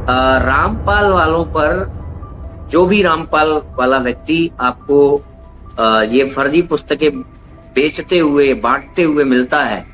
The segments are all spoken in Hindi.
रामपाल वालों पर, जो भी रामपाल वाला व्यक्ति आपको ये फर्जी पुस्तकें बेचते हुए, बांटते हुए मिलता है,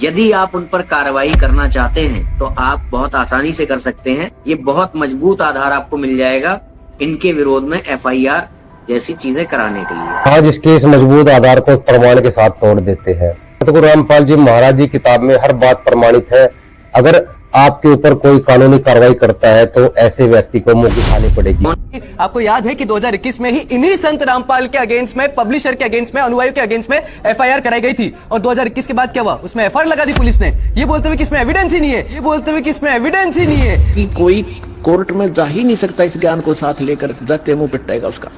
यदि आप उन पर कार्रवाई करना चाहते हैं तो आप बहुत आसानी से कर सकते हैं। ये बहुत मजबूत आधार आपको मिल जाएगा इनके विरोध में एफआईआर जैसी चीजें कराने के लिए। आज इसके इस मजबूत आधार को प्रमाण के साथ तोड़ देते हैं। सतगुरु रामपाल जी महाराज जी किताब में हर बात प्रमाणित है। अगर आपके ऊपर कोई कानूनी कार्रवाई करता है तो ऐसे व्यक्ति को मुंह की खानी पड़ेगी। आपको याद है कि 2021 में ही इन्हीं संत रामपाल के अगेंस्ट में, पब्लिशर के अगेंस्ट में, अनुयायियों के अगेंस्ट में एफआईआर कराई गई थी। और 2021 के बाद क्या हुआ? उसमें एफआईआर लगा दी पुलिस ने, ये बोलते हुए कि इसमें एविडेंस ही नहीं है, ये बोलते हुए कि इसमें एविडेंस ही नहीं है। कि कोई कोर्ट में जा ही नहीं सकता इस ज्ञान को साथ लेकर, जाते मुंह पिटाएगा उसका।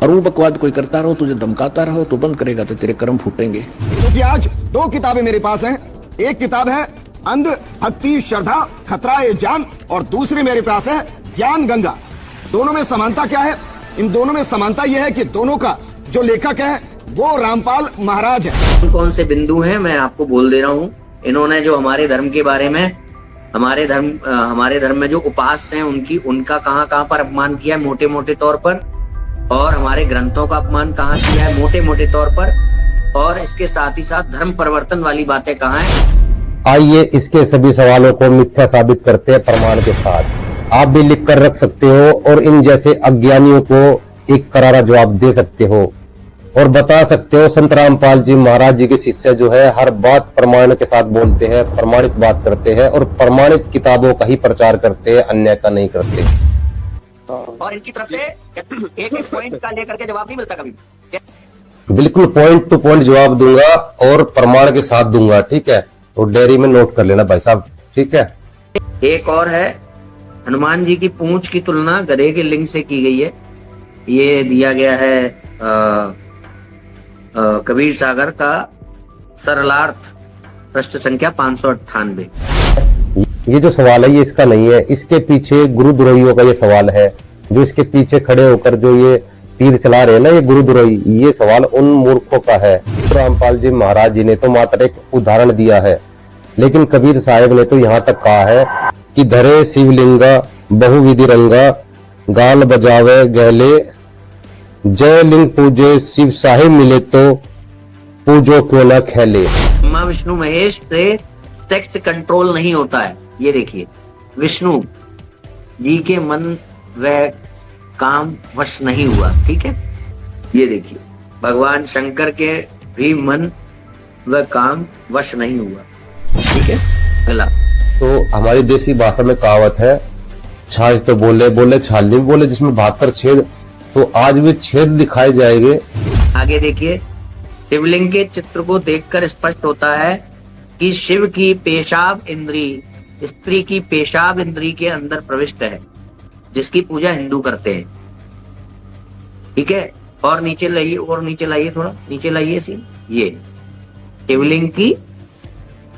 और वो बकवाद कोई करता रहो, तुझे धमकाता रहो तो बंद करेगा तो तेरे कर्म फूटेंगे। क्योंकि आज दो किताबें मेरे पास हैं। एक किताब है अंध भक्ति श्रद्धा खतरा ए जान, और दूसरी मेरे पास है ज्ञान गंगा। दोनों में समानता क्या है? इन दोनों में समानता यह है कि दोनों का जो लेखक है वो रामपाल महाराज है। कौन से बिंदु हैं मैं आपको बोल दे रहा हूँ। इन्होंने जो हमारे धर्म के बारे में, हमारे धर्म में जो उपास्य हैं उनका कहाँ पर अपमान किया है मोटे मोटे तौर पर, और हमारे ग्रंथों का अपमान कहाँ किया है मोटे मोटे तौर पर, और इसके साथ ही साथ धर्म परिवर्तन वाली बातें कहाँ हैं। आइए इसके सभी सवालों को मिथ्या साबित करते हैं प्रमाण के साथ। आप भी लिख कर रख सकते हो और इन जैसे अज्ञानियों को एक करारा जवाब दे सकते हो और बता सकते हो संत रामपाल जी महाराज जी के शिष्य जो है हर बात प्रमाण के साथ बोलते हैं, प्रमाणित बात करते हैं और प्रमाणित किताबों का ही प्रचार करते हैं, अन्य का नहीं करते। और इनकी तरफ से एक पॉइंट का लेकर के जवाब नहीं मिलता कभी। बिल्कुल पॉइंट टू पॉइंट जवाब दूंगा और प्रमाण के साथ दूंगा, ठीक है? तो डायरी में नोट कर लेना भाई साहब, ठीक है? एक और है, हनुमान जी की पूंछ की तुलना गधे के लिंग से की गई है। ये दिया गया है कबीर सागर का सरलार्थ पृष्ठ संख्या 598। ये जो सवाल है ये इसका नहीं है, इसके पीछे गुरुद्रोहियों का ये सवाल है। जो इसके पीछे खड़े होकर जो ये तीर चला रहे हैं ना ये गुरुद्रोही, ये सवाल उन मूर्खों का है। रामपाल जी महाराज जी ने तो मात्र एक उदाहरण दिया है, लेकिन कबीर साहब ने तो यहाँ तक कहा है कि धरे शिवलिंगा बहुविधि रंगा, गाल बजावे गहले, जय लिंग पूजे शिव साहिब मिले तो पूजो क्यों न खेले। माँ विष्णु महेश से सेक्स कंट्रोल नहीं होता है। ये देखिए, विष्णु जी के मन व काम वश नहीं हुआ, ठीक है? ये देखिए, भगवान शंकर के भी मन व काम वश नहीं हुआ, ठीक है? अगला तो हमारी देसी भाषा में कहावत है, छाछ तो बोले बोले छाल नहीं बोले, जिसमें 72 छेद, तो आज वे छेद दिखाए जाएंगे। आगे देखिए, शिवलिंग के चित्र को देखकर स्पष्ट होता है कि शिव की पेशाब इंद्री स्त्री की पेशाब इंद्री के अंदर प्रविष्ट है, जिसकी पूजा हिंदू करते हैं, ठीक है? और नीचे लाइए, और नीचे लाइए, थोड़ा नीचे लाइए सीन। ये शिवलिंग की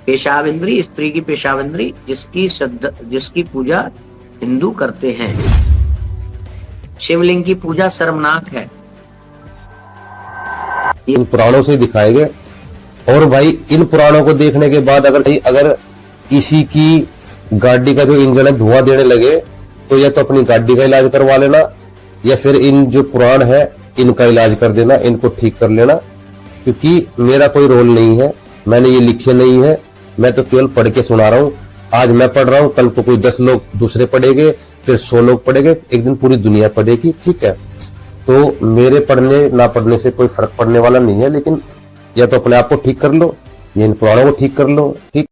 पेशाब इंद्री, स्त्री की पेशाब इंद्री, जिसकी पूजा हिंदू करते हैं। शिवलिंग की पूजा शर्मनाक है। इन पुराणों से दिखाए गए। और भाई इन पुराणों को देखने के बाद अगर किसी की गाड़ी का जो इंजन है धुआं देने लगे तो या तो अपनी गाड़ी का इलाज करवा लेना, या फिर इन जो पुराण है इनका इलाज कर देना, इनको ठीक कर लेना। क्योंकि मेरा कोई रोल नहीं है, मैंने ये लिखे नहीं है, मैं तो केवल पढ़ के सुना रहा हूँ। आज मैं पढ़ रहा हूँ, कल को कोई 10 लोग दूसरे पढ़ेंगे, फिर 100 लोग पढ़ेंगे, एक दिन पूरी दुनिया पढ़ेगी, ठीक है? तो मेरे पढ़ने ना पढ़ने से कोई फर्क पड़ने वाला नहीं है, लेकिन या तो अपने आप को ठीक कर लो या इन पुराणों को ठीक कर लो, ठीक?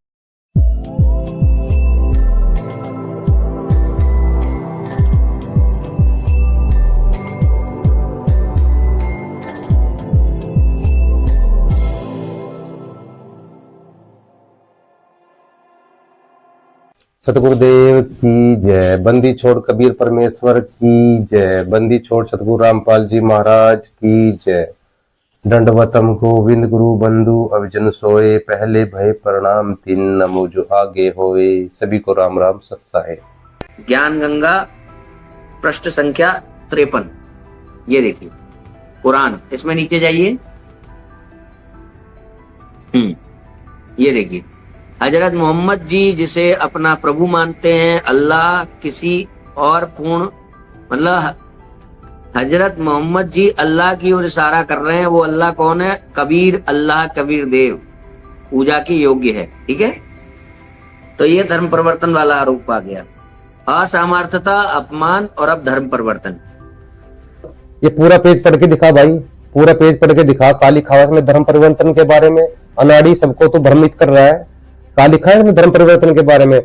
सतगुरुदेव की जय। बंदी छोड़ कबीर परमेश्वर की जय। बंदी छोड़ सतगुरु रामपाल जी महाराज की जय। दंडवतम गोविंद गुरु बंधु अभिजन सोए, पहले भय प्रणाम तीन नमो जो आगे होए। सभी को राम राम सत्साहे। ज्ञान गंगा पृष्ठ संख्या 53। ये देखिए कुरान, इसमें नीचे जाइए। ये देखिए, हजरत मोहम्मद जी जिसे अपना प्रभु मानते हैं, अल्लाह किसी और पूर्ण, मतलब हजरत मोहम्मद जी अल्लाह की ओर इशारा कर रहे हैं। वो अल्लाह कौन है? कबीर अल्लाह, कबीर देव, पूजा की योग्य है। ठीक है, तो ये धर्म परिवर्तन वाला आरोप आ गया। असामर्थ्यता, अपमान और अब धर्म परिवर्तन। ये पूरा पेज पढ़ के दिखा भाई, पूरा पेज पढ़ के दिखा। का लिखा है इसमें धर्म परिवर्तन के बारे में? अनाड़ी सबको तो भ्रमित कर रहा है। का लिखा है इसमें धर्म परिवर्तन के बारे में?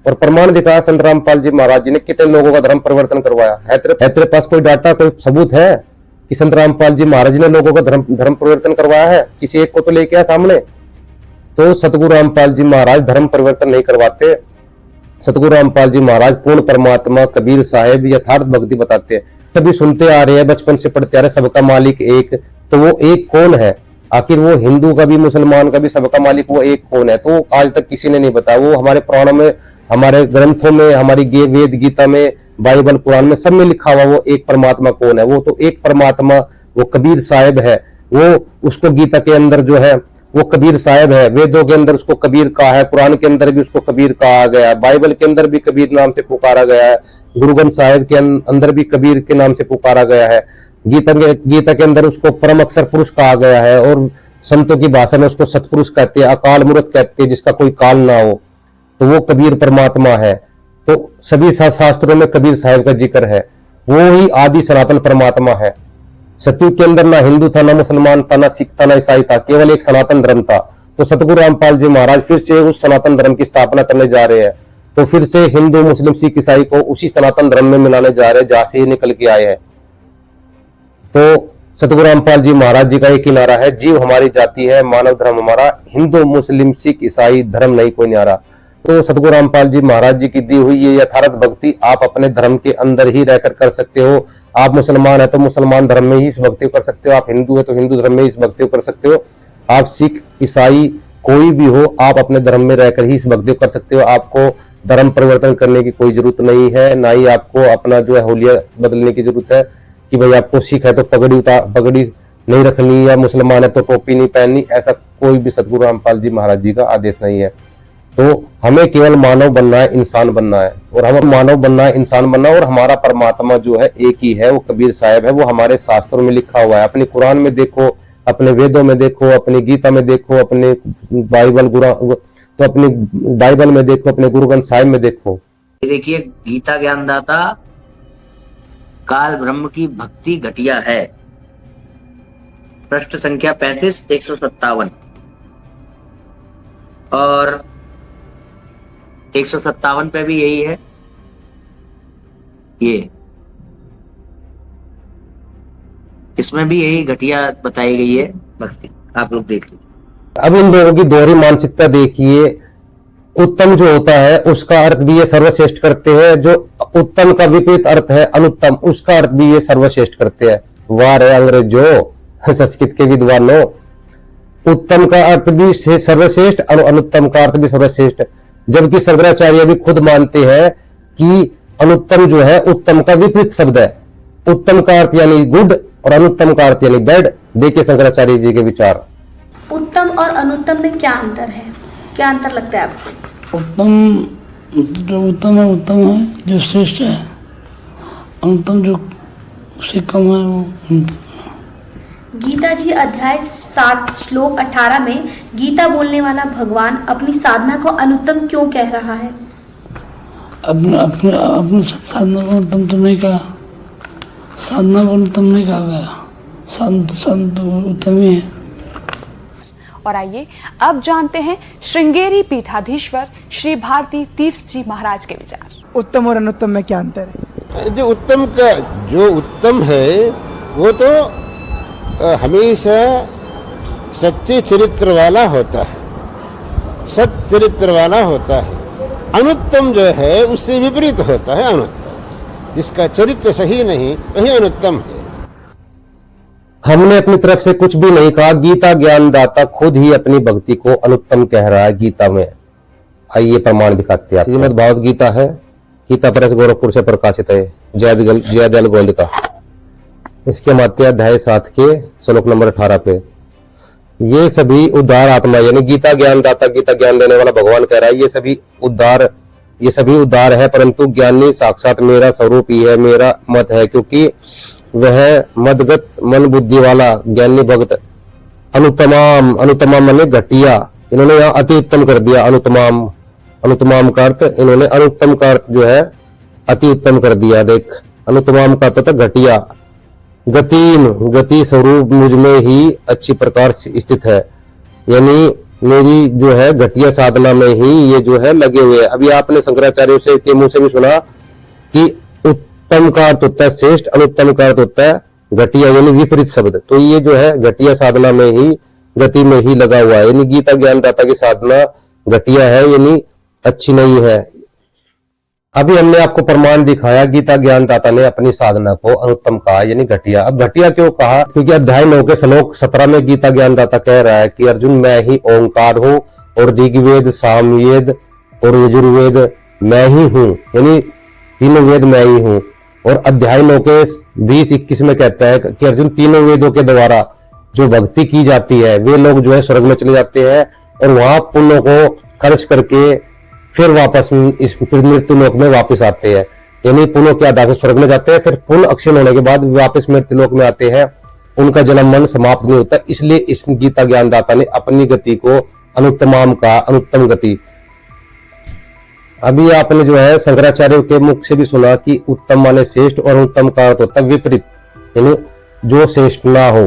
और प्रमाण दिखाया संत रामपाल जी महाराज जी ने कितने लोगों का धर्म परिवर्तन करवाया है? तेरे पास कोई डाटा, कोई सबूत है कि संत रामपाल जी महाराज ने लोगों का धर्म परिवर्तन करवाया है? किसी एक को तो लेके आ सामने। तो सतगुरु रामपाल जी महाराज धर्म परिवर्तन नहीं करवाते। सतगुरु रामपाल जी महाराज पूर्ण परमात्मा कबीर साहेब यथार्थ भक्ति बताते हैं। कभी सुनते आ रहे हैं, बचपन से पढ़ते आ रहे, सबका मालिक एक। तो वो एक कौन है? आखिर वो हिंदू का भी, मुसलमान का भी, सबका मालिक वो एक कौन है? तो आज तक किसी ने नहीं बताया। वो हमारे पुराणों में, हमारे ग्रंथों में, हमारी वेद गीता में, बाइबल कुरान में, सब में लिखा हुआ वो एक परमात्मा कौन है। वो तो एक परमात्मा वो कबीर साहेब है। वो उसको गीता के अंदर जो है वो कबीर साहेब है, वेदों के अंदर उसको कबीर कहा है, कुरान के अंदर भी उसको कबीर कहा गया है, बाइबल के अंदर भी कबीर नाम से पुकारा गया है, गुरु ग्रंथ साहिब के अंदर भी कबीर के नाम से पुकारा गया है, गीता के अंदर उसको परम अक्षर पुरुष कहा गया है, और संतों की भाषा में उसको सतपुरुष कहते हैं, अकाल मूर्त कहते हैं, जिसका कोई काल ना हो। तो वो कबीर परमात्मा है। तो सभी शास्त्रों में कबीर साहिब का जिक्र है। वो ही आदि सनातन परमात्मा है। सतयुग के अंदर ना हिंदू था, ना मुसलमान था, ना सिख था, ना ईसाई था, केवल एक सनातन धर्म था। तो सतगुरु रामपाल जी महाराज फिर से उस सनातन धर्म की स्थापना करने जा रहे हैं। तो फिर से हिंदू, मुस्लिम, सिख, ईसाई को उसी सनातन धर्म में मिलाने जा रहे हैं जहां से ये निकल के आए हैं। तो सतगुरु रामपाल जी महाराज जी का एक ही नारा है, जीव हमारी जाति है, मानव धर्म हमारा, हिंदू, मुस्लिम, सिख, ईसाई धर्म नहीं कोई न्यारा। तो सतगुरु रामपाल जी महाराज जी की दी हुई ये यथार्थ भक्ति आप अपने धर्म के अंदर ही रहकर कर सकते हो। आप मुसलमान है तो मुसलमान धर्म में ही इस भक्ति को कर सकते हो, आप हिंदू है तो हिंदू धर्म में इस भक्ति को कर सकते हो, आप सिख, ईसाई कोई भी हो, आप अपने धर्म में रहकर ही इस भक्ति को कर सकते हो। आपको धर्म परिवर्तन करने की कोई जरूरत नहीं है, ना ही आपको अपना जो है होलिया बदलने की जरूरत है कि भाई आपको सिख है तो पगड़ी नहीं रखनी, या मुसलमान है तो टोपी नहीं पहननी। ऐसा कोई भी सतगुरु रामपाल जी महाराज जी का आदेश नहीं है। तो हमें केवल मानव बनना है, इंसान बनना है, और हमें मानव बनना है, इंसान बनना है, और हमारा परमात्मा जो है एक ही है, वो कबीर साहिब है। वो हमारे शास्त्रों में लिखा हुआ है। अपने कुरान में देखो, अपने वेदों में देखो, अपनी गीता में देखो, अपने तो अपनी बाइबल में देखो, अपने गुरु ग्रंथ साहिब में देखो। देखिए, गीता ज्ञानदाता काल ब्रह्म की भक्ति घटिया है, पृष्ठ संख्या 35 157 और 157 पे भी यही है। ये इसमें भी यही घटिया बताई गई है भक्ति, आप लोग देख लीजिए। अब इन लोगों की दोहरी मानसिकता देखिए। उत्तम जो होता है उसका अर्थ भी ये सर्वश्रेष्ठ करते हैं, जो उत्तम का विपरीत अर्थ है अनुत्तम, उसका अर्थ भी ये सर्वश्रेष्ठ करते हैं। वाह रे अंग्रेजों, संस्कृत के विद्वानों, उत्तम का अर्थ भी सर्वश्रेष्ठ और अनुत्तम का अर्थ भी सर्वश्रेष्ठ, जबकि शंकराचार्य भी खुद मानते हैं कि अनुत्तम जो है उत्तम का विपरीत शब्द है। उत्तम का अर्थ यानी गुड और अनुत्तम का अर्थ यानी बैड। देखिए शंकराचार्य जी के विचार। उत्तम और अनुत्तम में क्या अंतर है, क्या अंतर लगता है आपको? जो उत्तम है जो श्रेष्ठ है, अनुत्तम जो उससे कम है वो अनुत्तम। गीता जी अध्याय 7 श्लोक 18 में गीता बोलने वाला भगवान अपनी साधना को अनुत्तम क्यों कह रहा है? अपनी साधना को अनुत्तम तो नहीं कहा, साधना को अनुत्तम नहीं कहा गया, साधना तो उत्तम ही है। और आइए अब जानते हैं श्रृंगेरी पीठाधीश्वर श्री भारती तीर्थ जी महाराज के विचार। उत्तम और अनुत्तम में क्या अंतर है? जो उत्तम है वो तो हमेशा सच्चे चरित्र वाला होता है, सत चरित्र वाला होता है। अनुत्तम जो है उससे विपरीत होता है अनुत्तम, जिसका चरित्र सही नहीं वही अनुत्तम है। हमने अपनी तरफ से कुछ भी नहीं कहा, गीता ज्ञानदाता खुद ही अपनी भक्ति को अनुत्तम कह रहा है गीता में। आइए प्रमाण दिखाते हैं। श्रीमद् भागवत गीता है, गीता प्रेस गोरखपुर से प्रकाशित है, जयदयाल गोविंद का। इसके मात्य अध्याय 7 के श्लोक नंबर 18 पे, ये सभी उद्धार आत्मा, यानी गीता ज्ञानदाता, गीता ज्ञान देने वाला भगवान कह रहा है ये सभी उद्धार है, परंतु ज्ञानी साक्षात मेरा स्वरूप ही है, मेरा मत है, क्योंकि वह मदगत मन बुद्धि वाला ज्ञानी भक्त अनुत्तम माने घटिया, इन्होंने यहाँ अति उत्तम कर दिया। अनुत्तम का अर्थ इन्होंने अनुत्तम का अर्थ जो है अति उत्तम कर दिया। देख, अनुत्तम का अर्थ घटिया। गति स्वरूप मुझ में ही अच्छी प्रकार स्थित है, यानी मेरी जो है घटिया साधना में ही ये जो है लगे हुए हैं। अभी आपने शंकराचार्य से के मुंह से भी सुना कि उत्तम का अर्थ होता है श्रेष्ठ, अनुत्तम का अर्थ होता है घटिया, यानी विपरीत शब्द। तो ये जो है घटिया साधना में ही, गति में ही लगा हुआ है, यानी गीता ज्ञानदाता की साधना घटिया है, यानी अच्छी नहीं है। अभी हमने आपको प्रमाण दिखाया, गीता ज्ञानदाता ने अपनी साधना को अनुत्तम कहा, यानी घटिया। अब घटिया क्यों कहा? क्योंकि अध्याय 9 के श्लोक 17 में गीता ज्ञानदाता कह रहा है कि अर्जुन मैं ही ओंकार हूँ और ऋग्वेद, सामवेद और यजुर्वेद मैं ही हूँ, यानी तीनों वेद मैं ही हूँ। और अध्याय 9 के 20-21 में कहता है कि अर्जुन तीनों वेदों के द्वारा जो भक्ति की जाती है वे लोग जो है स्वर्ग में चले जाते हैं और वहां पुण्यों को खर्च करके फिर वापस इस मृत्यु लोक में वापस आते हैं, यानी पुण्यों के आधार से स्वर्ग में जाते हैं, फिर पुण्य अक्षय होने के बाद वापस मृत्यु लोक में आते हैं, उनका जन्म मन समाप्त नहीं होता। इसलिए इस गीता ज्ञानदाता ने अपनी गति को अनुत्तम गति। अभी आपने जो है शंकराचार्य के मुख से भी सुना कि उत्तम माने श्रेष्ठ और अनुत्तम का अर्थ होता है विपरीत, यानी जो श्रेष्ठ ना हो।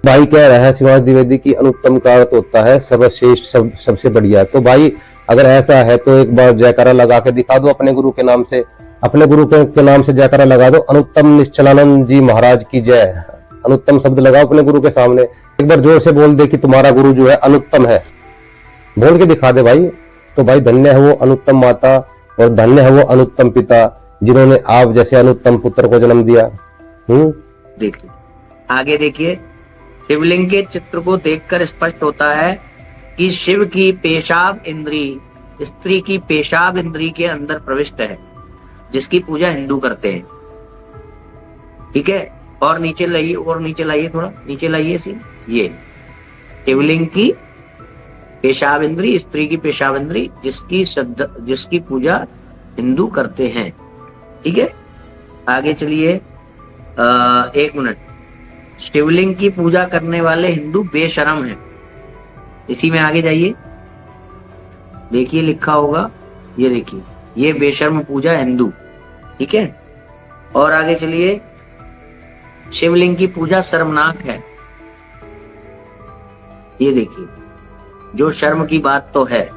भाई कह रहा है शिवाजी द्विवेदी की अनुत्तम का अर्थ होता है सर्वश्रेष्ठ, सबसे बढ़िया। तो भाई अगर ऐसा है तो एक बार जयकारा लगा के दिखा दो अपने गुरु के नाम से, अपने गुरु के नाम से जयकारा लगा दो, अनुत्तम निश्चलानंद जी महाराज की जय। अनुत्तम शब्द लगाओ अपने गुरु के सामने, एक बार जोर से बोल दे कि तुम्हारा गुरु जो है अनुत्तम है, बोल के दिखा दे भाई। तो भाई धन्य है वो अनुत्तम माता और धन्य है वो अनुत्तम पिता जिन्होंने आप जैसे अनुत्तम पुत्र को जन्म दिया। देखिए आगे देखिए, शिवलिंग के चित्र को देखकर स्पष्ट होता है कि शिव की पेशाब इंद्री स्त्री की पेशाब इंद्री के अंदर प्रविष्ट है, जिसकी पूजा हिंदू करते हैं। ठीक है, और नीचे लाइए, और नीचे लाइए, थोड़ा नीचे लाइए सी। ये शिवलिंग की पेशाब इंद्री, स्त्री की पेशाब इंद्री, जिसकी पूजा हिंदू करते हैं। ठीक है, आगे चलिए। 1 मिनट। शिवलिंग की पूजा करने वाले हिंदू बेशरम हैं। इसी में आगे जाइए, देखिए लिखा होगा, ये देखिए, ये बेशर्म पूजा हिंदू। ठीक है, और आगे चलिए। शिवलिंग की पूजा शर्मनाक है। ये देखिए, जो शर्म की बात तो है।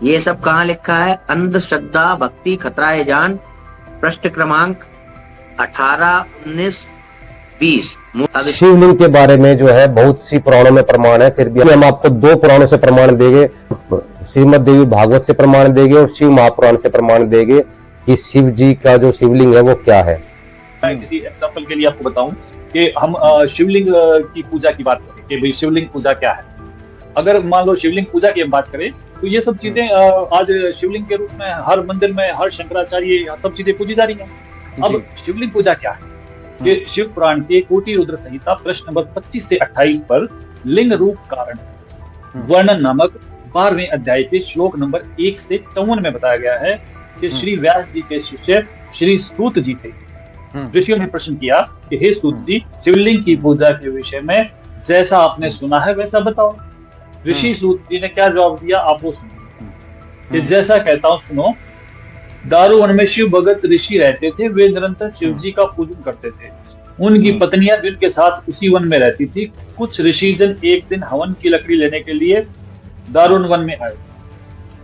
ये सब कहाँ लिखा है? अंधश्रद्धा भक्ति खतरा है जान, पृष्ठ क्रमांक 18, 19, 20। शिवलिंग के बारे में जो है बहुत सी पुराणों में प्रमाण है, फिर भी हम आपको 2 पुराणों से प्रमाण देंगे, श्रीमद् देवी भागवत से प्रमाण देंगे और शिव महापुराण से प्रमाण देंगे कि शिव जी का जो शिवलिंग है वो क्या है। मैं किसी एग्जाम्पल के लिए आपको बताऊं कि हम शिवलिंग की पूजा की बात करें कि भाई शिवलिंग पूजा क्या है। अगर मान लो शिवलिंग पूजा की हम बात करें तो ये सब चीजें आज शिवलिंग के रूप में हर मंदिर में, हर शंकराचार्य सब चीजें पूजी जा रही हैं। अब शिवलिंग पूजा क्या है? ये शिव पुराण के कोटि रुद्र संहिता प्रश्न नंबर 25 से 28 पर लिंग रूप कारण वर्णन नामक 12वें अध्याय के श्लोक नंबर 1 से 54 में बताया गया है कि श्री व्यास जी के शिष्य श्री सूत जी से ऋषियों ने प्रश्न किया कि हे सूत जी, शिवलिंग की पूजा के विषय में जैसा आपने सुना है वैसा बताओ। ऋषि सूत जी ने क्या जवाब दिया आप वो सुनो कि जैसा कहता हूँ सुनो। दारुवन में शिव भगत ऋषि रहते थे, वे निरंतर शिव जी का पूजन करते थे। उनकी पत्नियां जिनके साथ उसी वन में रहती थी। कुछ ऋषिजन एक दिन हवन की लकड़ी लेने के लिए दारुण वन में आए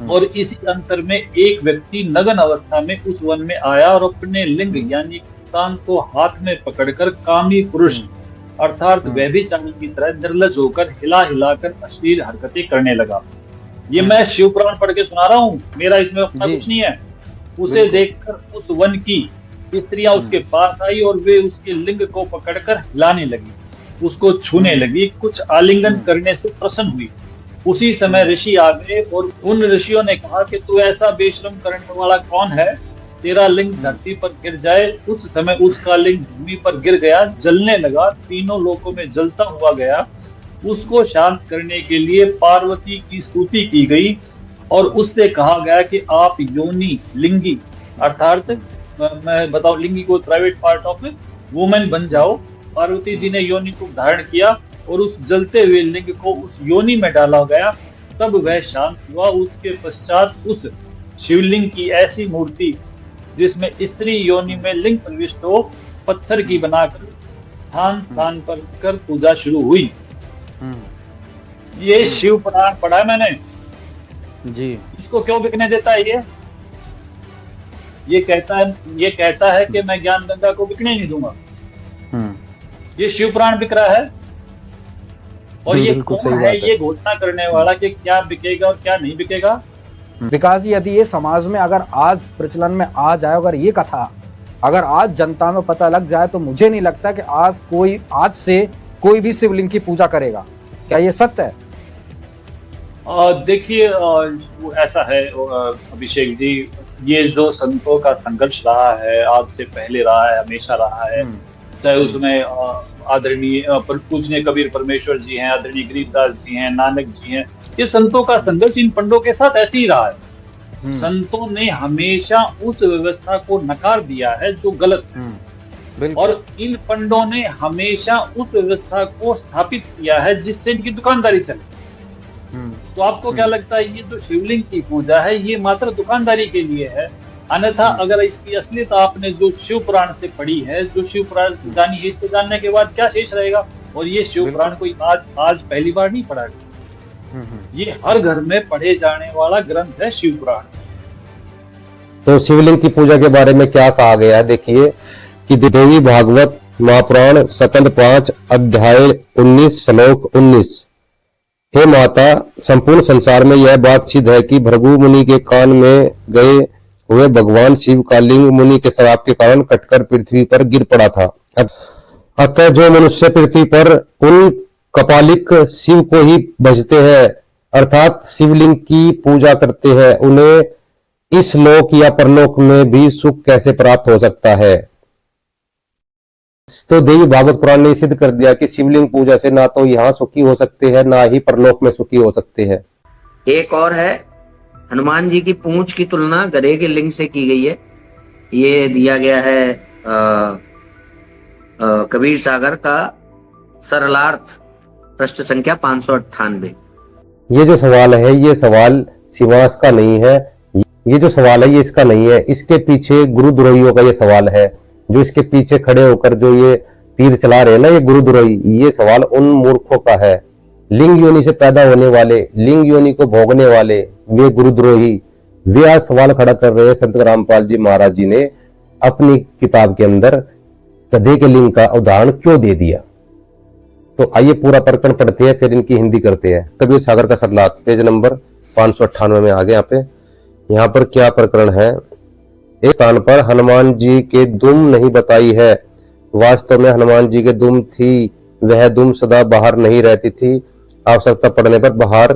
और इसी अंतर में एक व्यक्ति नग्न अवस्था में उस वन में आया और अपने लिंग यानी कान को हाथ में पकड़कर कामी पुरुष अर्थात व्यभिचारी की तरह निर्लज होकर हिला हिलाकर अश्लील हरकतें करने लगा। ये मैं शिव पुराण पढ़ के सुना रहा हूँ, मेरा इसमें अपना कुछ नहीं है। उसे देखकर उस वन की स्त्रियां उसके पास आई और वे उसके लिंग को पकड़कर हिलाने लगी, उसको छूने लगी, कुछ आलिंगन करने से प्रसन्न हुई। उसी समय ऋषि आ गए और उन ऋषियों ने कहा कि तू ऐसा बेशरम करने वाला कौन है, तेरा लिंग धरती पर गिर जाए। उस समय उसका लिंग भूमि पर गिर गया, जलने लगा, तीनों लोकों में जलता हुआ गया उसको शांत करने के लिए पार्वती की स्तुति की गई और उससे कहा गया कि आप योनि लिंगी अर्थात मैं बताऊं लिंगी को प्राइवेट पार्ट ऑफ वुमेन बन जाओ। पार्वती जी ने योनि को धारण किया और उस जलते हुए लिंग को उस योनि में डाला गया, तब वह शांत हुआ। उसके पश्चात उस शिवलिंग की ऐसी मूर्ति जिसमें स्त्री योनि में लिंग प्रविष्ट हो, पत्थर की बनाकर स्थान स्थान पर कर पूजा शुरू हुई। ये शिव पुराण पढ़ा है मैंने जी। इसको क्यों बिकने देता है? ये कहता है कि मैं ज्ञान गंगा को बिकने नहीं दूंगा। ये शिव पुराण बिक रहा है और ये कौन है ये घोषणा करने वाला कि क्या बिकेगा और क्या नहीं बिकेगा? विकास जी, यदि ये समाज में अगर आज प्रचलन में आ जाए, अगर ये कथा अगर आज जनता में पता लग जाए, तो मुझे नहीं लगता कि आज से कोई भी शिवलिंग की पूजा करेगा। क्या ये सत्य है? देखिए ऐसा है अभिषेक जी, ये जो संतों का संघर्ष रहा है, आज से पहले रहा है, हमेशा रहा है, चाहे उसमें आदरणीय पूजनीय कबीर परमेश्वर जी हैं, आदरणीय गरीबदास जी हैं, नानक जी हैं, ये संतों का संघर्ष इन पंडों के साथ ऐसे ही रहा है। संतों ने हमेशा उस व्यवस्था को नकार दिया है जो गलत है, और इन पंडों ने हमेशा उस व्यवस्था को स्थापित किया है जिससे इनकी दुकानदारी चले। तो आपको क्या लगता है, ये जो शिवलिंग की पूजा है ये मात्र दुकानदारी के लिए है? अन्यथा अगर इसकी असलियत आपने जो शिव पुराण से पढ़ी है, जो शिव पुराण जानी है, इसको जानने के बाद क्या शेष रहेगा? और ये शिव पुराण कोई आज पहली बार नहीं पढ़ा गया, ये हर घर में पढ़े जाने वाला ग्रंथ है शिव पुराण। तो शिवलिंग की पूजा के बारे में क्या कहा गया है, देखिए कि देवी भागवत महापुराण स्कंद 5 अध्याय 19 श्लोक 19। हे माता, संपूर्ण संसार में यह बात सिद्ध है कि भृगु मुनि के कान में गए हुए भगवान शिव का लिंग मुनि के श्राप के कारण कटकर पृथ्वी पर गिर पड़ा था। अतः जो मनुष्य पृथ्वी पर उन कपालिक शिव को ही भजते हैं, अर्थात शिवलिंग की पूजा करते हैं, उन्हें इस लोक या परलोक में भी सुख कैसे प्राप्त हो सकता है? तो देवी भागवत पुराण ने सिद्ध कर दिया कि शिवलिंग पूजा से ना तो यहाँ सुखी हो सकते हैं, ना ही परलोक में सुखी हो सकते हैं। एक और है, हनुमान जी की पूंछ की तुलना गधे के लिंग से की गई है। ये दिया गया है कबीर सागर का सरलार्थ पृष्ठ संख्या 598। ये जो सवाल है, ये सवाल शिवास का नहीं है, ये जो सवाल है ये इसका नहीं है, इसके पीछे गुरुद्रोहियों का ये सवाल है। जो इसके पीछे खड़े होकर जो ये तीर चला रहे हैं ना, ये गुरुद्रोही, ये सवाल उन मूर्खों का है। लिंग योनि से पैदा होने वाले, लिंग योनि को भोगने वाले वे गुरुद्रोही, वे आज सवाल खड़ा कर रहे हैं संत रामपाल जी महाराज जी ने अपनी किताब के अंदर गधे के लिंग का उदाहरण क्यों दे दिया। तो आइए पूरा प्रकरण पढ़ते हैं, फिर इनकी हिंदी करते हैं। कबीर सागर का सरलार्थ पेज नंबर 598 में आगे यहाँ पर क्या प्रकरण है। इस स्थान पर हनुमान जी के दुम नहीं बताई है। वास्तव में हनुमान जी के दुम थी, वह दुम सदा बाहर नहीं रहती थी, आवश्यकता पड़ने पर बाहर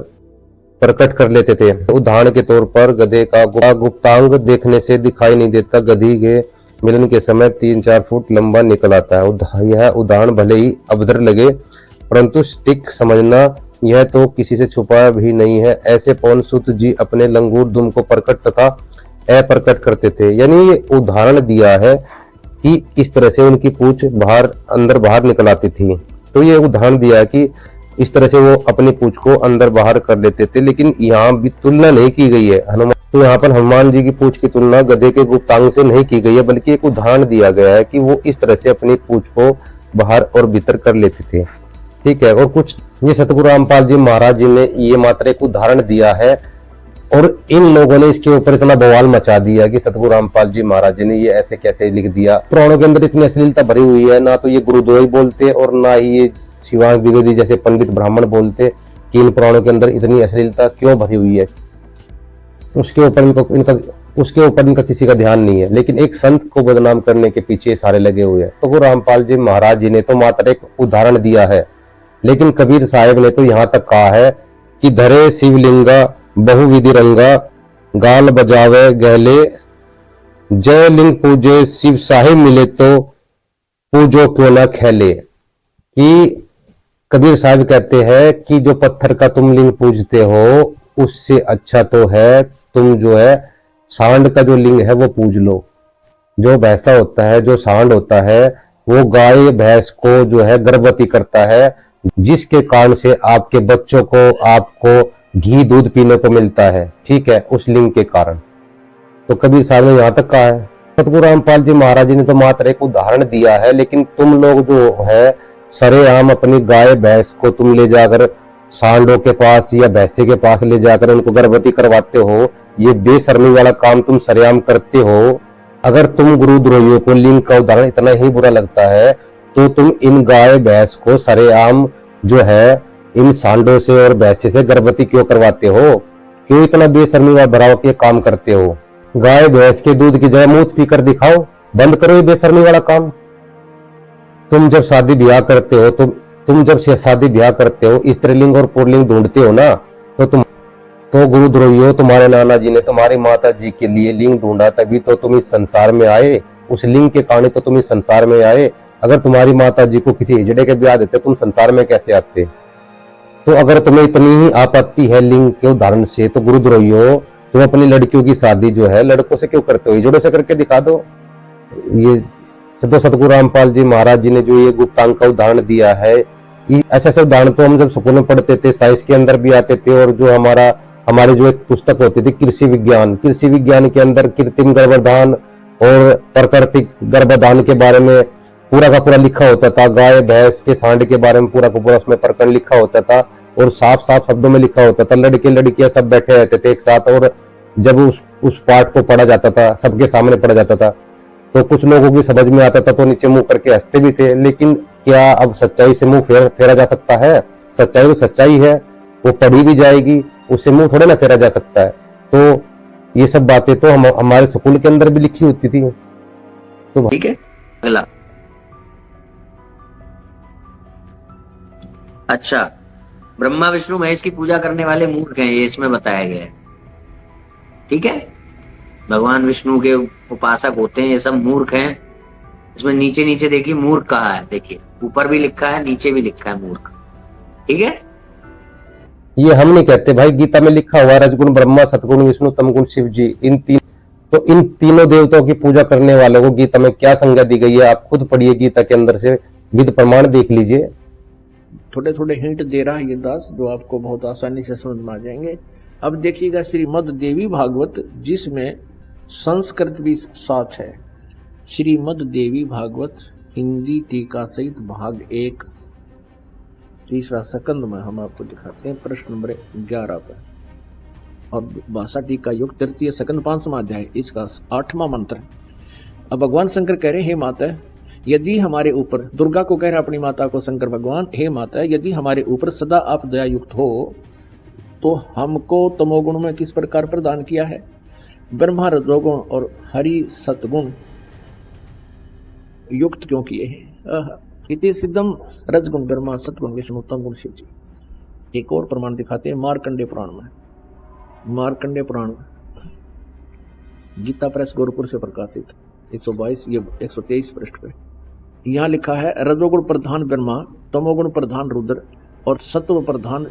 प्रकट कर लेते थे। उदाहरण के तौर पर गधे का गुप्तांग देखने से दिखाई नहीं देता, गधी के मिलन के समय 3-4 फुट लंबा निकल आता है। यह उदाहरण भले ही अभद्र लगे, परंतु स्टिक समझना, यह तो किसी से छुपा भी नहीं है। ऐसे पवन सुत जी अपने लंगूर दुम को प्रकट तथा अप्रकट करते थे। यानी ये उदाहरण दिया है कि इस तरह से उनकी पूंछ बाहर अंदर बाहर निकल आती थी। तो ये उदाहरण दिया है कि इस तरह से वो अपनी पूंछ को अंदर बाहर कर लेते थे, लेकिन यहाँ भी तुलना नहीं की गई है हनुमान। तो यहाँ पर हनुमान जी की पूंछ की तुलना गधे के गुप्तांग से नहीं की गई है, बल्कि एक उदाहरण दिया गया है कि वो इस तरह से अपनी पूंछ को बाहर और भीतर कर लेते थे। ठीक है। और कुछ ये सतगुरु रामपाल जी महाराज जी ने ये मात्र एक उदाहरण दिया है, और इन लोगों ने इसके ऊपर इतना बवाल मचा दिया कि सतगुरु रामपाल जी महाराज जी ने ये ऐसे कैसे लिख दिया। पुराणों के अंदर इतनी अश्लीलता भरी हुई है, ना तो ये गुरुद्रोही बोलते और ना ही ये शिवांग द्विवेदी जैसे पंडित ब्राह्मण बोलते कि इन पुराणों के अंदर इतनी अश्लीलता क्यों भरी हुई है। उसके ऊपर इनका किसी का ध्यान नहीं है, लेकिन एक संत को बदनाम करने के पीछे सारे लगे हुए हैं। तो गुरु रामपाल जी महाराज जी ने तो मात्र एक उदाहरण दिया है, लेकिन कबीर साहिब ने तो यहाँ तक कहा है कि धरे शिवलिंगा बहुविधि रंगा, गाल बजावे गहले, जय लिंग पूजे शिव साहिब मिले तो पूजो क्यों न खेले। कि कबीर साहब कहते हैं कि जो पत्थर का तुम लिंग पूजते हो उससे अच्छा तो है तुम जो है सांड का जो लिंग है वो पूज लो। जो भैंसा होता है, जो सांड होता है, वो गाय भैंस को जो है गर्भवती करता है, जिसके कारण से आपके बच्चों को आपको घी दूध पीने को मिलता है, ठीक है, उस लिंग के कारण। तो कबीर साहब ने यहाँ तक कहा है। सतगुरु रामपाल जी महाराज जी ने तो मात्र एक उदाहरण दिया है, लेकिन तुम लोग जो है सरेआम अपनी गाय भैंस को तुम ले जाकर सांडों के पास या भैंसे के पास ले जाकर उनको गर्भवती करवाते हो। ये बेशर्मी वाला काम तुम सरेआम करते हो। अगर तुम गुरुद्रोहियों को लिंग का उदाहरण इतना ही बुरा लगता है तो तुम इन गाय भैंस को सरेआम जो है इन सांडों से और भैंसे से गर्भवती क्यों करवाते हो? क्यों इतना बेशर्मी व भराव के काम करते हो? गाय भैंस के दूध की जगह मूत पीकर दिखाओ, बंद करो ये बेशर्मी वाला काम। तुम जब शादी ब्याह करते हो तुम जब शादी ब्याह करते हो स्त्रीलिंग और पुल्लिंग ढूंढते हो ना, तो गुरुद्रोहियों तुम्हारे नाना जी ने तुम्हारी माता जी के लिए लिंग ढूंढा, तभी तो तुम इस संसार में आए। उस लिंग के कारण तो तुम इस संसार में आए। अगर तुम्हारी माता जी को किसी हिजड़े के ब्याह देते तुम संसार में कैसे आते? तो अगर तुम्हें इतनी ही आपत्ति है लिंग के उदाहरण से, तो गुरुद्रोहियों तुम अपनी लड़कियों की शादी जो है लड़कों से क्यों करते हो? हिजड़ों से करके दिखा दो। ये सतगुरु रामपाल जी महाराज जी ने जो ये गुप्तांग का उदाहरण दिया है, ऐसे ऐसे उदाहरण तो हम जब स्कूल में पढ़ते थे साइंस के अंदर भी आते थे। और जो हमारी जो एक पुस्तक होती थी कृषि विज्ञान के अंदर कृत्रिम गर्भधान और प्राकृतिक गर्भधान के बारे में पूरा का पूरा लिखा होता था। गाय भैंस के सांड के बारे में पूरा का पूरा उसमें प्रकरण लिखा होता था और साफ साफ शब्दों में लिखा होता था। लड़के लड़कियां सब बैठे रहते थे एक साथ, और जब उस पाठ को पढ़ा जाता था, सबके सामने पढ़ा जाता था, तो कुछ लोगों की समझ में आता था तो नीचे मुंह करके हंसते भी थे। लेकिन क्या अब सच्चाई से मुंह फेरा जा सकता है? सच्चाई तो सच्चाई है, वो पढ़ी भी जाएगी, उससे मुंह थोड़े ना फेरा जा सकता है। तो ये सब बातें तो हमारे स्कूल के अंदर भी लिखी होती थी। तो ठीक है, अगला। अच्छा, ब्रह्मा विष्णु महेश की पूजा करने वाले मूर्ख हैं, ये इसमें बताया गया है। ठीक है, भगवान विष्णु के उपासक होते हैं, ये सब मूर्ख हैं। इसमें नीचे नीचे देखिए मूर्ख कहा है, देखिए ऊपर भी लिखा है नीचे भी लिखा है मूर्ख। ठीक है, ये हम नहीं कहते भाई, गीता में लिखा हुआ रजगुण ब्रह्मा, सतगुण विष्णु, तमगुण शिव जी। इन तीनों देवताओं की पूजा करने वालों को गीता में क्या संज्ञा दी गई है? आप खुद पढ़िए गीता के अंदर से विद प्रमाण देख लीजिए। थोड़े थोड़े हिंट दे रहा है ये दास, जो आपको बहुत आसानी से समझ में आ जाएंगे। अब देखिएगा श्रीमद् देवी भागवत, जिसमें संस्कृत भी साथ है। श्रीमद् देवी भागवत हिंदी टीका सहित भाग 1 तीसरा सेकंड में हम आपको दिखाते हैं, प्रश्न नंबर 11 पर। और भाषा टीका युक्त तृतीय सेकंड 5वां अध्याय, इसका 8वां मंत्र। अब भगवान शंकर कह रहे हैं, हे माता, यदि हमारे ऊपर, दुर्गा को कह रहा अपनी माता को शंकर भगवान, हे माता, यदि हमारे ऊपर सदा आप दया युक्त हो तो हमको तमोगुण में किस प्रकार प्रदान किया है? ब्रह्मा रजोगुण और हरि सतगुण युक्त क्यों किए हैं? इति सिद्धम रजगुण ब्रह्मा सतगुण विष्णु तमगुण शिव जी। एक और प्रमाण दिखाते हैं मार्कंडेय पुराण में। मार्कंडेय पुराण गीता प्रेस गोरखपुर से प्रकाशित 122 ये 123 पृष्ठ पे यहाँ लिखा है, रजोगुण प्रधान ब्रह्मा, तमोगुण प्रधान रुद्र और सत्व प्रधान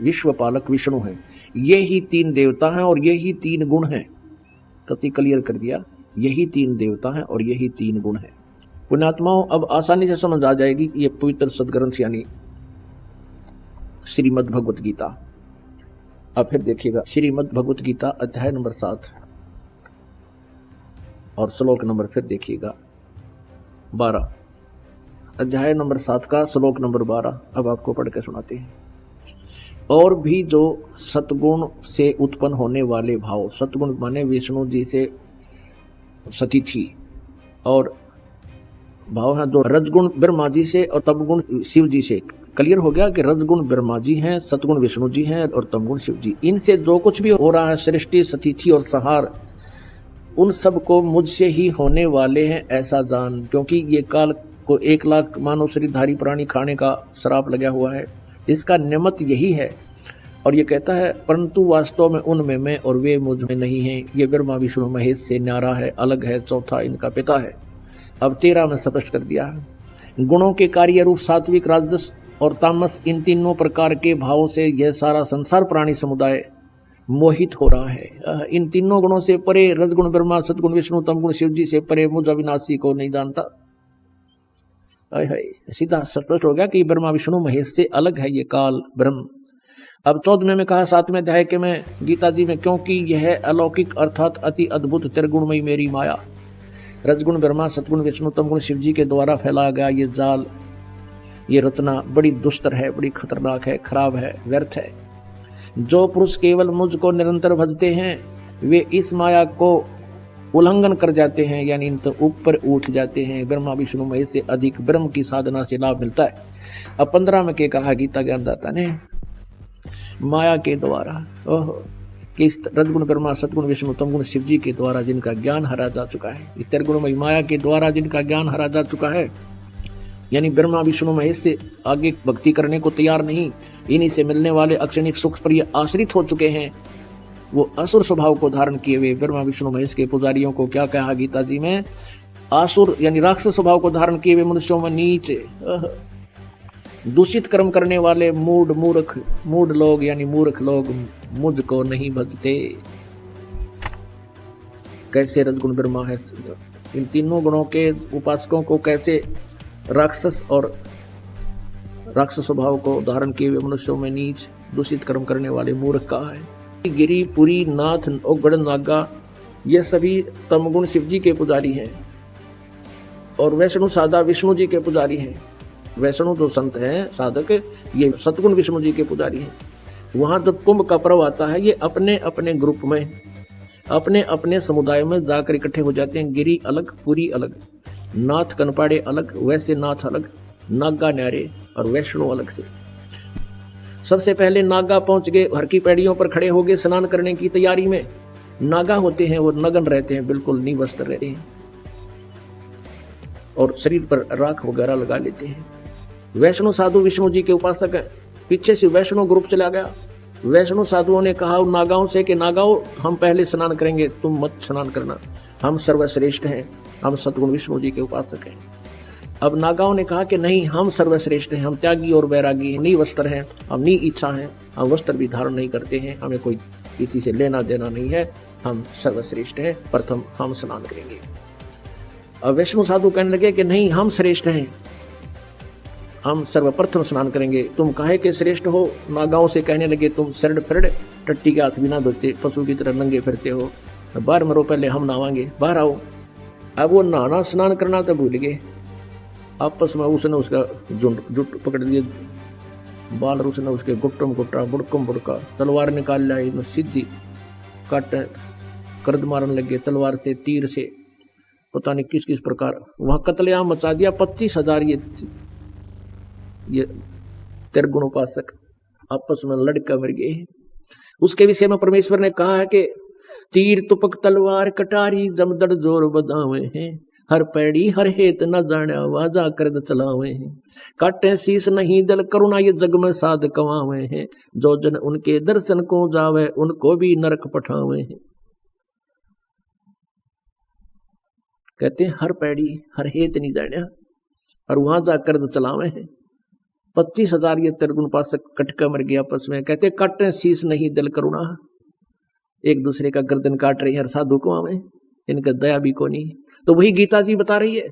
विश्वपालक विष्णु है। ये ही 3 देवता हैं और ये ही 3 गुण हैं। कति क्लियर कर दिया, यही 3 देवता हैं और यही 3 गुण हैं। पुण्यात्माओं, अब आसानी से समझ आ जाएगी कि ये पवित्र सदग्रंथ यानी श्रीमद् भगवत गीता। अब फिर देखिएगा श्रीमद् भगवत गीता अध्याय नंबर 7 और श्लोक नंबर फिर देखिएगा 12। अध्याय नंबर 7 का श्लोक नंबर 12 अब आपको पढ़ के सुनाते हैं। और भी जो सतगुण से उत्पन्न होने वाले भाव, सतगुण माने विष्णु जी से सतिथि, और भाव है जो रजगुण ब्रह्मा जी से और तमगुण शिव जी से। क्लियर हो गया कि रजगुण ब्रह्मा जी हैं, सतगुण विष्णु जी हैं और तमगुण शिव जी। इनसे जो कुछ भी हो रहा है, सृष्टि, सतिथि और संहार, उन सब को मुझसे ही होने वाले हैं ऐसा जान, क्योंकि ये काल को 1 लाख मानव शरीरधारी प्राणी खाने का श्राप लगा हुआ है। इसका निमित्त यही है। और ये कहता है, परंतु वास्तव में उनमें मैं और वे मुझ में नहीं हैं। ये ब्रह्मा विष्णु महेश से न्यारा है, अलग है, चौथा इनका पिता है। अब 13 में स्पष्ट कर दिया है। गुणों के कार्य रूप सात्विक, राजस और तामस, इन तीनों प्रकार के भावों से यह सारा संसार प्राणी समुदाय मोहित हो रहा है। इन तीनों गुणों से परे, रजगुण ब्रह्मा, सदगुण विष्णु, तमगुण शिव जी से परे मुझ अविनाशी को नहीं जानता। सीधा स्पष्ट हो गया कि ब्रह्मा विष्णु महेश से अलग है ये काल ब्रह्म। अब 14वें में कहा 7वें अध्याय के में गीता जी में, क्योंकि यह अलौकिक अर्थात अति अद्भुत त्रिगुणमयी मेरी माया, रजगुण ब्रह्मा, सतगुण विष्णु, तमगुण शिव जी के द्वारा फैलाया गया ये जाल, ये रचना बड़ी दुस्तर है, बड़ी खतरनाक है, खराब है, व्यर्थ है। जो पुरुष केवल मुझको निरंतर भजते हैं वे इस माया को उल्लंघन कर जाते हैं, यानी इन तो ऊपर उठ जाते हैं। ब्रह्मा विष्णु महेश से अधिक ब्रह्म की साधना से लाभ मिलता है। अब 15 में के कहा गीता ज्ञानदाता ने, माया के द्वारा कि इस रजगुण ब्रह्मा, सतगुण विष्णु, तमगुण शिव जी के द्वारा जिनका ज्ञान हरा जा चुका है, इस त्रिगुणमयी माया के द्वारा जिनका ज्ञान हरा जा चुका है, यानी ब्रह्मा विष्णु महेश से आगे भक्ति करने को तैयार नहीं, इन्हीं से मिलने वाले अक्षणिक सुख पर ये आश्रित हो चुके हैं, वो असुर स्वभाव को धारण किए हुए ब्रह्मा विष्णु महेश के पुजारियों को क्या कहा गीता जी में, आसुर यानी राक्षस स्वभाव को धारण किए हुए मनुष्यों में नीच, दूषित कर्म करने वाले मूढ़ लोग, यानी मूर्ख लोग मुझको नहीं भजते। कैसे रजगुण ब्रह्मा है, इन तीनों गुणों के उपासकों को कैसे राक्षस और राक्षस स्वभाव को धारण किए हुए मनुष्यों में नीच, दूषित कर्म करने वाले मूर्ख कहा है। गिरी, पुरी, नाथ, ओगड़, नागा ये सभी तमगुण शिव जी के पुजारी हैं और वैष्णु साधा विष्णु जी के पुजारी हैं। वैष्णु जो संत हैं साधक, ये सतगुण विष्णु जी के पुजारी हैं। वहां जब कुंभ का पर्व आता है, ये अपने अपने ग्रुप में, अपने अपने समुदाय में जाकर इकट्ठे हो जाते हैं। गिरी अलग, पुरी अलग, नाथ कनपाड़े अलग, वैसे नाथ अलग, नागा न्यारे और वैष्णु अलग से। सबसे पहले नागा पहुंच गए, हर की पैड़ियों पर खड़े हो गए स्नान करने की तैयारी में। नागा होते हैं वो नग्न रहते हैं, बिल्कुल निवस्त्र रहते हैं और शरीर पर राख वगैरह लगा लेते हैं। वैष्णु साधु विष्णु जी के उपासक है। पीछे से वैष्णु ग्रुप चला गया। वैष्णु साधुओं ने कहा नागाओं से कि नागाओं हम पहले स्नान करेंगे, तुम मत स्नान करना, हम सर्वश्रेष्ठ हैं, हम सतगुण विष्णु जी के उपासक हैं। अब नागाओं ने कहा कि नहीं, हम सर्वश्रेष्ठ हैं, हम त्यागी और वैरागी, निवस्त्र हैं, हम नी इच्छा हैं, हम वस्त्र भी धारण नहीं करते हैं, हमें कोई किसी से लेना देना नहीं है, हम सर्वश्रेष्ठ हैं, प्रथम हम स्नान करेंगे। अब वैष्णु साधु कहने लगे कि नहीं, हम श्रेष्ठ हैं, हम सर्वप्रथम स्नान करेंगे। तुम काहे के श्रेष्ठ हो? नागाओं से कहने लगे, तुम सरड फरड टट्टी के हाथ बिना धोते पशु की तरह नंगे फिरते हो, बाहर मरो, पहले हम नहावांगे, बाहर आओ। अब वो नहाना स्नान करना तो भूल गए। आपस में उसने उसका जुट पकड़ लिए बाल, और उसने उसके गुट्टम गुट्टा, बुड़कम बुड़का, तलवार निकाल लाई, सीधी काट कर्द मारने लगे तलवार से, तीर से, पता नहीं किस किस प्रकार वहां कत्लेआम मचा दिया। 25,000 ये त्रिगुण उपासक आपस में लड़का मर गए। उसके विषय में परमेश्वर ने कहा है कि तीर तुपक तलवार कटारी जमदड़ जोर बदावे हैं, हर पैड़ी हर हेत न जाने वाजा कर चलावे हैं, काटे शीस नहीं दल करुणा ये जग में साध कमावे हैं, जो जन उनके दर्शन को जावे उनको भी नरक पठावे हैं। कहते हैं हर पैड़ी हर हेत नहीं जाने और वहां जाकर चलावे हैं। 25,000 ये त्रिगुण उपासक कटका मर गया आपस में। कहते काटे शीस नहीं दल करुणा, एक दूसरे का गर्दन काट रही है, हर साधु को में इनका दया भी को नहीं। तो वही गीता जी बता रही है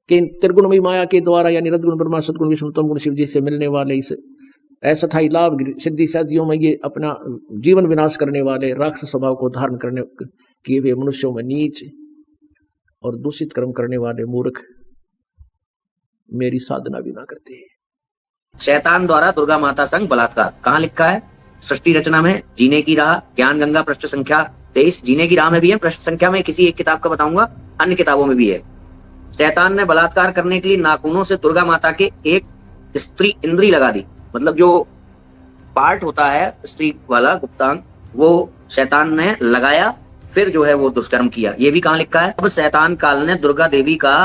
कि त्रिगुणमयी माया के द्वारा, यानी रजगुण ब्रह्मा, सतगुण विष्णु, तमगुण शिव जी से मिलने वाले इस अस्थायी लाभ सिद्धि साधियों में ये अपना जीवन विनाश करने वाले राक्षस स्वभाव को धारण करने किए हुए मनुष्यों में नीच और दूषित कर्म करने वाले मूर्ख मेरी साधना भी ना करते हैं। शैतान द्वारा दुर्गा माता संग बलात्कार कहाँ लिखा है? सृष्टि रचना में, जीने की राह, ज्ञान गंगा, पृष्ठ संख्या 23। जीने की राह में भी है, पृष्ठ संख्या में किसी एक किताब का बताऊंगा, अन्य किताबों में भी है। शैतान ने बलात्कार करने के लिए नाखूनों से दुर्गा माता के एक स्त्री इंद्री लगा दी, मतलब जो पार्ट होता है स्त्री वाला गुप्तांग, वो शैतान ने लगाया, फिर जो है वो दुष्कर्म किया। ये भी कहाँ लिखा है? अब शैतान काल ने दुर्गा देवी का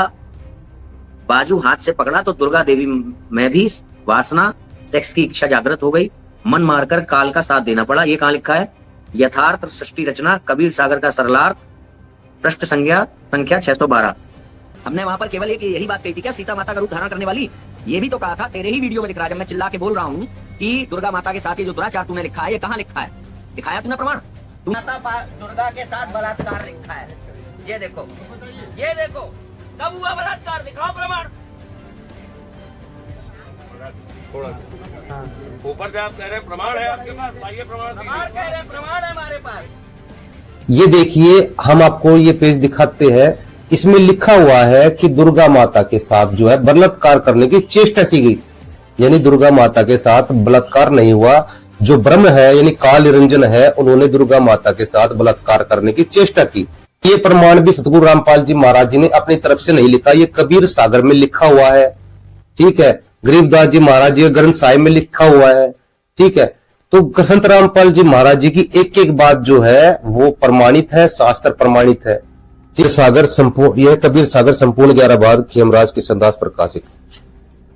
बाजू हाथ से पकड़ा तो दुर्गा देवी में भी वासना, सेक्स की इच्छा जागृत हो गई, मन मारकर काल का साथ देना पड़ा। ये कहाँ लिखा है? यथार्थ सृष्टि रचना, कबीर सागर का सरलार्थ, पृष्ठ संख्या 612। हमने वहां पर केवल एक यही बात कही थी क्या, सीता माता का रूप धारण करने वाली ये भी तो कहा था, तेरे ही वीडियो में दिख रहा है, जब मैं चिल्ला के बोल रहा हूँ कि दुर्गा माता के साथ ये जो दुराचार तूने लिखा है, ये कहाँ लिखा है? दिखाया तूने प्रमाण? माता दुर्गा के साथ बलात्कार लिखा है, ये देखो, ये देखो, कब हुआ बलात्कार? दिखाओ प्रमाण। ऊपर से आप कह रहे हैं प्रमाण है आपके पास, आइए प्रमाण कह रहे हैं, प्रमाण है हमारे पास। ये देखिए, हम आपको ये पेज दिखाते हैं, इसमें लिखा हुआ है कि दुर्गा माता के साथ जो है बलात्कार करने की चेष्टा की गई, यानी दुर्गा माता के साथ बलात्कार नहीं हुआ। जो ब्रह्म है यानी काल निरंजन है, उन्होंने दुर्गा माता के साथ बलात्कार करने की चेष्टा की। ये प्रमाण भी सतगुरु रामपाल जी महाराज जी ने अपनी तरफ से नहीं लिखा, ये कबीर सागर में लिखा हुआ है, ठीक है। गरीबदास जी महाराज जी ग्रंथ साहिब में लिखा हुआ है, ठीक है। तो ग्रंथ रामपाल जी महाराज जी की एक एक बात जो है वो प्रमाणित है, शास्त्र प्रमाणित है। सागर संपूर्ण, यह कबीर सागर संपूर्ण 11 बाद खेमराज कृष्णदास प्रकाशित।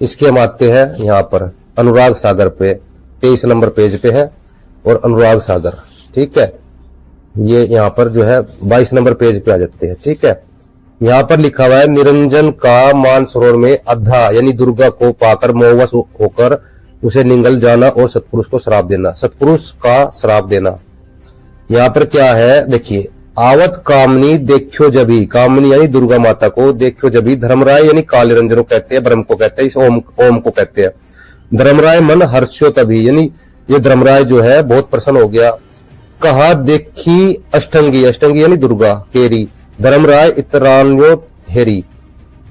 इसके हम आते हैं यहाँ पर अनुराग सागर पे, 23 नंबर पेज पे है, और अनुराग सागर, ठीक है। ये यहाँ पर जो है 22 नंबर पेज पे आ जाते हैं, ठीक है। यहाँ पर लिखा हुआ है, निरंजन का मानसरोवर में अद्धा यानी दुर्गा को पाकर मोहवश होकर उसे निगल जाना और सतपुरुष को श्राप देना, सतपुरुष का श्राप देना। यहाँ पर क्या है देखिए, आवत कामनी देखो जभी, कामनी यानी दुर्गा माता को, देखो जभी धर्मराय यानी काल निरंजन को कहते हैं, ब्रह्म को कहते हैं, इस ओम को कहते हैं। धर्मराय मन हर्षो तभी, यानी ये धर्मराय जो है बहुत प्रसन्न हो गया। कहा देखी अष्टंगी, अष्टंगी यानी दुर्गा केरी, धर्मराय इतरान्यो हेरी।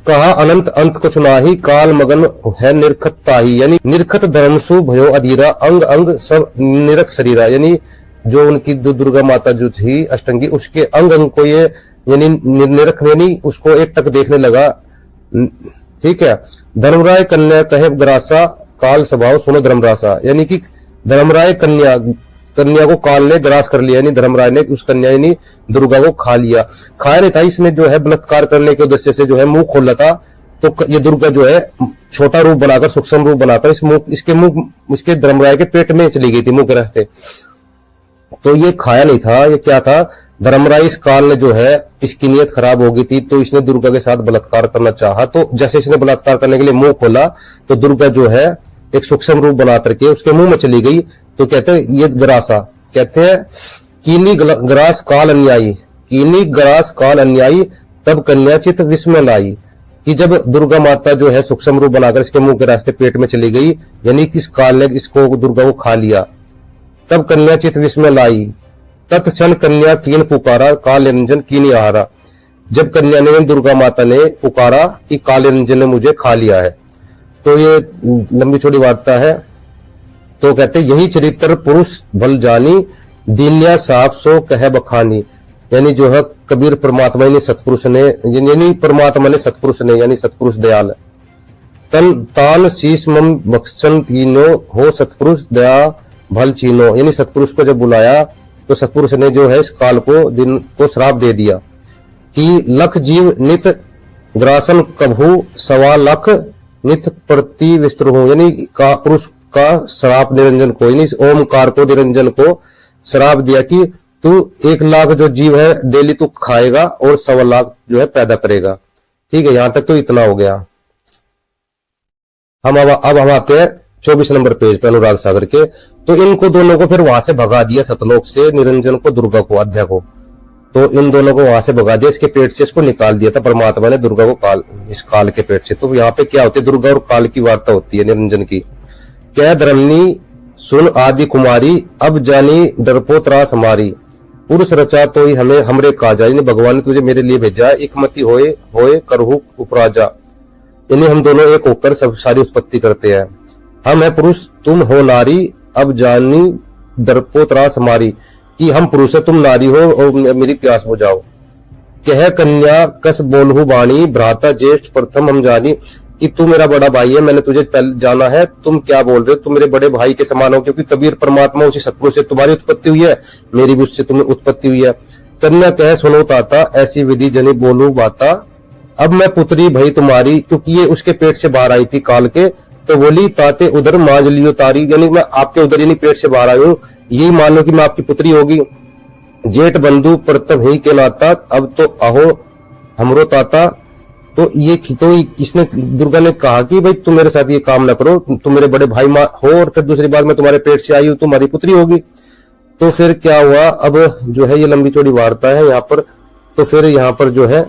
कहा अनंत अंत को चुनाही, काल मगन है निरखता ही, यानी निरखत धर्मसु भयो अधीरा, अंग अंग सब निरख शरीरा, यानी जो उनकी दुर्गा माता जो थी अष्टंगी, उसके अंग अंग को ये यानी निरख यानी उसको एक टक देखने लगा, ठीक है। धर्मराय कन्या कहे ग्रासा, काल स्वभाव सुनो धर्मरासा, यानी कि धर्मराय कन्या को काल ने ग्रास कर लिया, यानी धर्मराय ने उस कन्या यानी दुर्गा को खा लिया। खाया नहीं था, इसने जो है बलात्कार करने के उद्देश्य से जो है मुंह खोला था, तो ये दुर्गा जो है छोटा रूप बनाकर, सूक्ष्म रूप बनाकर इसके धर्मराय के पेट में चली गई थी, मुंह के रास्ते। तो ये खाया नहीं था, ये क्या था, धर्मराय इस काल ने जो है इसकी नीयत खराब हो गई थी, तो इसने दुर्गा के साथ बलात्कार करना चाहा। तो जैसे इसने बलात्कार करने के लिए मुंह खोला, तो दुर्गा जो है एक सूक्ष्म रूप बना करके उसके मुंह में चली गई। तो कहते हैं ये ग्रासा, कहते हैं कीनी ग्रास काल अन्यायी, कीनी ग्रास काल अन्यायी, तब कन्या चित विस्मय लाई, कि जब दुर्गा माता जो है सूक्ष्म रूप बनाकर इसके मुंह के रास्ते पेट में चली गई, यानी किस काल ने इसको दुर्गा को खा लिया, तब कन्या चित विस्मय लाई, तत्क्षण कन्या कीन पुकारा, काल निरंजन कीनी आहारा। जब कन्या ने दुर्गा माता ने पुकारा कि काल निरंजन ने मुझे खा लिया है। तो ये लंबी चौड़ी वार्ता है। तो कहते यही चरित्र पुरुष भल जानी, दीन्या साफ सो कह बखानी, यानी जो है कबीर परमात्मा ने सतपुरुष ने, यानी परमात्मा ने सतपुरुष ने, यानी सतपुरुष दयाल तन तान शीश मम बख्शन तीनो हो सतपुरुष दया भल चीनो, यानी सतपुरुष को जब बुलाया तो सतपुरुष ने जो है इस काल को दिन को श्राप दे दिया कि लख जीव नित ग्रासन कभू सवा लख नित प्रति विस्तृत हो, यानी का पुरुष का श्राप निरंजन को, यानी ओमकार को निरंजन को श्राप दिया कि तू 1 लाख जो जीव है डेली तू खाएगा और 1.25 लाख जो है पैदा करेगा। ठीक है, यहां तक तो इतना हो गया। अब हम आते हैं 24 नंबर पेज पे अनुराग सागर के। तो इनको दोनों को फिर वहां से भगा दिया सतलोक से, निरंजन को, दुर्गा को, अध्या को। तो इन दोनों को वहां से भगा दिया, इसके पेट से इसको निकाल दिया था परमात्मा ने, दुर्गा को इस काल के पेट से। तो यहाँ पे क्या होती है, दुर्गा और काल की वार्ता होती है निरंजन की। क्या धर्मनी सुन आदि कुमारी, अब जानी डरपो त्रास हमारी, पुरुष रचा तो ही हमें हमरे काजा, यानी भगवान ने तुझे मेरे लिए भेजा, एकमति होए करहु उपराजा, यानी हम दोनों एक होकर सब सारी उत्पत्ति करते हैं। हम है पुरुष तुम हो नारी, अब जानी डरपो त्रास हमारी, कि हम पुरुष है तुम नारी हो और मेरी प्यास बुझाओ। कह कन्या कस बोलहु बाणी, भ्राता ज्येष्ठ प्रथम हम जानी, कि तू मेरा बड़ा भाई है, मैंने तुझे पहले जाना है, तुम क्या बोल रहे हो, तुम मेरे बड़े भाई के समान हो, क्योंकि कबीर परमात्मा उसी सतपुरुष से तुम्हारी उत्पत्ति हुई है, मेरी भी उससे तुम्हें उत्पत्ति हुई है। कन्या कह सुनो ताता, ऐसी विधि जनी बोलू बाता, अब मैं पुत्री भई तुम्हारी, क्योंकि ये उसके पेट से बाहर आई थी काल के। तो बोली ताते उधर मांझ लियो तारी, यानी मैं आपके उधर यानी पेट से बाहर आई हूँ, यही मान लो कि मैं आपकी पुत्री होगी। जेठ बंधु प्रथम ही के नाता, अब तो अहो हमरो ताता, तो इसने दुर्गा ने कहा कि भाई तुम मेरे साथ ये काम ना करो, तुम मेरे बड़े भाई माँ हो और फिर दूसरी बात मैं तुम्हारे पेट से आई हूं, तुम्हारी पुत्री होगी। तो फिर क्या हुआ, अब जो है ये लंबी चौड़ी वार्ता है यहाँ पर। तो फिर यहाँ पर जो है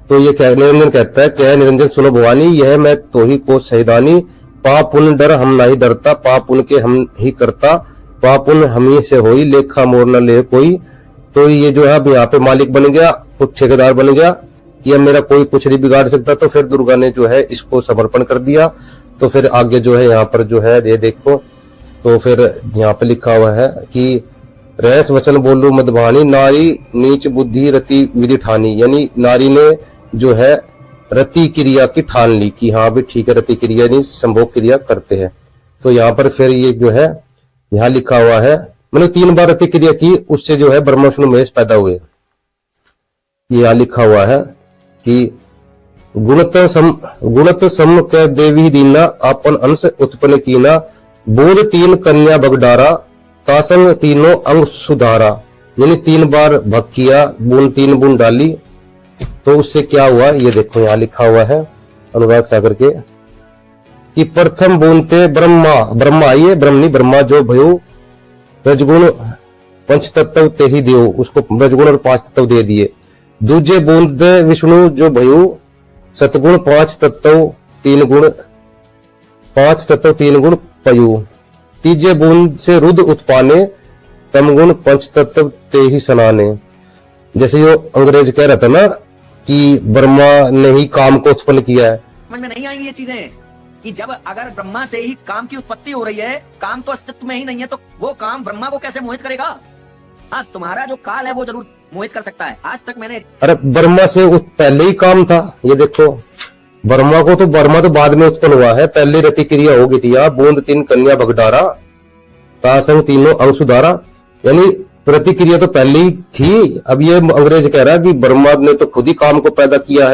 तो ये क्या निरंजन कहता है, क्या है निरंजन सुनो भवानी, यह मैं तो ही को सहिदानी, पाप पुण्य डर हम नहीं डरता, पाप पुण्य के हम ही करता, पाप पुण्य हम ही से होई, लेखा मोर न ले कोई। तो ये जो है अब यहाँ पे मालिक बन गया, खुद ठेकेदार बन गया कि अब मेरा कोई कुछ नहीं बिगाड़ सकता। तो फिर दुर्गा ने जो है इसको समर्पण कर दिया। तो फिर आगे जो है यहाँ पर जो है ये देखो, तो फिर यहाँ पे लिखा हुआ है कि रहस वचन बोलू मदभानी, नारी नीच बुद्धि रति विधि ठानी, यानी नारी ने जो है रति क्रिया की ठान ली कि हाँ भी ठीक है, रति क्रिया नहीं संभोग क्रिया करते हैं। तो यहाँ पर फिर ये जो है यहाँ लिखा हुआ है, मैंने 3 बार रति क्रिया की, उससे जो है ब्रह्मा विष्णु महेश पैदा हुए। ये यहाँ लिखा हुआ है कि गुणत सम के देवी दीना, अपन अंश उत्पन्न कीना, बोध 3 कन्या बगडारा, तासंग तीनों अंग सुधारा, यानी 3 बार भग किया, 3 बूंद डाली। तो उससे क्या हुआ ये देखो यहाँ लिखा हुआ है अनुराग सागर के कि प्रथम बूंदते ब्रह्मा आइए, ब्रह्मा जो भयो रजगुण 5 तत्व ते ही देव, उसको रजगुण और 5 तत्व दे दिए। दूजे बूंद विष्णु जो भयो सतगुण 5 तत्व 3 गुण, 5 तत्व 3 गुण पयु। तीजे बूंद से रुद्र उत्पाने, तमगुण 5 तत्व ते ही सनाने। जैसे जो अंग्रेज कह रहा था ना कि ब्रह्मा ने ही काम को उत्पन्न किया है। समझ में नहीं आएंगी ये चीजें कि जब अगर ब्रह्मा से ही काम की उत्पत्ति हो रही है, काम तो अस्तित्व में ही नहीं है, तो वो काम ब्रह्मा को कैसे मोहित करेगा? हाँ, तुम्हारा जो काल है वो जरूर मोहित कर सकता है। आज तक मैंने अरे ब्रह्मा से पहले ही काम था। ये देखो ब्रह्मा तो बाद में उत्पन्न हुआ है, पहले रति क्रिया हो गई थी। यहाँ बूंद 3 कन्या भगडारा, तासंग तीनों अंग सुधारा, यानी प्रतिक्रिया तो पहले ही थी। अब ये अंग्रेज कह रहा है कि ब्रह्मा ने तो खुद ही काम को पैदा किया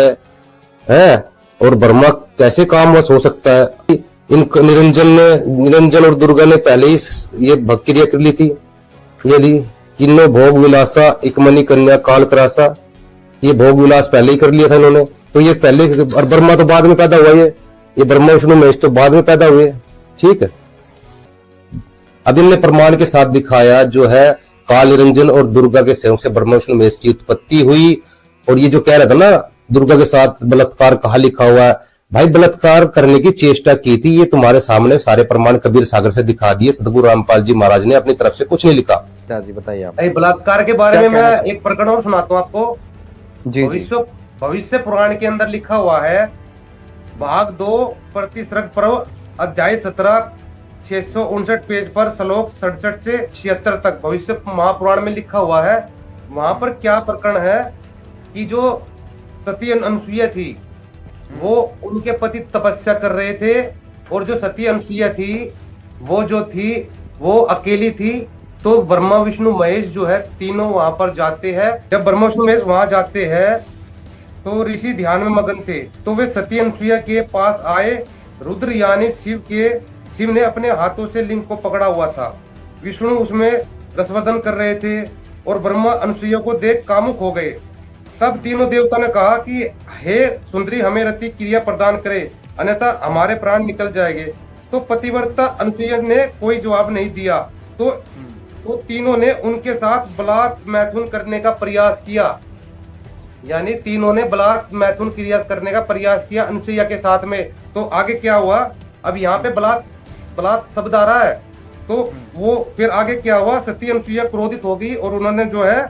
है और ब्रह्मा कैसे कामवश हो सकता है? इन निरंजन और दुर्गा ने पहले ही ये भग क्रिया कर ली थी। ये ली किन्नो भोग विलासा, इकमनी कन्या काल करासा, ये भोग विलास पहले ही कर लिया था इन्होंने। तो ये पहले, और ब्रह्मा तो बाद में पैदा हुआ। ये ब्रह्मा विष्णु महेश तो बाद में पैदा हुए। ठीक है, अब इनने प्रमाण के साथ दिखाया जो है काल निरंजन और दुर्गा के सहयोग से ब्रह्मा विष्णु महेश की उत्पत्ति हुई। और ये जो कह रहा था ना दुर्गा के साथ बलात्कार कहा लिखा हुआ है, भाई बलात्कार करने की चेष्टा की थी, ये तुम्हारे सामने सारे प्रमाण कबीर सागर से दिखा दिए। सदगुरु रामपाल जी महाराज ने अपनी तरफ से कुछ नहीं लिखा। जी बताइए आप। बलात्कार के बारे में मैं एक प्रकरण और सुनाता हूँ आपको। जी भविष्य पुराण के अंदर लिखा हुआ है, भाग 2 प्रतिसर्ग पर्व अध्याय 17 659 पेज पर श्लोक 67 से 76 तक भविष्य महापुराण में लिखा हुआ है। वहां पर क्या प्रकरण है कि जो सती अनसुईया थी वो उनके पति तपस्या कर रहे थे, और जो सती अनसुईया थी वो अकेली थी। तो ब्रह्मा विष्णु महेश जो है तीनों वहां पर जाते हैं। जब ब्रह्मा विष्णु महेश वहां जाते हैं तो ऋषि ध्यान में मगन थे, तो वे सती अनसुईया के पास आए। रुद्र यानी शिव ने अपने हाथों से लिंग को पकड़ा हुआ था, विष्णु उसमें रसवर्धन कर रहे थे, और ब्रह्मा अनसुईया को देख कामुक हो गए। तब तीनों देवता ने कहा कि हे सुंदरी, हमें रति क्रिया प्रदान करे, अन्यथा हमारे प्राण निकल जाएंगे। तो पतिव्रता अनसुईया ने कोई जवाब नहीं दिया। तो तीनों ने उनके साथ बलात् मैथुन करने का प्रयास किया, यानी तीनों ने बलात् मैथुन क्रिया करने का प्रयास किया अनसुईया के साथ में। तो आगे क्या हुआ, अब यहाँ पे बलात् शब्द आ रहा है, तो वो फिर आगे क्या हुआ, सती अनसुईया क्रोधित हो गई और उन्होंने जो है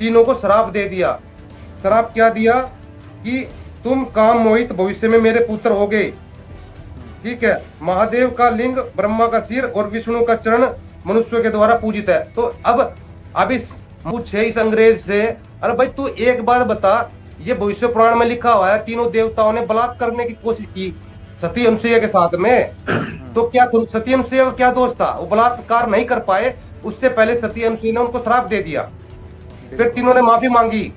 तीनों को श्राप दे दिया। श्राप क्या दिया कि तुम काम मोहित भविष्य में मेरे पुत्र हो गए। ठीक है, महादेव का लिंग, ब्रह्मा का सिर और विष्णु का चरण मनुष्यों के द्वारा पूजित है। तो अब इस पूछे इस अंग्रेज से, अरे भाई तू एक बात बता, ये भविष्य पुराण में लिखा हुआ है तीनों देवताओं ने बलात्कार करने की कोशिश की सती अनसुईया के साथ में, तो क्या सती अनसुईया का क्या दोष था? वो बलात्कार नहीं कर पाए, उससे पहले सती अनसुईया ने उनको श्राप दे दिया, फिर तीनों ने माफी मांगी।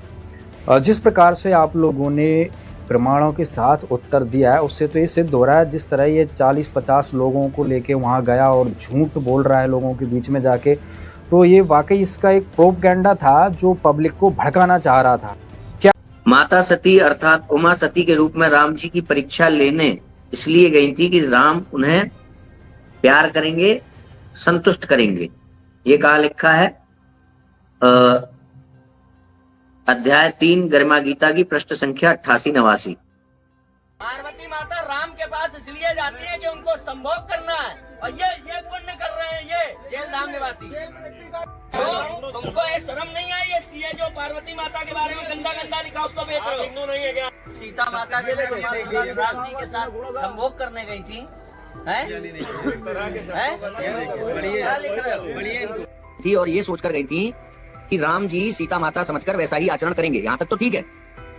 जिस प्रकार से आप लोगों ने प्रमाणों के साथ उत्तर दिया है, उससे तो ये सिद्ध हो रहा है, जिस तरह ये 40-50 लोगों को लेके वहाँ गया और झूठ बोल रहा है लोगों के बीच में जाके, तो ये वाकई इसका एक प्रोपगेंडा था जो पब्लिक को भड़काना चाह रहा था। क्या माता सती अर्थात उमा सती के रूप में राम जी की परीक्षा लेने इसलिए गई थी कि राम उन्हें प्यार करेंगे, संतुष्ट करेंगे। ये कहाँ लिखा है? अध्याय 3 गरिमा गीता की पृष्ठ संख्या 88-89। पार्वती माता राम के पास इसलिए जाती है कि उनको संभोग करना है, और ये पुण्य कर रहे हैं ये जेलधाम निवासी। तो तुमको ये शर्म नहीं आई? ये सीए जो पार्वती माता के बारे में गंदा गंदा लिखा उसको बेच रहे हो। हिंदू नहीं है क्या? सीता माता के लिए राम जी के साथ संभोग करने गई थी, हैं? क्या लिख रहे हो? थी और ये सोचकर गई थी कि राम जी सीता माता समझकर वैसा ही आचरण करेंगे। यहाँ तक तो ठीक है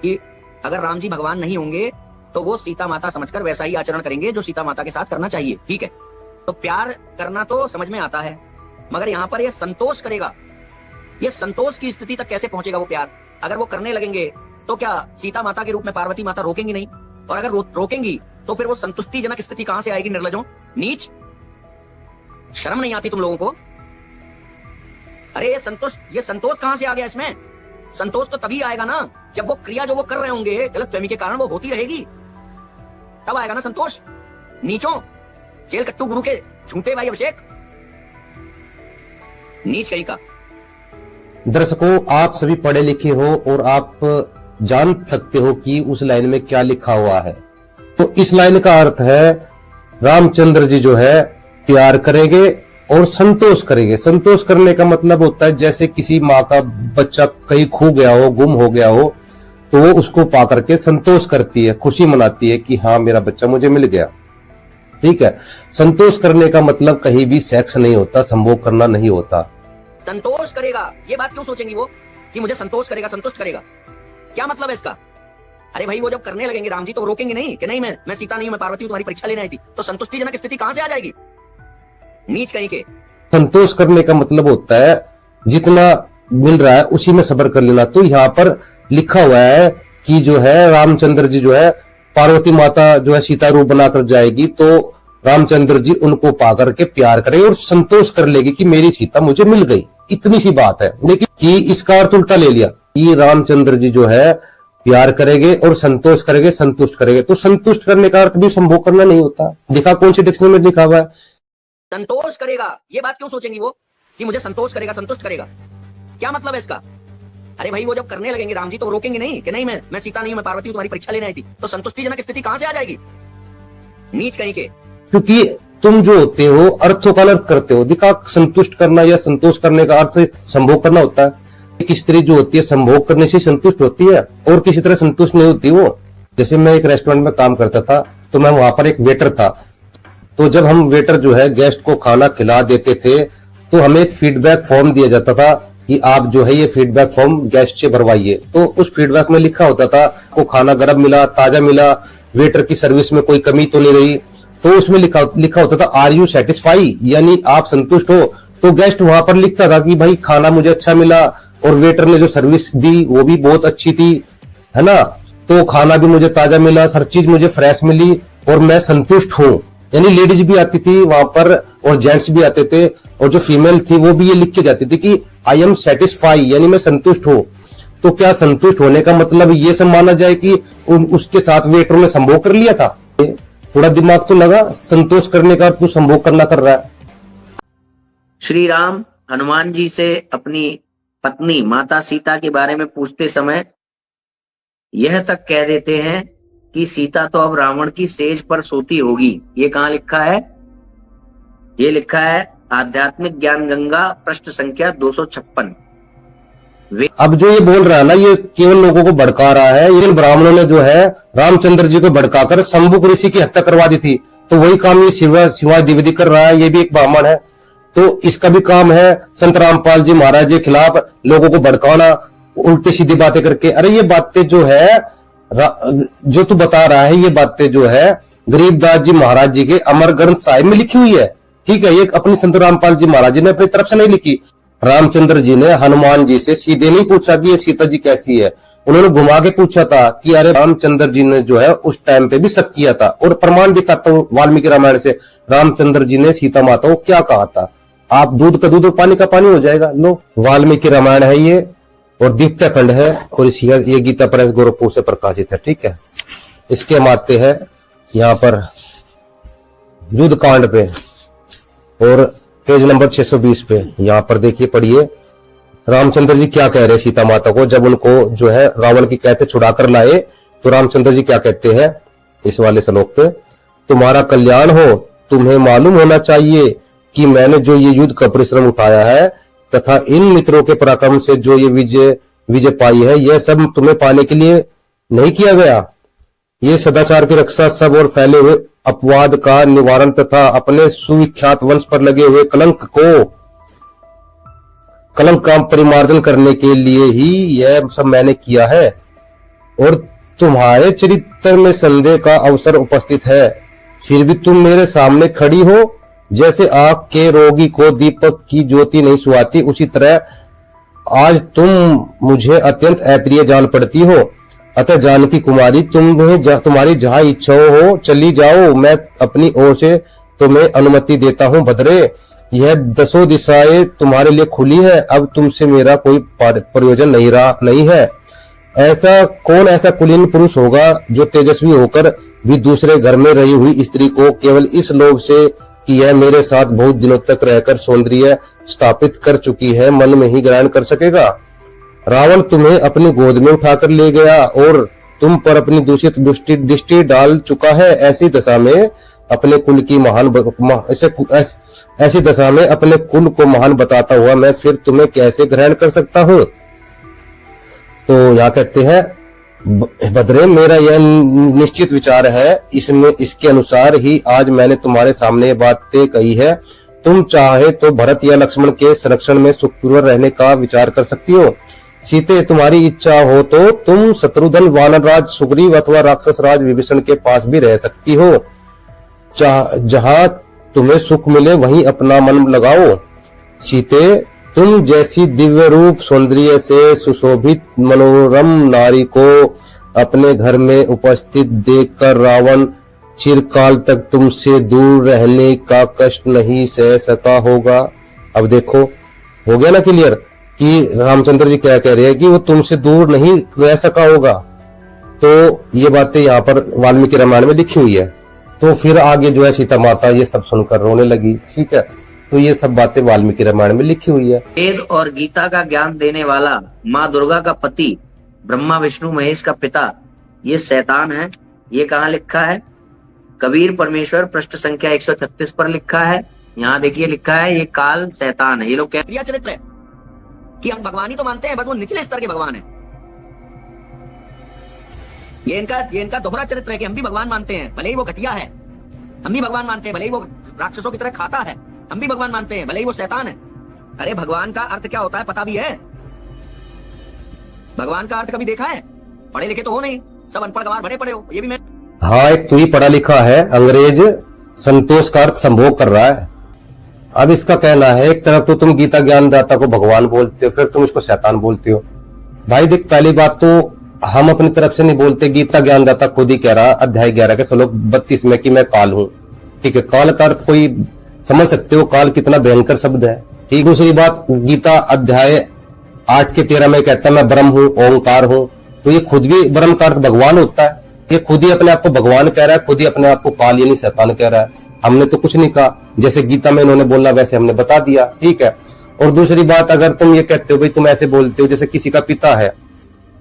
कि अगर राम जी भगवान नहीं होंगे तो वो सीता माता समझकर वैसा ही आचरण करेंगे जो सीता माता के साथ करना चाहिए, ठीक है। तो प्यार करना तो समझ में आता है, मगर यहाँ पर ये संतोष करेगा, ये संतोष की स्थिति तक कैसे पहुंचेगा वो प्यार? अगर वो करने लगेंगे तो क्या सीता माता के रूप में पार्वती माता रोकेंगी नहीं? और अगर रोकेंगी तो फिर वो संतुष्टिजनक स्थिति कहां से आएगी? निर्लजों, नीच, शर्म नहीं आती तुम लोगों को? अरे ये संतोष कहां से आ गया इसमें? संतोष तो तभी आएगा ना जब वो क्रिया जो वो कर रहे होंगे गलतफहमी के कारण वो होती रहेगी, तब आएगा ना संतोष। नीचों, जेल कट्टू गुरु के झूठे भाई अभिषेक, नीच कहीं का। दर्शकों, आप सभी पढ़े लिखे हो और आप जान सकते हो कि उस लाइन में क्या लिखा हुआ है। तो इस लाइन का अर्थ है रामचंद्र जी जो है प्यार करेंगे और संतोष करेंगे। संतोष करने का मतलब होता है जैसे किसी माँ का बच्चा कहीं खो गया हो, गुम हो गया हो, तो वो उसको पा करके संतोष करती है, खुशी मनाती है कि हाँ मेरा बच्चा मुझे मिल गया, ठीक है। संतोष करने का मतलब कहीं भी सेक्स नहीं होता, संभोग करना नहीं होता। संतोष करेगा, ये बात क्यों सोचेंगी वो कि मुझे संतोष करेगा, संतुष्ट करेगा? क्या मतलब है इसका? अरे भाई वो जब करने लगेंगे राम जी तो रोकेंगे नहीं कि नहीं मैं सीता नहीं हूं, मैं पार्वती हूं, तुम्हारी परीक्षा लेने आई थी। तो संतुष्टिजनक स्थिति कहां से आ जाएगी? नीच कहीं के। संतोष करने का मतलब होता है जितना मिल रहा है उसी में सब्र कर लेना। तो यहाँ पर लिखा हुआ है कि जो है रामचंद्र जी जो है पार्वती माता जो है सीता रूप बनाकर जाएगी तो रामचंद्र जी उनको पा करके प्यार करेंगे और संतोष कर लेगी कि मेरी सीता मुझे मिल गई। इतनी सी बात है, लेकिन कि इसका अर्थ उल्टा ले लिया कि रामचंद्र जी जो है प्यार करेंगे और संतोष करेंगे, संतुष्ट करेंगे। तो संतुष्ट करने का अर्थ भी संभोग करना नहीं होता। देखा कौन सी डिक्शनरी में लिखा हुआ है? संतोष करेगा, ये बात क्यों सोचेंगी वो कि मुझे संतोष करेगा, संतुष्ट करेगा? क्या मतलब है इसका? अरे भाई वो जब करने लगेंगे राम जी तो रोकेंगे नहीं कि नहीं मैं सीता नहीं हूं, मैं पार्वती हूं, तुम्हारी परीक्षा लेने आई थी। तो संतुष्टिजनक स्थिति कहां से आ जाएगी? नीच कहीं के। क्योंकि तुम जो होते हो अर्थों का अनर्थ करते हो। दिखा संतुष्ट करना या संतोष करने का अर्थ संभोग करना होता है। एक स्त्री जो होती है संभोग करने से संतुष्ट होती है और किसी तरह संतुष्ट नहीं होती वो। जैसे मैं एक रेस्टोरेंट में काम करता था तो मैं वहां पर एक वेटर था। तो जब हम वेटर जो है गेस्ट को खाना खिला देते थे तो हमें एक फीडबैक फॉर्म दिया जाता था कि आप जो है ये फीडबैक फॉर्म गेस्ट से भरवाइए। तो उस फीडबैक में लिखा होता था को खाना गर्म मिला, ताजा मिला, वेटर की सर्विस में कोई कमी तो नहीं रही। तो उसमें लिखा होता था आर यू सेटिस्फाई, यानी आप संतुष्ट हो। तो गेस्ट वहां पर लिखता था कि भाई खाना मुझे अच्छा मिला और वेटर ने जो सर्विस दी वो भी बहुत अच्छी थी, है ना। तो खाना भी मुझे ताजा मिला, हर चीज मुझे फ्रेश मिली और मैं संतुष्ट हूं। यानी लेडीज भी आती थी वहां पर और जेंट्स भी आते थे और जो फीमेल थी वो भी ये लिख के जाती थी कि आई एम सेटिस्फाई, यानी मैं संतुष्ट हूं। तो क्या संतुष्ट होने का मतलब ये सब माना जाए कि उसके साथ वेटर ने संभोग कर लिया था? थोड़ा दिमाग तो लगा। संतोष करने का तू संभोग करना कर रहा है। श्री राम हनुमान जी से अपनी पत्नी माता सीता के बारे में पूछते समय यह तक कह देते हैं कि सीता तो अब रावण की सेज पर सोती होगी। ये कहाँ लिखा है? ये लिखा है आध्यात्मिक ज्ञान गंगा पृष्ठ संख्या 256। अब जो ये बोल रहा है ना ये केवल लोगों को भड़का रहा है। इन ब्राह्मणों ने जो है रामचंद्र जी को भड़काकर शंभुक ऋषि की हत्या करवा दी थी। तो वही काम ये शिवाय द्विवेदी कर रहा है। ये भी एक ब्राह्मण है तो इसका भी काम है संत रामपाल जी महाराज के खिलाफ लोगों को भड़काना, उल्टी सीधी बातें करके। अरे ये बातें जो है जो तू बता रहा है ये बातें जो है गरीबदास जी महाराज जी के अमर ग्रंथ साहिब में लिखी हुई है, ठीक है। ये अपनी संत रामपाल जी महाराज जी ने अपनी तरफ से नहीं लिखी। रामचंद्र जी ने हनुमान जी से सीधे नहीं पूछा कि ये सीता जी कैसी है, उन्होंने घुमा के पूछा था कि अरे रामचंद्र जी ने जो है उस टाइम पे भी शक किया था। और प्रमाण दिखाता हूँ वाल्मीकि रामायण से, रामचंद्र जी ने सीता माता को क्या कहा था। आप दूध का दूध और पानी का पानी हो जाएगा। लो वाल्मीकि रामायण है ये, और द्वितीय खंड है, और ये गीता प्रेस गोरखपुर से प्रकाशित है। ठीक है, इसके हम आते हैं यहाँ पर युद्ध कांड पे और पेज नंबर 620 पे। यहाँ पर देखिए, पढ़िए रामचंद्र जी क्या कह रहे हैं सीता माता को, जब उनको जो है रावण की कैद से छुड़ा कर लाए तो रामचंद्र जी क्या कहते हैं इस वाले श्लोक पे, तुम्हारा कल्याण हो, तुम्हें मालूम होना चाहिए कि मैंने जो ये युद्ध का परिश्रम उठाया है तथा इन मित्रों के पराक्रम से जो ये विजय पाई है, यह सब तुम्हें पाने के लिए नहीं किया गया। ये सदाचार की रक्षा सब और फैले हुए अपवाद का निवारण तथा अपने सुविख्यात वंश पर लगे हुए कलंक का परिमार्जन करने के लिए ही यह सब मैंने किया है। और तुम्हारे चरित्र में संदेह का अवसर उपस्थित है, फिर भी तुम मेरे सामने खड़ी हो। जैसे आंख के रोगी को दीपक की ज्योति नहीं सुहाती, उसी तरह आज तुम मुझे अत्यंत अप्रिय जान पड़ती हो। अतः जानकी कुमारी, तुम्हारी जहां इच्छा हो चली जाओ, मैं अपनी ओर से तुम्हें अनुमति देता हूं। भद्रे, यह 10 दिशाएं तुम्हारे लिए खुली है, अब तुमसे मेरा कोई प्रयोजन नहीं है। ऐसा कुलीन पुरुष होगा जो तेजस्वी होकर भी दूसरे घर में रही हुई स्त्री को केवल इस लोभ से कि यह मेरे साथ बहुत दिनों तक रहकर सौंदर्य स्थापित कर चुकी है, मन में ही ग्रहण कर सकेगा। रावण तुम्हें अपनी गोद में उठाकर ले गया और तुम पर अपनी दूषित दृष्टि डाल चुका है। ऐसी दशा में अपने कुल को महान बताता हुआ मैं फिर तुम्हें कैसे ग्रहण कर सकता हूँ। तो यहाँ कहते हैं, भद्रे, मेरा यह निश्चित विचार है, इसके अनुसार ही आज मैंने तुम्हारे सामने ये बातें कही है। तुम चाहे तो भरत या लक्ष्मण के संरक्षण में सुखपूर्वक रहने का विचार कर सकती हो। सीते, तुम्हारी इच्छा हो तो तुम शत्रुघ्न, वानरराज सुग्रीव अथवा राक्षस राज विभीषण के पास भी रह सकती हो। जहां तुम्हें सुख मिले वहीं अपना मन लगाओ। सीते, तुम जैसी दिव्य रूप सौंदर्य से सुशोभित मनोरम नारी को अपने घर में उपस्थित देखकर रावण चिरकाल तक तुमसे दूर रहने का कष्ट नहीं सह सका होगा। अब देखो, हो गया ना क्लियर कि रामचंद्र जी क्या कह रहे हैं कि वो तुमसे दूर नहीं रह सका होगा। तो ये बातें यहाँ पर वाल्मीकि रामायण में लिखी हुई है। तो फिर आगे जो है सीता माता ये सब सुनकर रोने लगी। ठीक है, तो ये सब बातें वाल्मीकि रामायण में लिखी हुई है। वेद और गीता का ज्ञान देने वाला माँ दुर्गा का पति, ब्रह्मा विष्णु महेश का पिता, ये शैतान है। ये कहाँ लिखा है? कबीर परमेश्वर पृष्ठ संख्या 136 पर लिखा है। यहाँ देखिए लिखा है, ये काल शैतान है। ये लोग कहते हैं चरित्र है कि हम भगवान ही तो मानते हैं, बस वो निचले स्तर के भगवान है। ये इनका दोहरा चरित्र है कि हम भी भगवान मानते हैं, भले ही वो घटिया है। हम भी भगवान मानते हैं, भले ही वो राक्षसों की तरह खाता है। हम भी भगवान मानते हैं, भले ही वो शैतान है। अरे भगवान का अर्थ क्या होता है पता भी है? भगवान का अर्थ कभी देखा है? पढ़े लिखे तो हो नहीं, सब अनपढ़ गंवार भरे पड़े हो। ये भी मैं हाँ, एक तू ही पढ़ा लिखा है, अंग्रेज संतोष का अर्थ संभोग कर रहा है। अब इसका कहना है, एक तरफ तो तुम गीता ज्ञानदाता को भगवान बोलते हो, फिर तुम इसको शैतान बोलते हो। भाई देख, पहली बात तो हम अपनी तरफ से नहीं बोलते, गीता ज्ञानदाता खुद ही कह रहा अध्याय 11 के श्लोक 32 में कि मैं काल हूँ। ठीक है, काल का अर्थ कोई समझ सकते हो, काल कितना भयंकर शब्द है। ठीक, दूसरी बात, गीता अध्याय 8 के 13 में कहता है मैं ब्रह्म हूँ, ओंकार हूँ। तो ये खुद भी ब्रह्म का अर्थ भगवान होता है। ये खुद ही अपने आप को भगवान कह रहा है, खुद ही अपने आप को काल यानी शैतान कह रहा है। हमने तो कुछ नहीं कहा, जैसे गीता में इन्होंने बोला वैसे हमने बता दिया। ठीक है, और दूसरी बात, अगर तुम ये कहते हो भाई, तुम ऐसे बोलते हो जैसे किसी का पिता है,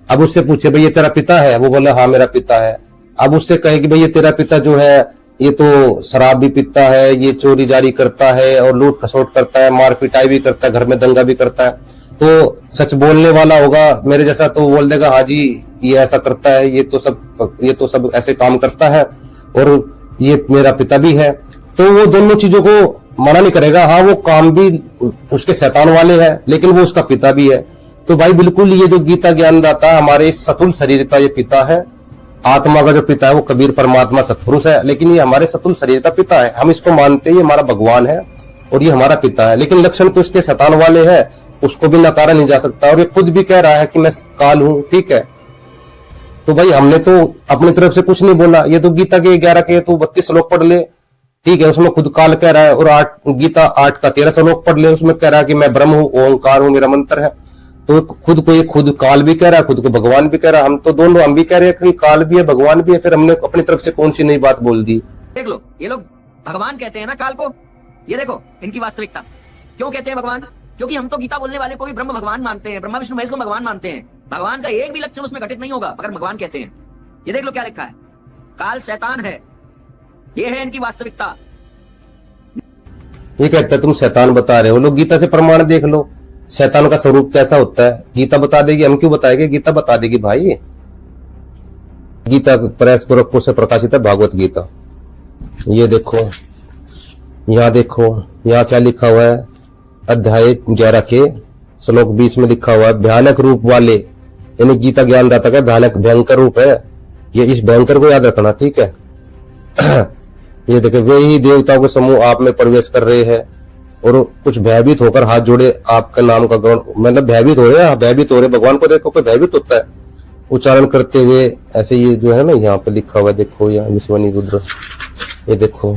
अब उससे पूछे भाई ये तेरा पिता है, वो बोला हाँ मेरा पिता है। अब उससे कहे कि भाई ये तेरा पिता जो है ये तो शराब भी पीता है, ये चोरी जारी करता है और लूट खसोट करता है, मार पिटाई भी करता है, घर में दंगा भी करता है। तो सच बोलने वाला होगा मेरे जैसा तो बोल देगा हाँ जी ये ऐसा करता है, ये तो सब ऐसे काम करता है और ये मेरा पिता भी है। तो वो दोनों चीजों को मना नहीं करेगा। हाँ, वो काम भी उसके शैतान वाले हैं, लेकिन वो उसका पिता भी है। तो भाई बिल्कुल ये जो गीता ज्ञानदाता हमारे सतुल शरीर का ये पिता है, आत्मा का जो पिता है वो कबीर परमात्मा सतपुरुष है, लेकिन ये हमारे सतुल शरीर का पिता है। हम इसको मानते हैं ये हमारा भगवान है और ये हमारा पिता है, लेकिन लक्षण तो इसके शैतान वाले हैं, उसको भी नकारा नहीं जा सकता। और ये खुद भी कह रहा है कि मैं काल हूँ। ठीक है, तो भाई हमने तो अपनी तरफ से कुछ नहीं बोला। ये तो गीता के 11 के तो 32 श्लोक पढ़ ले। ठीक है, उसमें खुद काल कह रहा है। और गीता 8 का 13 श्लोक पढ़ ले, उसमें कह रहा है कि मैं ब्रह्म हूँ, ओंकार हूँ, मेरा मंत्र है। तो खुद काल भी कह रहा है, खुद को भगवान भी कह रहा है। हम तो दोनों, हम भी कह रहे हैं कि काल भी है, भगवान भी है, फिर हमने अपनी तरफ से कौन सी नई बात बोल दी। देख लो, ये लोग भगवान कहते हैं ना काल को, ये देखो इनकी वास्तविकता। क्यों कहते हैं भगवान? क्योंकि हम तो गीता बोलने वाले को भी ब्रह्म भगवान मानते हैं, ब्रह्मा विष्णु महेश को भगवान मानते हैं। भगवान का एक भी लक्षण उसमें घटित नहीं होगा अगर भगवान कहते हैं। ये देख लो क्या लिखा है, काल शैतान है, ये है इनकी वास्तविकता। ये कहता है तुम शैतान बता रहे हो, लोग गीता से प्रमाण देख लो, शैतान का स्वरूप कैसा होता है। गीता बता देगी, हम क्यों बताएंगे, गीता बता देगी भाई। गीता प्रेस गोरखपुर से प्रकाशित है, भागवत गीता। ये देखो, यहाँ देखो, यहाँ क्या लिखा हुआ है, अध्याय 11 के श्लोक 20 में लिखा हुआ है, भयानक रूप वाले, यानी गीता ज्ञानदाता का भयानक भयंकर रूप है। ये इस भयंकर को याद रखना, ठीक है। ये देखे, वे ही देवताओं के समूह आप में प्रवेश कर रहे हैं और कुछ भयभीत होकर हाथ जोड़े आपका नाम का गौण, मतलब भयभीत हो रहे हैं, भयभीत हो रहे। भगवान को देखो कोई भयभीत होता है उच्चारण करते हुए, ऐसे ये जो है ना यहाँ पे लिखा हुआ, देखो यहाँ विश्वनी रुद्र, ये देखो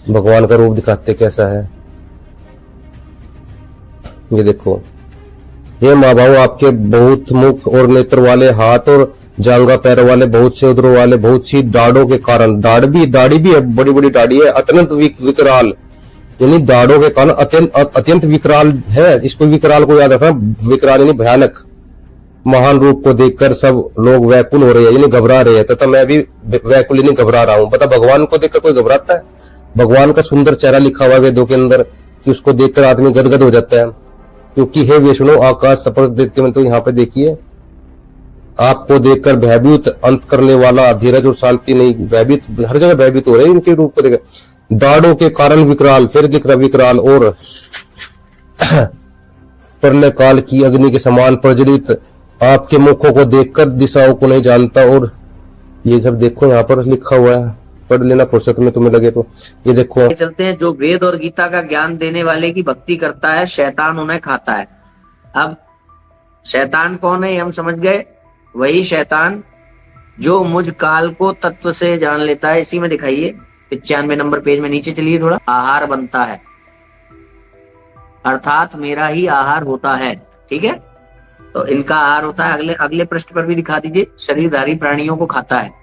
भगवान का रूप दिखाते कैसा है। ये देखो, ये माँ बाबू आपके बहुत मुख और नेत्र वाले, हाथ और जांगा पैर वाले, बहुत से उदरों वाले, बहुत सी दाढ़ों के कारण, दाढ़ी भी है, बड़ी बड़ी दाढ़ी है, अत्यंत विकराल, यानी दाढ़ों के कारण अत्यंत विकराल है। इसको विकराल को याद रखना, विकराल यानी भयानक। महान रूप को देखकर सब लोग व्याकुल हो रहे हैं, यानी घबरा रहे हैं, तथा मैं भी व्याकुल यानी घबरा रहा हूं। पता भगवान को देखकर कोई घबराता है? भगवान का सुंदर चेहरा लिखा हुआ है वेदों के अंदर कि उसको देखकर आदमी गदगद हो जाता है। क्योंकि हे विष्णु आकाश सपर्श देखते हैं, तो यहाँ पे देखिए, आपको देखकर भयभीत अंत करने वाला, धीरज और शांति नहीं, भयभीत हर जगह भयभीत हो रहे हैं इनके रूप को देखकर। दाढ़ों के कारण विकराल, फिर दिख रहा विकराल, और प्रलय काल की अग्नि के समान प्रज्वलित, आपके मुखों को देखकर दिशाओं को नहीं जानता। और ये सब देखो यहाँ पर लिखा हुआ है, पढ़ लेना फुर्सत में तुम्हें लगे तो। ये देखो, चलते हैं, जो वेद और गीता का ज्ञान देने वाले की भक्ति करता है, शैतान उन्हें खाता है। अब शैतान कौन है, हम समझ गए, वही शैतान जो मुझ काल को तत्व से जान लेता है। इसी में दिखाइए 95 नंबर पेज में नीचे चलिए थोड़ा, आहार बनता है, अर्थात मेरा ही आहार होता है, ठीक है। तो इनका आहार होता है, अगले पृष्ठ पर भी दिखा दीजिए, शरीरधारी प्राणियों को खाता है।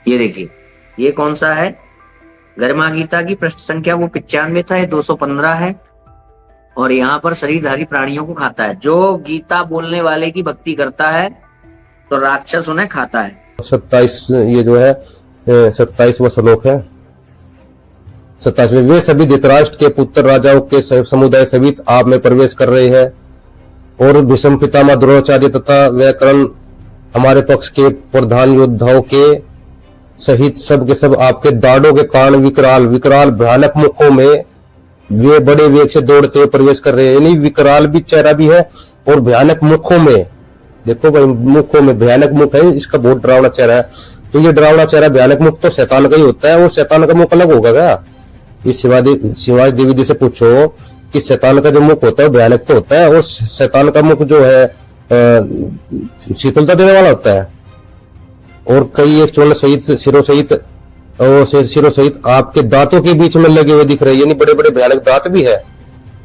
ये देखिए, ये कौन सा है, गरिमा गीता की पृष्ठ संख्या वो 95 था, ये 215 है, और यहाँ पर शरीरधारी प्राणियों को खाता है। जो गीता बोलने वाले की भक्ति करता है तो राक्षस उन्हें खाता है। 27 ये जो है 27वां श्लोक है, 27वें, वे सभी धृतराष्ट्र के पुत्र राजाओं के समुदाय सहित आप में प्रवेश कर रहे हैं, और भीष्म पितामह द्रोणाचार्य तथा व्याकरण हमारे पक्ष के प्रधान योद्धाओं के सहित सब के सब आपके दाढ़ों के कारण विकराल भयानक मुखों में वे बड़े वेग से दौड़ते हुए प्रवेश कर रहे हैं। यानी विकराल भी चेहरा भी है और भयानक मुखों में, देखो भाई मुखों में भयानक मुख है, इसका बहुत डरावना चेहरा है। तो ये डरावना चेहरा भयानक मुख तो शैतान का ही होता है, और शैतान का मुख अलग होगा क्या? इस शिवाजी देवी से पूछो कि शैतान का जो मुख होता है भयानक तो होता है, और शैतान का मुख जो है शीतलता देने वाला होता है। और कई एक चूर्ण सहित सिरों सहित आपके दांतों के बीच में लगे हुए दिख रहे हैं, यानी बड़े बड़े भयानक दांत भी है।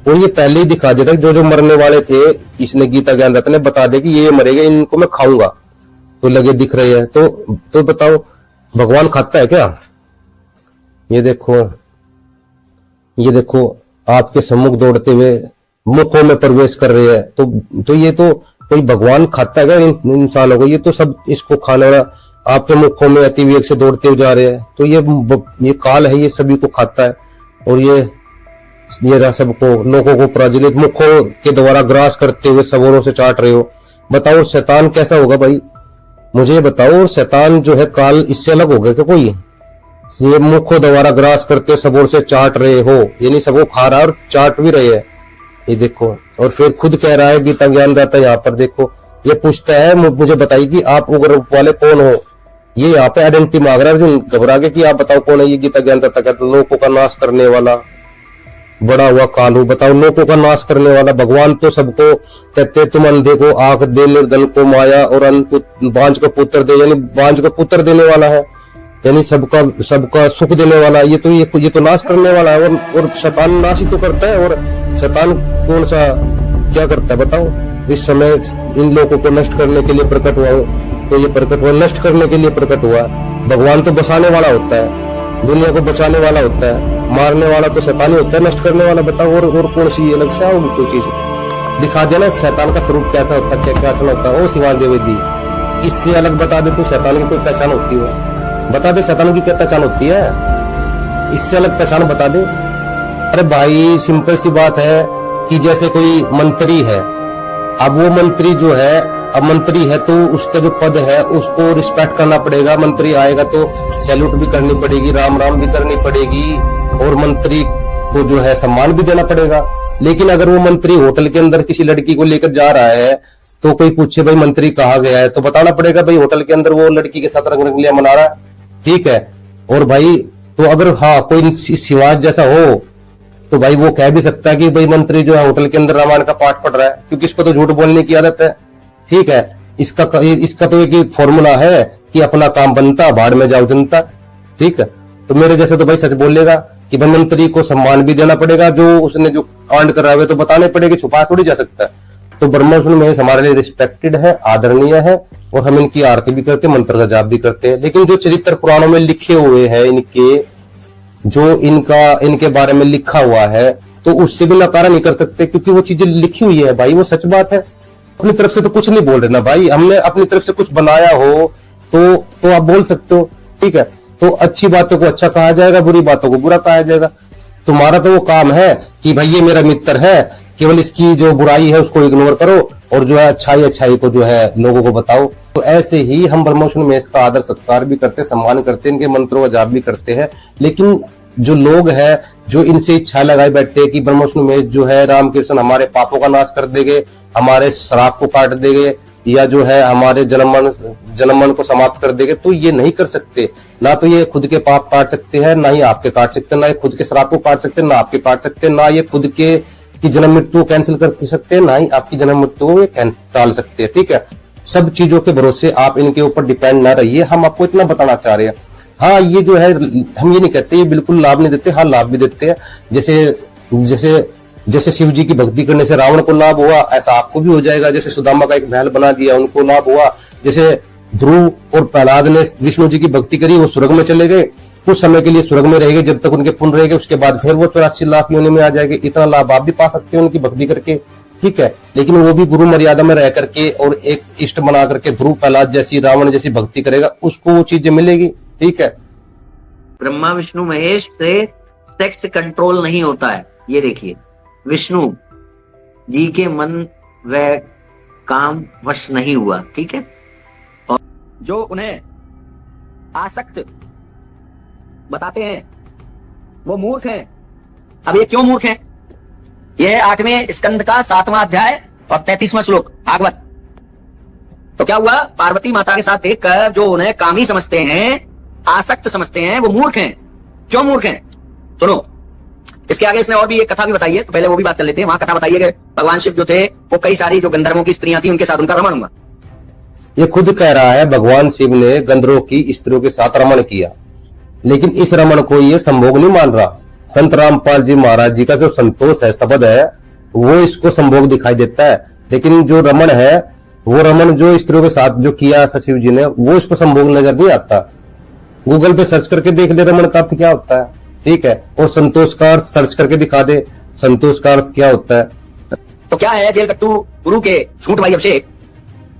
और ये पहले ही दिखा देता है जो मरने वाले थे, इसने गीता ज्ञानदाता ने बता दे कि ये मरेगा, इनको मैं खाऊंगा, तो लगे दिख रहे हैं। तो बताओ भगवान खाता है क्या? ये देखो आपके सम्मुख दौड़ते हुए मुखों में प्रवेश कर रहे हैं। तो ये तो कोई भगवान खाता है क्या इंसानों को? ये तो सब इसको खाने वाला आपके मुखों में अति वेग से दौड़ते हुए जा रहे हैं। तो ये काल है, ये सभी को खाता है, और ये सबको लोगों को प्रज्वलित मुखों के द्वारा ग्रास करते हुए सबोरों से चाट रहे हो। बताओ शैतान कैसा होगा भाई, मुझे बताओ। शैतान जो है काल इससे अलग होगा क्या कोई? ये मुखों द्वारा ग्रास करते सबोर से चाट रहे हो, यानी सबको खा रहा है और चाट भी रहे हैं। ये देखो, और फिर खुद कह रहा है गीता ज्ञानदाता, यहाँ पर देखो ये पूछता है मुझे बताइए कि आप उग्र रूप वाले कौन हो। ये यहाँ पे आइडेंटिटी मांग रहा है अर्जुन, घबरा के कि आप बताओ कौन है ये गीता ज्ञानदाता कहता है, लोगों का नाश करने वाला बड़ा हुआ काल हो। बताओ लोगों का नाश करने वाला भगवान तो सबको कहते तुम अंधे को आंख दे, निर्धन को माया, और बांझ को पुत्र दे, यानी बांझ को पुत्र देने वाला है। यानी सबका सुख देने वाला, ये तो नाश करने वाला है। और शैतान नाश ही तो करता है। और शैतान कौन सा क्या करता है बताओ? इस समय इन लोगों को नष्ट करने के लिए प्रकट हुआ, तो ये प्रकट हुआ नष्ट करने के लिए प्रकट हुआ। भगवान तो बसाने वाला होता है, दुनिया को बचाने वाला होता है, मारने वाला तो शैतान ही होता है, नष्ट करने वाला बताओ। और कौन सी अलग से होगी कोई चीज? दिखा देना शैतान का स्वरूप कैसा होता है, क्या क्या होता है। ओ शिवान द्विवेदी, इससे अलग बता दे तो शैतान की कोई पहचान होती हो? बता दे शैतान की क्या पहचान होती है, इससे अलग पहचान बता दे। अरे भाई सिंपल सी बात है कि जैसे कोई मंत्री है, अब वो मंत्री जो है, अब मंत्री है तो उसका जो पद है उसको रिस्पेक्ट करना पड़ेगा। मंत्री आएगा तो सैल्यूट भी करनी पड़ेगी, राम राम भी करनी पड़ेगी, और मंत्री को जो है सम्मान भी देना पड़ेगा। लेकिन अगर वो मंत्री होटल के अंदर किसी लड़की को लेकर जा रहा है तो कोई पूछे भाई मंत्री कहाँ गया है, तो बताना पड़ेगा भाई होटल के अंदर वो लड़की के साथ रंगरलिया मना रहा है, ठीक है। और भाई तो अगर हाँ कोई शिवाज जैसा हो तो भाई वो कह भी सकता है कि भाई मंत्री जो है होटल के अंदर रामायण का पाठ पढ़ रहा है, क्योंकि इसको तो झूठ बोलने की आदत है, ठीक है। इसका तो एक फॉर्मूला है कि अपना काम बनता भाड़ में जाओ जनता, ठीक है। तो मेरे जैसे तो भाई सच बोलेगा कि भाई मंत्री को सम्मान भी देना पड़ेगा, जो उसने जो कांड करा हुआ तो बताने पड़ेगा, छुपा थोड़ी जा सकता है। तो ब्रह्मा विष्णु महेश हमारे लिए रिस्पेक्टेड है, आदरणीय है, और हम इनकी आरती भी करते हैं, मंत्र का जाप भी करते हैं। लेकिन जो चरित्र पुराणों में लिखे हुए हैं, इनके बारे में लिखा हुआ है, तो उससे भी नकारा नहीं कर सकते, क्योंकि वो चीजें लिखी हुई है भाई, वो सच बात है। अपनी तरफ से तो कुछ नहीं बोल रहे ना भाई, हमने अपनी तरफ से कुछ बनाया हो तो आप बोल सकते हो, ठीक है। तो अच्छी बातों को अच्छा कहा जाएगा, बुरी बातों को बुरा कहा जाएगा। तुम्हारा तो वो काम है कि भाई ये मेरा मित्र है, केवल इसकी जो बुराई है उसको इग्नोर करो, और जो है अच्छाई को जो है लोगों को बताओ। तो ऐसे ही हम ब्रह्मा विष्णु महेश का आदर सत्कार भी करते, सम्मान करते, इनके मंत्रों का जाप भी करते हैं। लेकिन जो लोग हैं जो इनसे इच्छा लगाए बैठे कि ब्रह्मा विष्णु महेश जो है रामकृष्ण हमारे पापों का नाश कर देंगे, हमारे श्राप को काट देंगे, या जो है हमारे जन्मन को समाप्त कर देंगे, तो ये नहीं कर सकते। ना तो ये खुद के पाप काट सकते हैं, ना ही आपके काट सकते हैं, ना ये खुद के श्राप को काट सकते हैं, ना आपके काट सकते हैं, ना ये खुद के की जन्म मृत्यु कैंसिल कर सकते हैं, ना ही आपकी जन्म मृत्यु को टाल सकते हैं, ठीक है। सब चीजों के भरोसे आप इनके ऊपर डिपेंड ना रहिए, हम आपको इतना बताना चाह रहे हैं। हाँ ये जो है हम ये नहीं कहते ये बिल्कुल लाभ नहीं देते, हाँ लाभ भी देते हैं। जैसे शिव जी की भक्ति करने से रावण को लाभ हुआ, ऐसा आपको भी हो जाएगा। जैसे सुदामा का एक महल बना दिया, उनको लाभ हुआ। जैसे ध्रुव और प्रहलाद ने विष्णु जी की भक्ति करी, वो स्वर्ग में चले गए, कुछ समय के लिए स्वर्ग में रहेंगे जब तक उनके पुण्य रहेंगे, उसके बाद फिर वो 84 लाख योनि में आ जाएंगे। इतना लाभ आप भी पा सकते हैं उनकी भक्ति करके, ठीक है। लेकिन वो भी गुरु मर्यादा में रह करके और एक इष्ट बना करके ध्रुव प्रहलाद जैसी रावण जैसी भक्ति करेगा, उसको वो चीजें मिलेगी, ठीक है। ब्रह्मा विष्णु महेश से सेक्स कंट्रोल नहीं होता है। ये देखिए विष्णु जी के मन व काम वश नहीं हुआ, ठीक है। और जो उन्हें आसक्त बताते हैं वो मूर्ख हैं। अब ये क्यों मूर्ख हैं? यह 8वें स्कंद का 7वां अध्याय और 33वां श्लोक भागवत। तो क्या हुआ, पार्वती माता के साथ देखकर जो उन्हें कामी समझते हैं, आसक्त समझते हैं, वो मूर्ख हैं। क्यों मूर्ख हैं? सुनो, इसके आगे इसने और भी एक कथा भी बताई है, तो पहले वो भी बात कर लेते हैं। वहां कथा बताइए कि भगवान शिव जो थे वो कई सारी जो गंधर्वों की स्त्रियां थी उनके साथ उनका रमण हुआ। ये खुद कह रहा है भगवान शिव ने गंधर्वों की स्त्रियों के साथ रमण किया, लेकिन इस रमण को ये संभोग नहीं मान रहा। संत रामपाल जी महाराज जी का जो संतोष है, शब्द है, वो इसको संभोग दिखाई देता है। लेकिन जो रमण है, वो रमण जो स्त्रियों के साथ जो किया शिव जी ने, वो इसको संभोग नजर नहीं आता। गूगल पे सर्च करके देख ले रमण का अर्थ क्या होता है, ठीक है। और संतोष का अर्थ सर्च करके दिखा दे, संतोष का अर्थ क्या होता है। तो क्या है जेलकट्टू गुरु के झूठ भाई अभिषेक?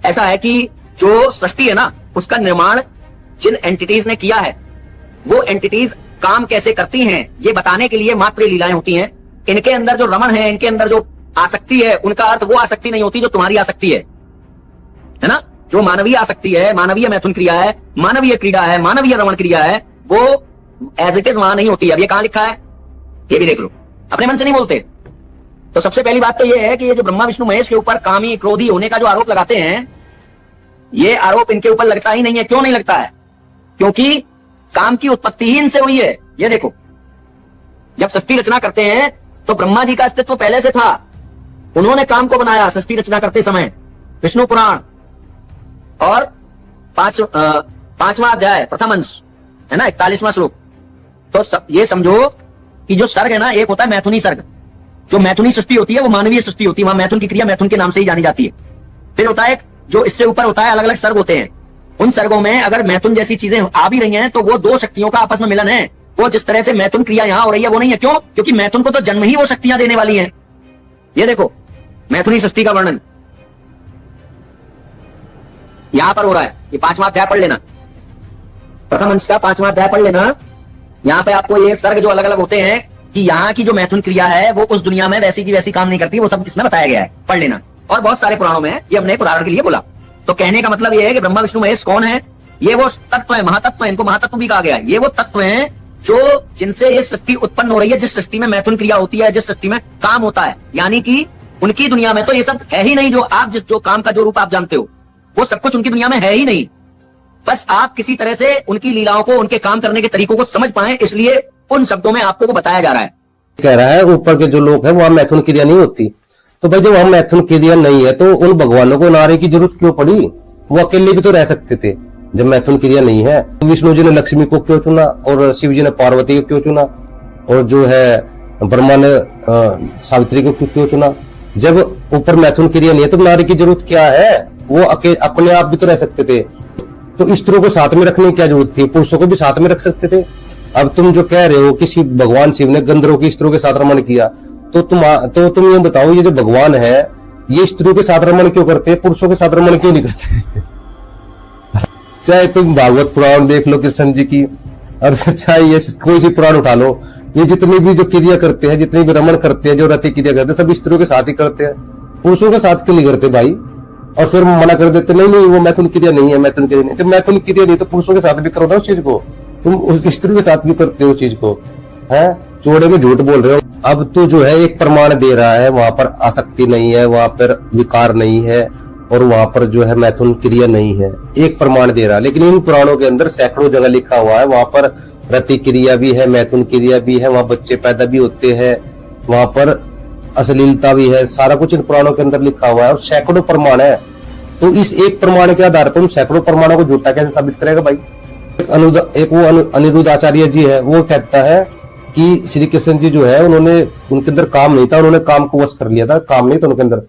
ऐसा है कि जो सृष्टि है ना, उसका निर्माण जिन एंटिटीज ने किया है, वो एंटिटीज काम कैसे करती हैं ये बताने के लिए मात्र लीलाएं होती हैं। इनके अंदर जो रमण है, इनके अंदर जो आसक्ति है, उनका अर्थ वो आसक्ति नहीं होती जो तुम्हारी आसक्ति है ना। जो मानवीय आसक्ति है, मानवीय मैथुन क्रिया है, मानवीय क्रीड़ा है, मानवीय रमण क्रिया है, वो एज इट इज वहां नहीं होती। अब ये कहां लिखा है ये भी देख लो, अपने मन से नहीं बोलते। तो सबसे पहली बात तो ये है कि ये जो ब्रह्मा विष्णु महेश के ऊपर कामी क्रोधी होने का जो आरोप लगाते हैं, ये आरोप इनके ऊपर लगता ही नहीं है। क्यों नहीं लगता है? क्योंकि काम की उत्पत्ति ही इनसे हुई है। ये देखो, जब सृष्टि रचना करते हैं तो ब्रह्मा जी का अस्तित्व पहले से था, उन्होंने काम को बनाया सृष्टि रचना करते समय। विष्णु पुराण और 5वां अध्याय प्रथम अंश है ना, 41वां श्लोक। तो ये समझो कि जो सर्ग है ना, एक होता है मैथुनी सर्ग, जो मैथुनी सृष्टि होती है वो मानवीय सृष्टि होती है, वहां मैथुन की क्रिया मैथुन के नाम से ही जानी जाती है। फिर होता है जो इससे ऊपर होता है, अलग अलग सर्ग होते हैं। उन सर्गों में अगर मैथुन जैसी चीजें आ भी रही हैं तो वो दो शक्तियों का आपस में मिलन है। वो जिस तरह से मैथुन क्रिया यहां हो रही है वो नहीं है। क्यों? क्योंकि मैथुन को तो जन्म ही वो शक्तियां देने वाली हैं। ये देखो मैथुनी सृष्टि का वर्णन यहां पर हो रहा है। ये 5वां अध्याय पढ़ लेना, प्रथम अंश का 5वां अध्याय पढ़ लेना। यहाँ पे आपको ये सर्ग जो अलग अलग होते हैं कि यहाँ की जो मैथुन क्रिया है वो उस दुनिया में वैसी की वैसी काम नहीं करती, वो सब इसमें बताया गया है, पढ़ लेना। और बहुत सारे पुराणों में ये हमने एक उदाहरण के लिए बोला। तो कहने का मतलब ये है कि ब्रह्मा विष्णु महेश कौन है? ये वो तत्व है, महातत्व है, इनको महातत्व भी कहा गया है। ये वो तत्व हैं जो जिनसे ये शक्ति उत्पन्न हो रही है, जिस सृष्टि में मैथुन क्रिया होती है, जिस सृष्टि में काम होता है। यानी कि उनकी दुनिया में तो ये सब है ही नहीं, जो आप जो काम का जो रूप आप जानते हो वो सब कुछ उनकी दुनिया में है ही नहीं। बस आप किसी तरह से उनकी लीलाओं को, उनके काम करने के तरीकों को समझ पाए, इसलिए उन शब्दों में आपको वो बताया जा रहा है। कह रहा है ऊपर के जो लोग हैं वहां मैथुन क्रिया नहीं होती। तो भाई जब वहां मैथुन क्रिया नहीं है तो उन भगवानों को नारे की जरूरत क्यों पड़ी? वो अकेले भी तो रह सकते थे जब मैथुन क्रिया नहीं है। तो विष्णु जी ने लक्ष्मी को क्यों चुना और शिव जी ने पार्वती को क्यों चुना और जो है ब्रह्मा ने सावित्री को क्यों चुना? जब ऊपर मैथुन क्रिया नहीं है तो नारी की जरूरत क्या है? वो अपने आप भी तो रह सकते थे। तो स्त्रियों को साथ में रखने की क्या जरूरत थी? पुरुषों को भी साथ में रख सकते थे। अब तुम जो कह रहे हो कि भगवान शिव ने गंधर्वों की स्त्रियों के साथ रमण किया, तो तुम ये बताओ, ये जो भगवान है ये स्त्रियों के साथ रमण क्यों करते हैं, पुरुषों के साथ रमण क्यों नहीं करते? चाहे तुम भागवत पुराण देख लो कृष्ण जी की, और चाहे ये कोई सी पुराण उठा लो, ये जितनी भी जो क्रिया करते हैं, जितनी भी रमण करते हैं, जो रति क्रिया करते हैं, सब स्त्रियों के साथ ही करते हैं, पुरुषों के साथ क्यों नहीं करते भाई? और फिर मना कर देते नहीं वो मैथुन क्रिया नहीं है, मैथुन क्रिया नहीं। तो मैथुन क्रिया नहीं तो पुरुषों के साथ भी करो ना उस चीज को, तुम उस स्त्री के साथ भी करते हो उस चीज को, है चोड़े में झूठ बोल रहे हो। अब तो जो है एक प्रमाण दे रहा है, वहां पर आसक्ति नहीं है, वहां पर विकार नहीं है और वहां पर जो है मैथुन क्रिया नहीं है, एक प्रमाण दे रहा है। लेकिन इन पुराणों के अंदर सैकड़ों जगह लिखा हुआ है वहां पर रति क्रिया भी है, मैथुन क्रिया भी है, वहां बच्चे पैदा भी होते हैं, वहां पर अश्लीलता भी है, सारा कुछ इन पुराणों के अंदर लिखा हुआ है और सैकड़ों प्रमाण है। तो इस एक प्रमाण के आधार पर उन सैकड़ों प्रमाणों को झूठा कैसे साबित करेगा भाई? एक वो अनिरुद्ध आचार्य जी है, वो कहता है कि श्री कृष्ण जी जो है उन्होंने, उनके अंदर काम नहीं था, उन्होंने काम को वश कर लिया था, काम नहीं था उनके अंदर।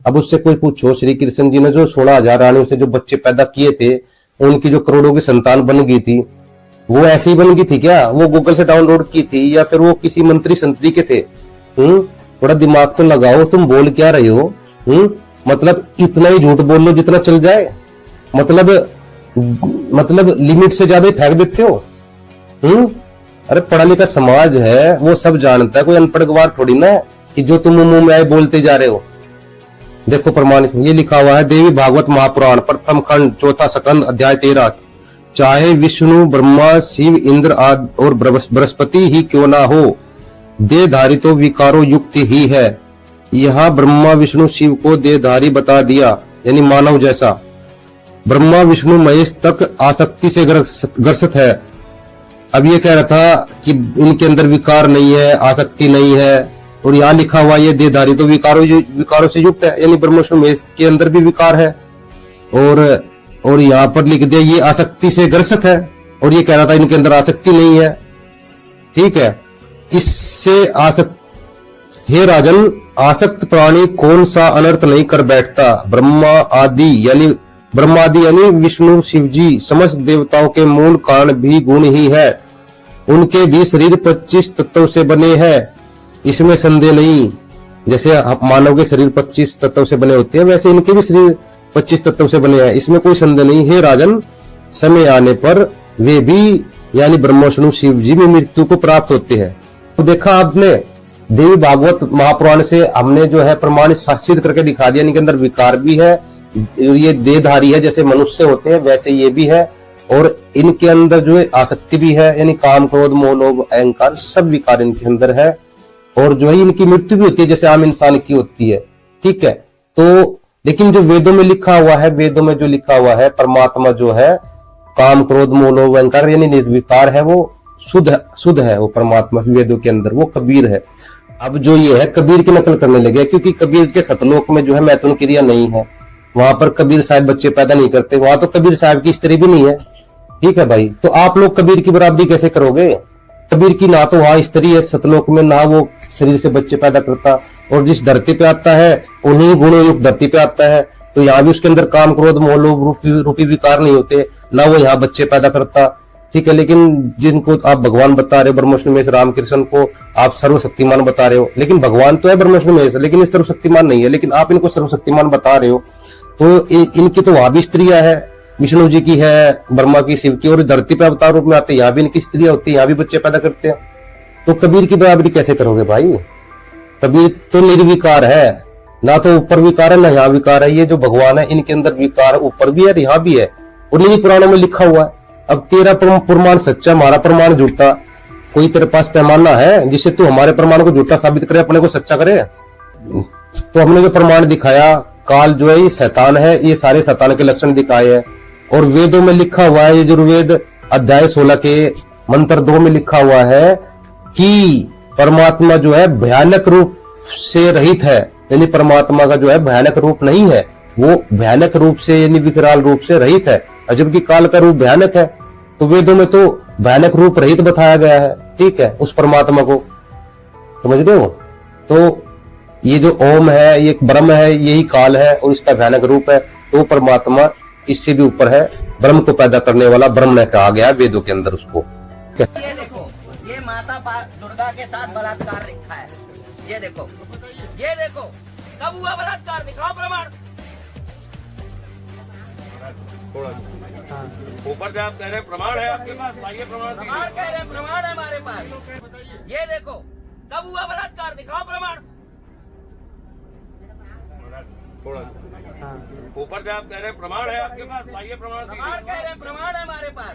अब उससे कोई पूछो, श्री कृष्ण जी ने जो 16,000 रानियों से जो बच्चे पैदा किए थे, उनकी जो करोड़ों की संतान बन गई थी, वो ऐसे ही बन गई थी क्या? वो गूगल से डाउनलोड की थी या फिर वो किसी मंत्री संतरी के थे? थोड़ा दिमाग तो लगाओ, तुम बोल क्या रहे हो? मतलब इतना ही झूठ बोल लो जितना चल जाए, मतलब लिमिट से ज्यादा ही फेंक देते हो। अरे पढ़ा लिखा समाज है, वो सब जानता है, कोई अनपढ़ गवार थोड़ी ना है कि जो तुम मुंह में आए बोलते जा रहे हो। देखो प्रमाण ये लिखा हुआ है, देवी भागवत महापुराण प्रथम खंड 4था स्कंद अध्याय 13। चाहे विष्णु ब्रह्मा शिव इंद्र आदि और बृहस्पति ही क्यों ना हो, देहधारी तो विकारो युक्त ही है। यहाँ ब्रह्मा विष्णु शिव को देहधारी बता दिया, यानी मानव जैसा। ब्रह्मा विष्णु महेश तक आसक्ति से ग्रसित है। अब ये कह रहा था कि इनके अंदर विकार नहीं है, आसक्ति नहीं है, और यहाँ लिखा हुआ ये देहधारी तो विकारों से युक्त है, यानी ब्रह्मा विष्णु महेश के अंदर भी विकार है। और यहाँ पर लिख दिया ये आसक्ति से ग्रसित है, और ये कह रहा था इनके अंदर आसक्ति नहीं है। ठीक है, इससे आसक्त, हे राजन, आसक्त प्राणी कौन सा अनर्थ नहीं कर बैठता? ब्रह्मादि यानी विष्णु शिव जी समस्त देवताओं के मूल कारण भी गुण ही है। उनके भी शरीर 25 तत्वों से बने हैं, इसमें संदेह नहीं। जैसे मानव के शरीर 25 तत्वों से बने होते हैं, वैसे इनके भी शरीर 25 तत्वों से बने हैं, इसमें कोई संदेह नहीं। हे राजन, समय आने पर वे भी यानी ब्रह्मा विष्णु शिव जी भी मृत्यु को प्राप्त होते हैं। तो देखा आपने, देवी भागवत महापुराण से हमने जो है प्रमाण सिद्ध करके दिखा दिया, इनके अंदर विकार भी है, ये देहधारी है, जैसे मनुष्य होते हैं वैसे ये भी है, और इनके अंदर जो है आसक्ति भी है, यानी काम क्रोध मोह लोभ अहंकार सब विकार इनके अंदर है, और जो है इनकी मृत्यु भी होती है जैसे आम इंसान की होती है। ठीक है, तो लेकिन जो वेदों में लिखा हुआ है, वेदों में जो लिखा हुआ है, परमात्मा जो है काम क्रोध मोह लोभ अहंकार यानी निर्विकार है, वो शुद्ध है वो परमात्मा वेदों के अंदर, वो कबीर है। अब जो ये है कबीर की नकल करने लगे, क्योंकि कबीर के सतलोक में जो है मैथुन क्रिया नहीं है, वहां पर कबीर साहब बच्चे पैदा नहीं करते, वहां तो कबीर साहब की स्त्री भी नहीं है, ठीक है भाई, तो आप लोग कबीर की बराबरी कैसे करोगे? कबीर की ना तो वहां स्त्री है सतलोक में, ना वो शरीर से बच्चे पैदा करता, और जिस धरती पे आता है उन्हीं गुणों युक्त धरती पे आता है, तो यहाँ भी उसके अंदर काम क्रोध मोह लोभ रूपी विकार नहीं होते, ना वो यहाँ बच्चे पैदा करता। ठीक है, लेकिन जिनको आप भगवान बता रहे हो, ब्रह्मा विष्णु महेश रामकृष्ण को आप सर्वशक्तिमान बता रहे हो, लेकिन भगवान तो है ब्रह्मा विष्णु महेश, लेकिन ये सर्वशक्तिमान नहीं है, लेकिन आप इनको सर्वशक्तिमान बता रहे हो। तो इनकी तो वहां भी स्त्रियां है, विष्णु जी की है, ब्रह्मा की, शिव की, और धरती पे अवतार रूप में आते हैं, यहाँ भी इनकी स्त्रियां होती है, यहाँ भी बच्चे पैदा करते हैं। तो कबीर की बराबरी कैसे करोगे भाई? कबीर तो निर्विकार है, ना तो ऊपर विकार है ना यहाँ विकार है। ये जो भगवान है इनके अंदर विकार ऊपर भी है यहाँ भी है, और इन्हीं पुराणों में लिखा हुआ है। अब तेरा प्रमाण सच्चा, हमारा प्रमाण झूठा, कोई तेरे पास पैमाना है जिससे तू हमारे प्रमाण को झूठा साबित करे, अपने को सच्चा करे? तो हमने जो प्रमाण दिखाया, काल जो है ये शैतान है, ये सारे शैतान के लक्षण दिखाए हैं, और वेदों में लिखा हुआ है, यजुर्वेद अध्याय 16 के मंत्र 2 में लिखा हुआ है कि परमात्मा जो है भयानक रूप से रहित है, यानी परमात्मा का जो है भयानक रूप नहीं है, वो भयानक रूप से यानी विकराल रूप से रहित है, जबकि काल का रूप भयानक है। तो वेदों में तो भयानक रूप रहित बताया गया है, ठीक है, उस परमात्मा को, समझ रहे हो? तो ये जो ओम है, ये ब्रह्म है, यही काल है और इसका भयानक रूप है, तो परमात्मा इससे भी ऊपर है, ब्रह्म को पैदा करने वाला ब्रह्म ने कहा गया वेदों के अंदर उसको। ये देखो, ये माता दुर्गा के साथ बलात्कार लिखा है, ये देखो, ये देखो, कब हुआ बलात्कार, दिखाओ प्रमाण। ऊपर से आप कह रहे हैं प्रमाण है आपके पास, लाइए प्रमाण। प्रमाण कह रहे हैं, प्रमाण है हमारे पास। ये देखो, कब हुआ बलात्कार, दिखाओ प्रमाण। ऊपर से आप कह रहे हैं प्रमाण है आपके पास, लाइए प्रमाण। प्रमाण कह रहे हैं, प्रमाण है हमारे पास।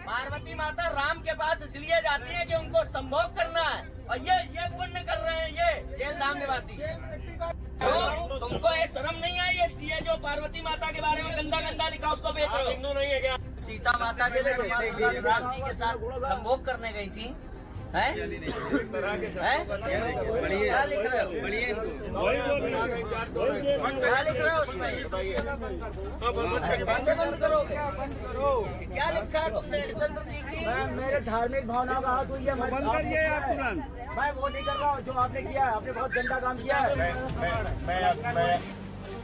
पार्वती माता राम के पास इसलिए जाती है कि उनको संभोग करना है, और ये पुण्य कर रहे हैं ये जेलधाम निवासी। तो तुमको ये शर्म नहीं आई? ये सीए जो पार्वती माता के बारे में गंदा गंदा लिखा उसको बेच रहे हो। नहीं है क्या? सीता माता के लिए राम जी के साथ संभोग करने गई थी, है? क्या लिख रहे हो? क्या लिख रहे हो उसमें? कैसे बंद करोगे? क्या लिखा है तुमने चंद्र जी की? मेरे धार्मिक भावना का हाथ हुई है, मैं वो नहीं कर रहा हूँ जो आपने किया है, आपने बहुत गंदा काम किया है।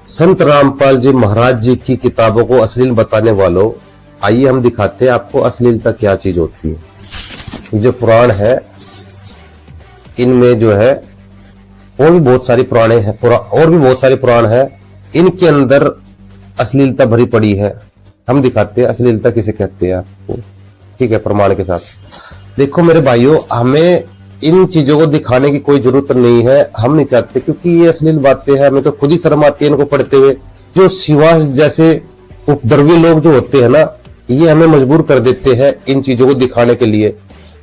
संत रामपाल जी महाराज जी की किताबों को अश्लील बताने वालों, आइए हम दिखाते हैं आपको अश्लीलता क्या चीज होती है। जो पुराण है इनमें जो है और भी बहुत सारी पुराणे हैं, और भी बहुत सारे पुराण है, इनके अंदर अश्लीलता भरी पड़ी है। हम दिखाते हैं अश्लीलता किसे कहते हैं आपको, ठीक है, प्रमाण के साथ। देखो मेरे भाइयों, हमें इन चीजों को दिखाने की कोई जरूरत नहीं है, हम नहीं चाहते, क्योंकि ये अश्लील बातें हैं, हमें तो खुद ही शर्म आती है इनको पढ़ते हुए। जो शिवास जैसे उपद्रवी लोग जो होते हैं ना, ये हमें मजबूर कर देते हैं इन चीजों को दिखाने के लिए।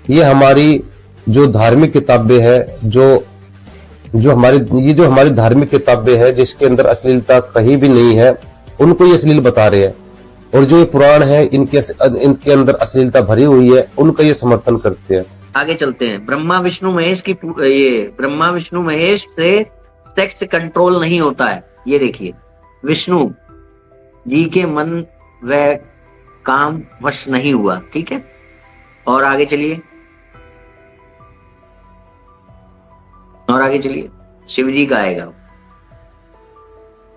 ये हमारी जो धार्मिक किताबें हैं, जो हमारी धार्मिक किताबें हैं जिसके अंदर अश्लीलता कहीं भी नहीं है, उनको ये अश्लील बता रहे हैं, और जो ये पुराण है इनके अंदर अश्लीलता भरी हुई है, उनका ये समर्थन करते हैं। आगे चलते हैं। ब्रह्मा विष्णु महेश से सेक्स कंट्रोल नहीं होता है। ये देखिए, विष्णु जी के मन व काम वश नहीं हुआ, ठीक है। और आगे चलिए, शिव जी का आएगा।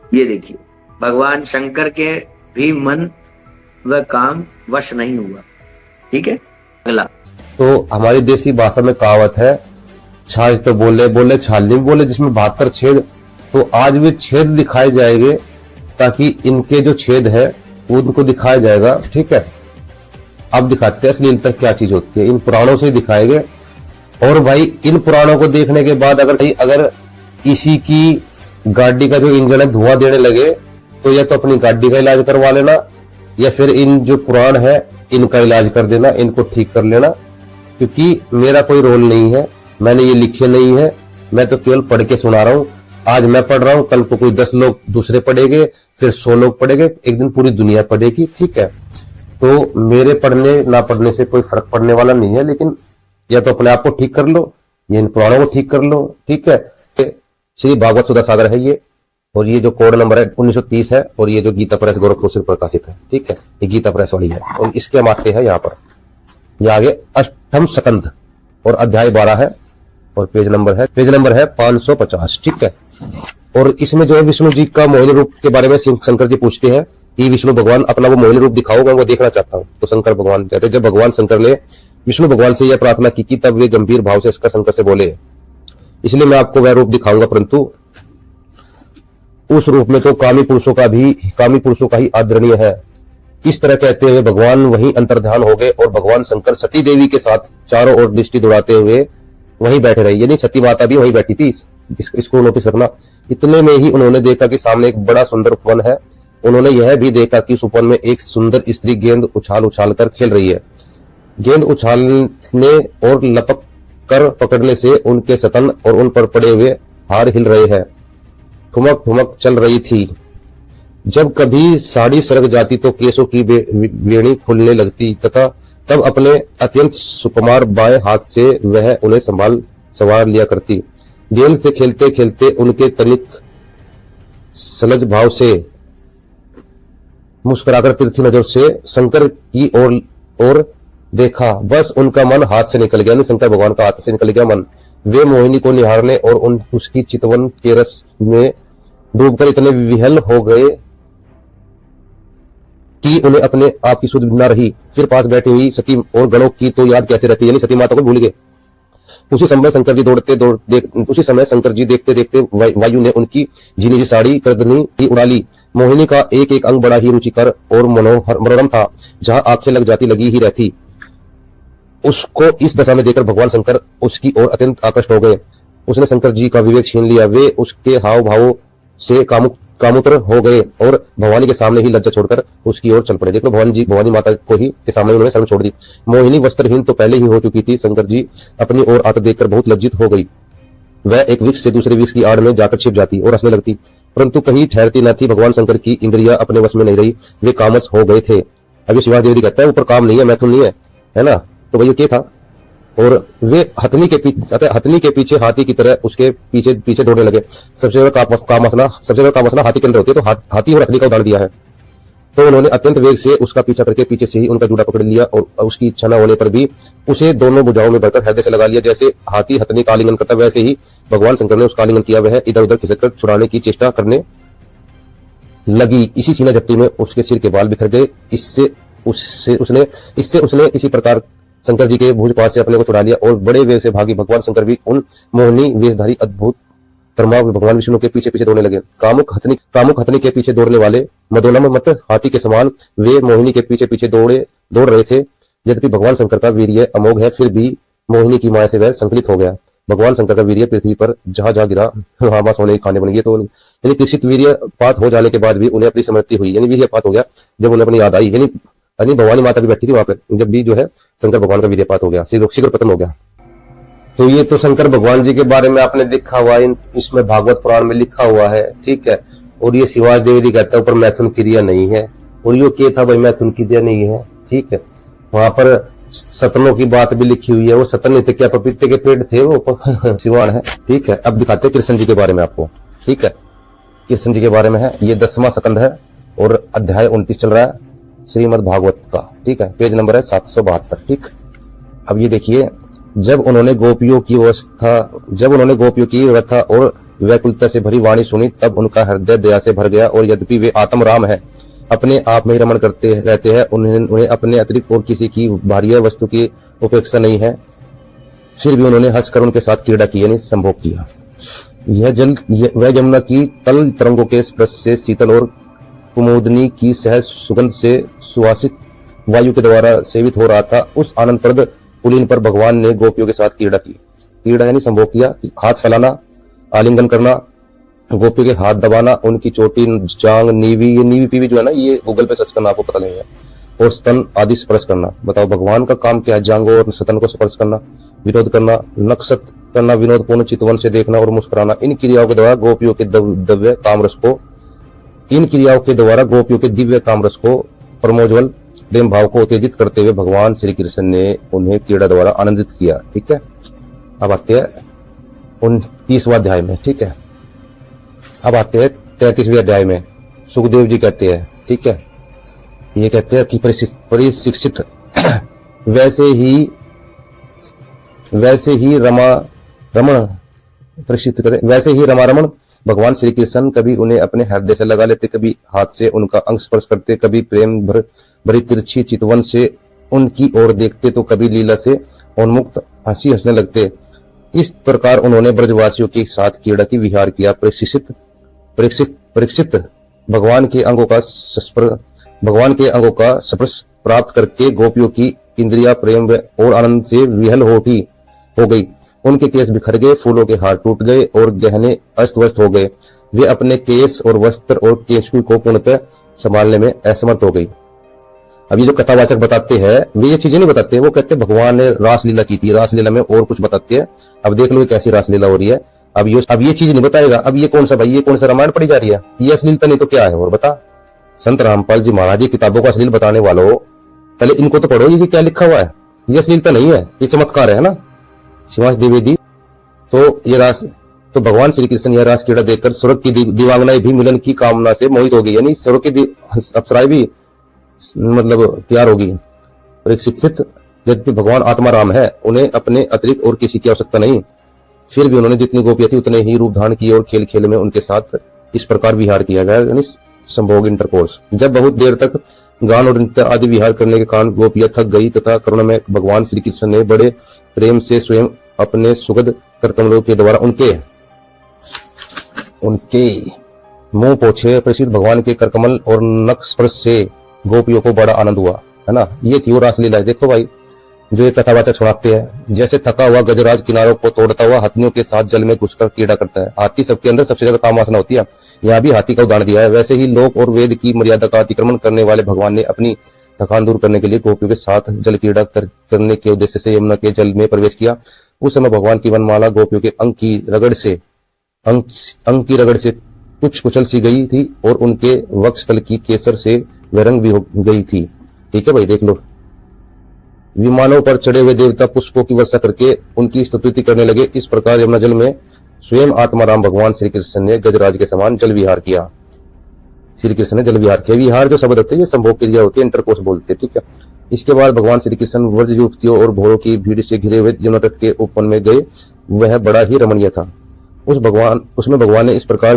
ये देखिए, भगवान शंकर के भी मन व काम वश नहीं हुआ, ठीक है। अगला, तो हमारी देसी भाषा में कहावत है, छाछ तो बोले छाल नहीं बोले, जिसमें 72 छेद। तो आज वे छेद दिखाए जाएंगे, ताकि इनके जो छेद है उनको दिखाया जाएगा, ठीक है। अब दिखाते हैं अश्लीलता क्या चीज होती है, इन पुराणों से दिखाएंगे। और भाई इन पुराणों को देखने के बाद अगर किसी की गाड़ी का जो इंजन है धुआं देने लगे, तो या तो अपनी गाड़ी का इलाज करवा लेना, या फिर इन जो पुराण है इनका इलाज कर देना, इनको ठीक कर लेना। क्योंकि मेरा कोई रोल नहीं है, मैंने ये लिखे नहीं है, मैं तो केवल पढ़ के सुना रहा हूँ। आज मैं पढ़ रहा हूँ, कल को कोई 10 लोग दूसरे पढ़ेंगे, फिर 100 लोग पढ़ेंगे, एक दिन पूरी दुनिया पढ़ेगी, ठीक है। तो मेरे पढ़ने ना पढ़ने से कोई फर्क पड़ने वाला नहीं है, लेकिन या तो अपने आप को ठीक कर लो, या इन पुराणों को ठीक कर लो, ठीक है। श्री भागवत सुधा सागर है ये, और ये जो कोड नंबर है 1930 है, और ये जो गीता प्रेस गोरखपुर से प्रकाशित है, ठीक है, ये गीता प्रेस वाली है। और इसके हम आते हैं यहाँ पर, ये आगे अष्टम स्कंध और अध्याय 12 है, और पेज नंबर है 550, ठीक है। और इसमें जो है विष्णु जी का मोहिनी रूप के बारे में शंकर जी पूछते हैं कि विष्णु भगवान अपना वो मोहिनी रूप दिखाओ, मैं वो देखना चाहता हूँ। तो शंकर भगवान कहते हैं, जब भगवान शंकर ने विष्णु भगवान से यह प्रार्थना की तब वे गंभीर भाव से इसका शंकर से बोले, इसलिए मैं आपको वह रूप दिखाऊंगा, परंतु उस रूप में तो कामी पुरुषों का ही आदरणीय है। इस तरह कहते हुए भगवान वहीं अंतर्ध्यान हो गए, और भगवान शंकर सती देवी के साथ चारों ओर दृष्टि दौड़ाते हुए वहीं बैठे रहे, यानी सती माता भी वहीं बैठी थी। इसको नोटिस रखना। इतने में ही उन्होंने देखा कि सामने एक बड़ा सुंदर उपवन है। उन्होंने यह भी देखा कि उस उपवन में एक सुंदर स्त्री गेंद उछाल कर खेल रही है। गेंद उछालने और लपक कर पकड़ने से उनके स्तन और उन पर पड़े हुए हार हिल रहे हैं, ठुमक ठुमक चल रही थी। जब कभी साड़ी सरक जाती तो केसों की बेड़ी खुलने लगती, तथा तब अपने अत्यंत सुकुमार बाएं हाथ से वह उन्हें संवार लिया करती। गेंद से खेलते खेलते उनके तनिक सलज भाव से मुस्कुराकर तिरछी नजर से शंकर की ओर देखा, बस उनका मन हाथ से निकल गया, शंकर भगवान का हाथ से निकल गया मन। वे मोहिनी को निहारने और उसकी चितवन के रस में डूबकर इतने विहल हो गए कि उन्हें अपने आप की सुध न रही। फिर पास बैठी हुई सती और गणों की तो याद कैसे रहती, यानी सती माता को भूल गए। उसी समय शंकर जी देखते देखते वायु ने उनकी झीनी साड़ी करदनी ही उड़ा ली। मोहिनी का एक एक अंग बड़ा ही रुचिकर और मनोरम था, जहां आंखें लगी ही रहती। उसको इस दशा में देखकर भगवान शंकर उसकी ओर अत्यंत आकर्षित हो गए। उसने शंकर जी का विवेक छीन लिया। वे उसके हाव भावों से कामुत्र हो गए और भवानी के सामने ही लज्जा छोड़कर उसकी ओर चल पड़े। देखो भवानी माता को ही के सामने उन्होंने शर्म छोड़ दी। मोहिनी वस्त्रहीन तो पहले ही हो चुकी थी। शंकर जी अपनी ओर आते देखकर बहुत लज्जित हो गई। वह एक वृक्ष से दूसरे वृक्ष की आड़ में जाकर छिप जाती और हंसने लगती, परंतु कहीं ठहरती न थी। भगवान शंकर की इंद्रियां अपने वश में नहीं रही, वे कामस हो गए थे। अभी शिवा देवी कहता है ऊपर काम नहीं है, मैथुन नहीं है ना। तो भैया क्या था, और वे हथनी के पीछे हाथी की तरह उसके पीछे दौड़ने लगे। सबसे ज्यादा कामसना हाथी के अंदर होती है, तो हाथी और हथनी का उदाहरण दिया है। तो उन्होंने अत्यंत वेग से उसका पीछा करके पीछे से ही उनका जूड़ा पकड़ लिया और उसकी इच्छा न होने पर भी उसे दोनों भुजाओं में भरकर हृदय से लगा लिया। जैसे हाथी हथनी का आलिंगन करता, वैसे ही भगवान शंकर ने उसका आलिंगन किया। वह इधर उधर खिसक कर छुड़ाने की चेष्टा करने लगी। इसी छीना झपटी में उसके सिर के बाल बिखर गए। इससे उसने इसी प्रकार शंकर जी के भुज पास से अपने को छुड़ा लिया और बड़े वेग से भागी। भगवान शंकर भी उन मोहिनी वेशधारी अद्भुत धर्मा भगवान विष्णु के पीछे पीछे दौड़ने लगे। कामुक हथनी के पीछे दौड़ने वाले मदोनम मत हाथी के समान वे मोहिनी के पीछे पीछे दौड़ रहे थे। यद्यपि भगवान शंकर का वीर्य अमोघ है, फिर भी मोहिनी की माया से वह संकलित हो गया। भगवान शंकर का वीर्य पृथ्वी पर जहां जहां गिरा वहां बस होने के खाने बन गए। तो यानी कृषित वीर्यपात हो जाने के बाद भी उन्हें अपनी समृद्धि हुई, यानी वीर्यपात हो गया जब उन्हें अपनी याद आई। यानी भवानी माता भी बैठी थी वहां पर, जब भी जो है शंकर भगवान का वीर्यपात हो गया, शीघ्र पतन हो गया। तो ये तो शंकर भगवान जी के बारे में आपने देखा हुआ, इसमें भागवत पुराण में लिखा हुआ है, ठीक है। और ये शिवाज देवी कहता है ऊपर मैथुन क्रिया नहीं है, और यो क्या था भाई, मैथुन क्रिया नहीं है, ठीक है। वहां पर सतनों की बात भी लिखी हुई है। वो सतन नहीं थे, क्या पपीते के पेड़ थे वो शिवान है, ठीक है। अब दिखाते हैं कृष्ण जी के बारे में आपको, ठीक है। कृष्ण जी के बारे में है, ये 10वां स्कंद है और अध्याय 29 चल रहा है श्रीमद् भागवत का, ठीक है। पेज नंबर है 772, ठीक। अब ये देखिए, जब उन्होंने गोपियों की व्यथा और व्याकुलता से भरी वाणी सुनी, तब उनका हृदय दया से भर गया। और यद्यपि वे आत्म राम है, अपने आप में ही रमण करते रहते हैं, उन्हें अपने अतिरिक्त और किसी की बाह्य वस्तु की उपेक्षा नहीं है, फिर भी उन्होंने हंसकर उनके साथ क्रीड़ा की, यानी संभोग किया। वह जमुना की तल तरंगों के स्पर्श से शीतल और कुमुदनी की सहज सुगंध से सुवासित वायु के द्वारा सेवित हो रहा था। उस आनंदप्रद पुलिन पर भगवान ने गोपियों के साथ क्रीड़ा यानी संभोग किया। हाथ फैलाना, आलिंगन करना, गोपियों के हाथ दबाना, उनकी चोटी, जांग, नीवी पीवी जो है ना, ये गूगल पे सर्च करना, आपको पता लगेगा। और स्तन आदि स्पर्श करना। बताओ भगवान का काम क्या है? जांगों और स्तन को स्पर्श करना, विरोध करना, नक्सत करना, विनोदपूर्ण चितवन से देखना और मुस्कुराना। इन क्रियाओं के द्वारा गोपियों के दिव्य कामरस को परमोज्वल प्रेम भाव को उत्तेजित करते हुए भगवान श्री कृष्ण ने उन्हें क्रीड़ा द्वारा आनंदित किया, ठीक है। अब आते हैं 29वां अध्याय में, ठीक है। अब आते हैं 33वें अध्याय में सुखदेव जी कहते हैं, ठीक है, ये कहते हैं कि परिशिक्षित वैसे ही रमण भगवान श्री कृष्ण कभी उन्हें अपने हृदय से लगा लेते, कभी हाथ से उनका अंग स्पर्श करते, कभी प्रेम भरी तिरछी चितवन से उनकी ओर देखते, तो कभी लीला से उन्मुक्त हंसी हंसने लगते। इस प्रकार उन्होंने ब्रजवासियों के साथ क्रीड़ा की विहार किया। परीक्षित भगवान के अंगों का स्पर्श प्राप्त करके गोपियों की इंद्रिया प्रेम और आनंद से विहल हो गई। उनके केस बिखर गए, फूलों के हार टूट गए और गहने अस्त व्यस्त हो गए। वे अपने केस और वस्त्र और केशकुई को पूर्णतः संभालने में असमर्थ हो गई। अब ये जो कथावाचक बताते हैं वे ये चीजें नहीं बताते, वो कहते हैं भगवान ने रासलीला की थी, रासलीला में और कुछ बताते हैं। अब देख लो कैसी रासलीला हो रही है। अब ये चीज नहीं बताएगा। अब ये कौन सा भाई, ये कौन सा रामायण पढ़ी जा रही है? ये अश्लीलता नहीं तो क्या है? और बता, संत रामपाल जी महाराज जी किताबों को अश्लील बताने वालों, पहले इनको तो पढ़ो, ये क्या लिखा हुआ है। ये अश्लीलता नहीं है, ये चमत्कार है ना। शिवांश द्विवेदी तो भगवान श्री कृष्ण यह रास क्रीड़ा देखकर स्वर्ग की दीवांगनाएं भी मिलन की कामना से मोहित हो गई, यानी स्वर्ग की अप्सराएं भी मतलब तैयार होगी। परीक्षित यद्यपि भगवान आत्मा राम है, उन्हें अपने अतिरिक्त और किसी की आवश्यकता नहीं, फिर भी उन्होंने जितनी गोपियां थी उतने ही रूप धारण किए और खेल खेल में उनके साथ इस प्रकार विहार किया गया, यानी संभोग इंटरकोर्स। जब बहुत देर तक गान और नृत्य आदि विहार करने के कारण गोपियां थक गई तथा करुणा में भगवान श्री कृष्ण ने बड़े प्रेम से स्वयं अपने सुगंध करकमलों के द्वारा उनके मुंह पोछे। प्रसिद्ध भगवान के करकमल और नख स्पर्श से गोपियों को बड़ा आनंद हुआ, है ना। ये थी वो रासलीला। देखो भाई, जो एक कथावाचक सुनाते हैं, जैसे थका हुआ गजराज किनारों को तोड़ता हुआ हाथियों के साथ जल में घुसकर क्रीड़ा करता है। हाथी सबके अंदर सबसे ज्यादा काम वासना होती है, यहाँ भी हाथी का उदाहरण दिया है। वैसे ही लोक और वेद की मर्यादा का अतिक्रमण करने वाले भगवान ने अपनी थकान दूर करने के लिए गोपियों के साथ जल क्रीड़ा करने के उद्देश्य से यमुना के जल में प्रवेश किया। उस समय भगवान की वनमाला गोपियों के अंग की रगड़ से कुछ कुचल सी गई थी और उनके वक्षस्थल की केसर से वैरंग भी हो गई थी। ठीक है भाई, देख लो। विमानों पर चढ़े हुए देवता पुष्पों की वर्षा करके उनकी स्तुति करने लगे। इस प्रकार यमुना जल में स्वयं आत्माराम भगवान श्री कृष्ण ने गजराज के समान जल विहार किया। श्री कृष्ण ने जल विहार किया। विहार जो शब्द होते हैं ये संभोग क्रिया होती है, इंटरकोर्स बोलते हैं, ठीक है। इसके बाद भगवान श्री कृष्ण व्रज युवतियों और भोरों की भीड़ से घिरे हुए यमुना तट के उपवन में गए। वह बड़ा ही रमणीय था। उसमें भगवान इस प्रकार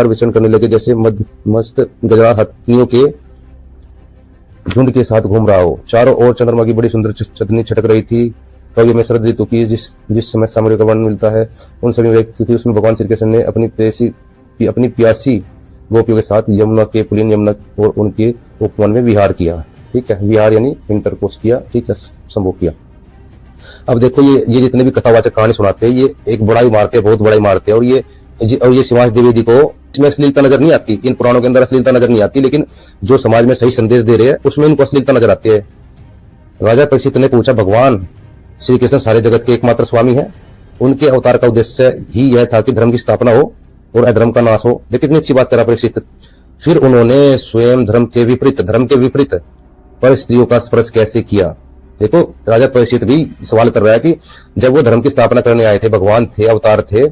विचरण करने लगे जैसे मस्त गजराज हाथियों के झुंड के साथ घूम रहा हो। चारों ओर चंद्रमा की बड़ी सुंदर चंदनी छिटक रही थी। कवि में शरद ऋतु की जिस समय सामग्री का वर्णन मिलता है उन सभी व्यक्ति थी। उसमें भगवान श्री कृष्ण ने अपनी प्यासी गोपियों के साथ यमुना के पुलिन यमुना और उनके उपवन में विहार किया। ठीक है, विहार यानी इंटरकोर्स किया, ठीक है, संभोग किया। अब देखो ये जितने भी कथावाचक कहानी सुनाते हैं ये एक बड़ाई मारते हैं, बहुत बड़ाई मारते हैं। और ये शिवांश द्विवेदी को इसमें अश्लीलता नजर नहीं आती, इन पुराणों के अंदर अश्लीलता नजर नहीं आती, लेकिन जो समाज में सही संदेश दे रहे हैं उसमें इनको अश्लीलता नजर आती है। राजा परीक्षित ने पूछा, भगवान श्री कृष्ण सारे जगत के एकमात्र स्वामी है, उनके अवतार का उद्देश्य ही यह था कि धर्म की स्थापना हो और अधर्म का नाश हो। देखिए कितनी अच्छी बात करा परीक्षित। फिर उन्होंने स्वयं धर्म के विपरीत पर स्त्रियों का स्पर्श कैसे किया। देखो राजा परीक्षित भी सवाल कर रहा है कि जब वो धर्म की स्थापना करने आए थे, भगवान थे, अवतार थे,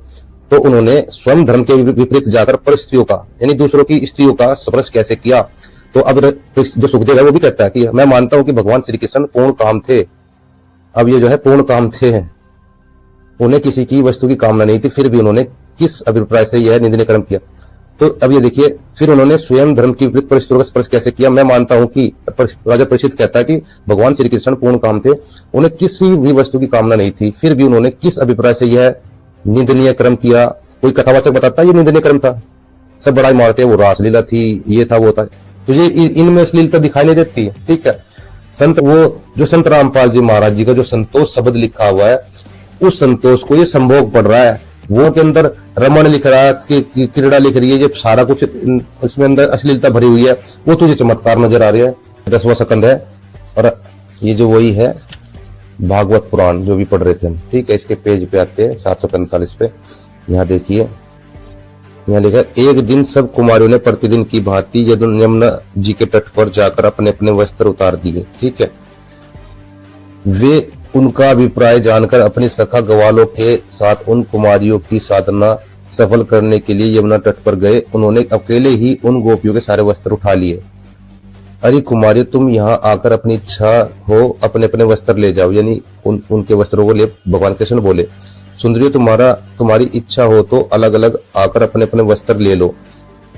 तो उन्होंने स्वयं धर्म के विपरीत जाकर पर स्त्रियों का यानी दूसरों की स्त्रियों का स्पर्श कैसे किया। तो अब जो सुखदेव है वो भी कहता है कि मैं मानता हूं कि भगवान श्री कृष्ण पूर्ण काम थे। अब ये जो है पूर्ण काम थे, उन्हें किसी की वस्तु की कामना नहीं थी, फिर भी उन्होंने किस अभिप्राय से यह निंदनीय कर्म किया। तो अब ये देखिए, फिर उन्होंने स्वयं धर्म की विपरीत पर स्त्रियों का स्पर्श कैसे किया। मैं मानता हूं कि राजा परीक्षित कहता है कि भगवान श्री कृष्ण पूर्ण काम थे, उन्हें किसी भी वस्तु की कामना नहीं थी, फिर भी उन्होंने किस अभिप्राय से यह निंदनीय कर्म किया। कोई कथावाचक बताता है ये निंदनीय कर्म था, सब बड़ाई मारते हैं, वो रासलीला थी, ये था, वो था। तो ये इनमें अश्लीलता दिखाई नहीं देती, ठीक है। संत रामपाल जी महाराज जी का जो संतोष शब्द लिखा हुआ है, उस संतोष को ये संभोग पढ़ रहा है, वो के अंदर रमण लिख रहा है, क्रीड़ा लिख रही है, ये सारा कुछ उसमें अंदर अश्लीलता भरी हुई है, वो तुझे चमत्कार नजर आ रही है। 10वां स्कंद है और ये जो वही है भागवत पुराण जो भी पढ़ रहे थे हम, ठीक है। इसके पेज पे आते हैं 745 पे, यहाँ देखिए, यहाँ लिखा है, एक दिन सब कुमारियों ने प्रतिदिन की भांति यमुना जी के तट पर जाकर अपने अपने वस्त्र उतार दिए, ठीक है। वे उनका अभिप्राय जानकर अपनी सखा गवालों के साथ उन कुमारियों की साधना सफल करने के लिए यमुना तट पर गए। उन्होंने अकेले ही उन गोपियों के सारे वस्त्र उठा लिए। अरे कुमारी, तुम यहाँ आकर अपनी इच्छा हो अपने अपने वस्त्र ले जाओ, यानी उनके वस्त्रों को ले भगवान कृष्ण बोले। सुंदरियों, तुम्हारी इच्छा हो तो अलग अलग आकर अपने अपने वस्त्र ले लो,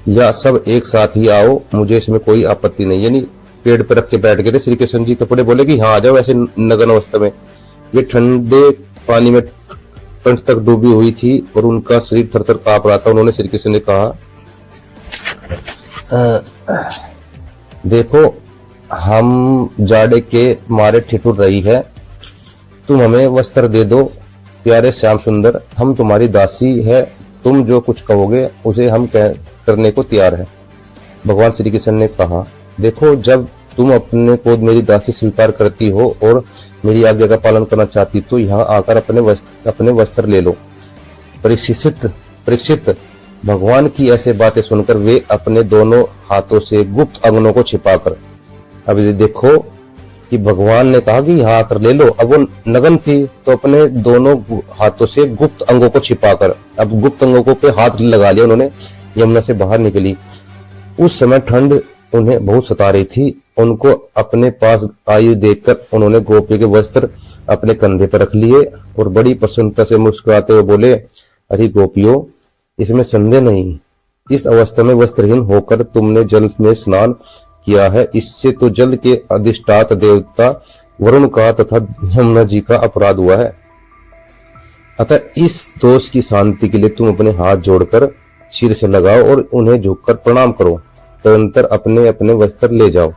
या सब एक साथ ही आओ, मुझे इसमें कोई आपत्ति नहीं। यानी पेड़ पर रख के बैठ गए थे श्री कृष्ण जी। कपड़े बोले कि हाँ आ जाओ ऐसे नग्न अवस्था में। वे ठंडे पानी में कंठ तक डूबी हुई थी और उनका शरीर थर थर कांप रहा था। उन्होंने श्री कृष्ण ने कहा, देखो हम जाड़े के मारे ठिठुर रही है, तुम हमें वस्त्र दे दो प्यारे श्याम सुंदर, हम तुम्हारी दासी है, तुम जो कुछ कहोगे उसे हम करने को तैयार है। भगवान श्री कृष्ण ने कहा, देखो जब तुम अपने को मेरी दासी स्वीकार करती हो और मेरी आज्ञा का पालन करना चाहती तो यहाँ आकर अपने वस्त्र ले लो। परीक्षित भगवान की ऐसे बातें सुनकर वे अपने दोनों हाथों से गुप्त अंगों को छिपाकर, अब ये देखो कि भगवान ने कहा कि यहाँ आकर ले लो। अब वो नग्न थी तो अपने दोनों हाथों से गुप्त अंगों को छिपाकर, अब गुप्त अंगों को पे हाथ लगा लिया उन्होंने, यमुना से बाहर निकली। उस समय ठंड उन्हें बहुत सता रही थी। उनको अपने पास आयु देखकर उन्होंने गोपी के वस्त्र अपने कंधे पर रख लिए और बड़ी प्रसन्नता से मुस्कुराते हुए बोले, अरे गोपियों, इसमें संदेह नहीं, इस अवस्था में वस्त्रहीन होकर तुमने जल में स्नान किया है, इससे तो जल के अधिष्ठाता देवता वरुण का तथा यमुना जी का अपराध हुआ है। अतः इस दोष की शांति के लिए तुम अपने हाथ जोड़कर सिर से लगाओ और उन्हें झुककर प्रणाम करो, तदनंतर अपने अपने वस्त्र ले जाओ।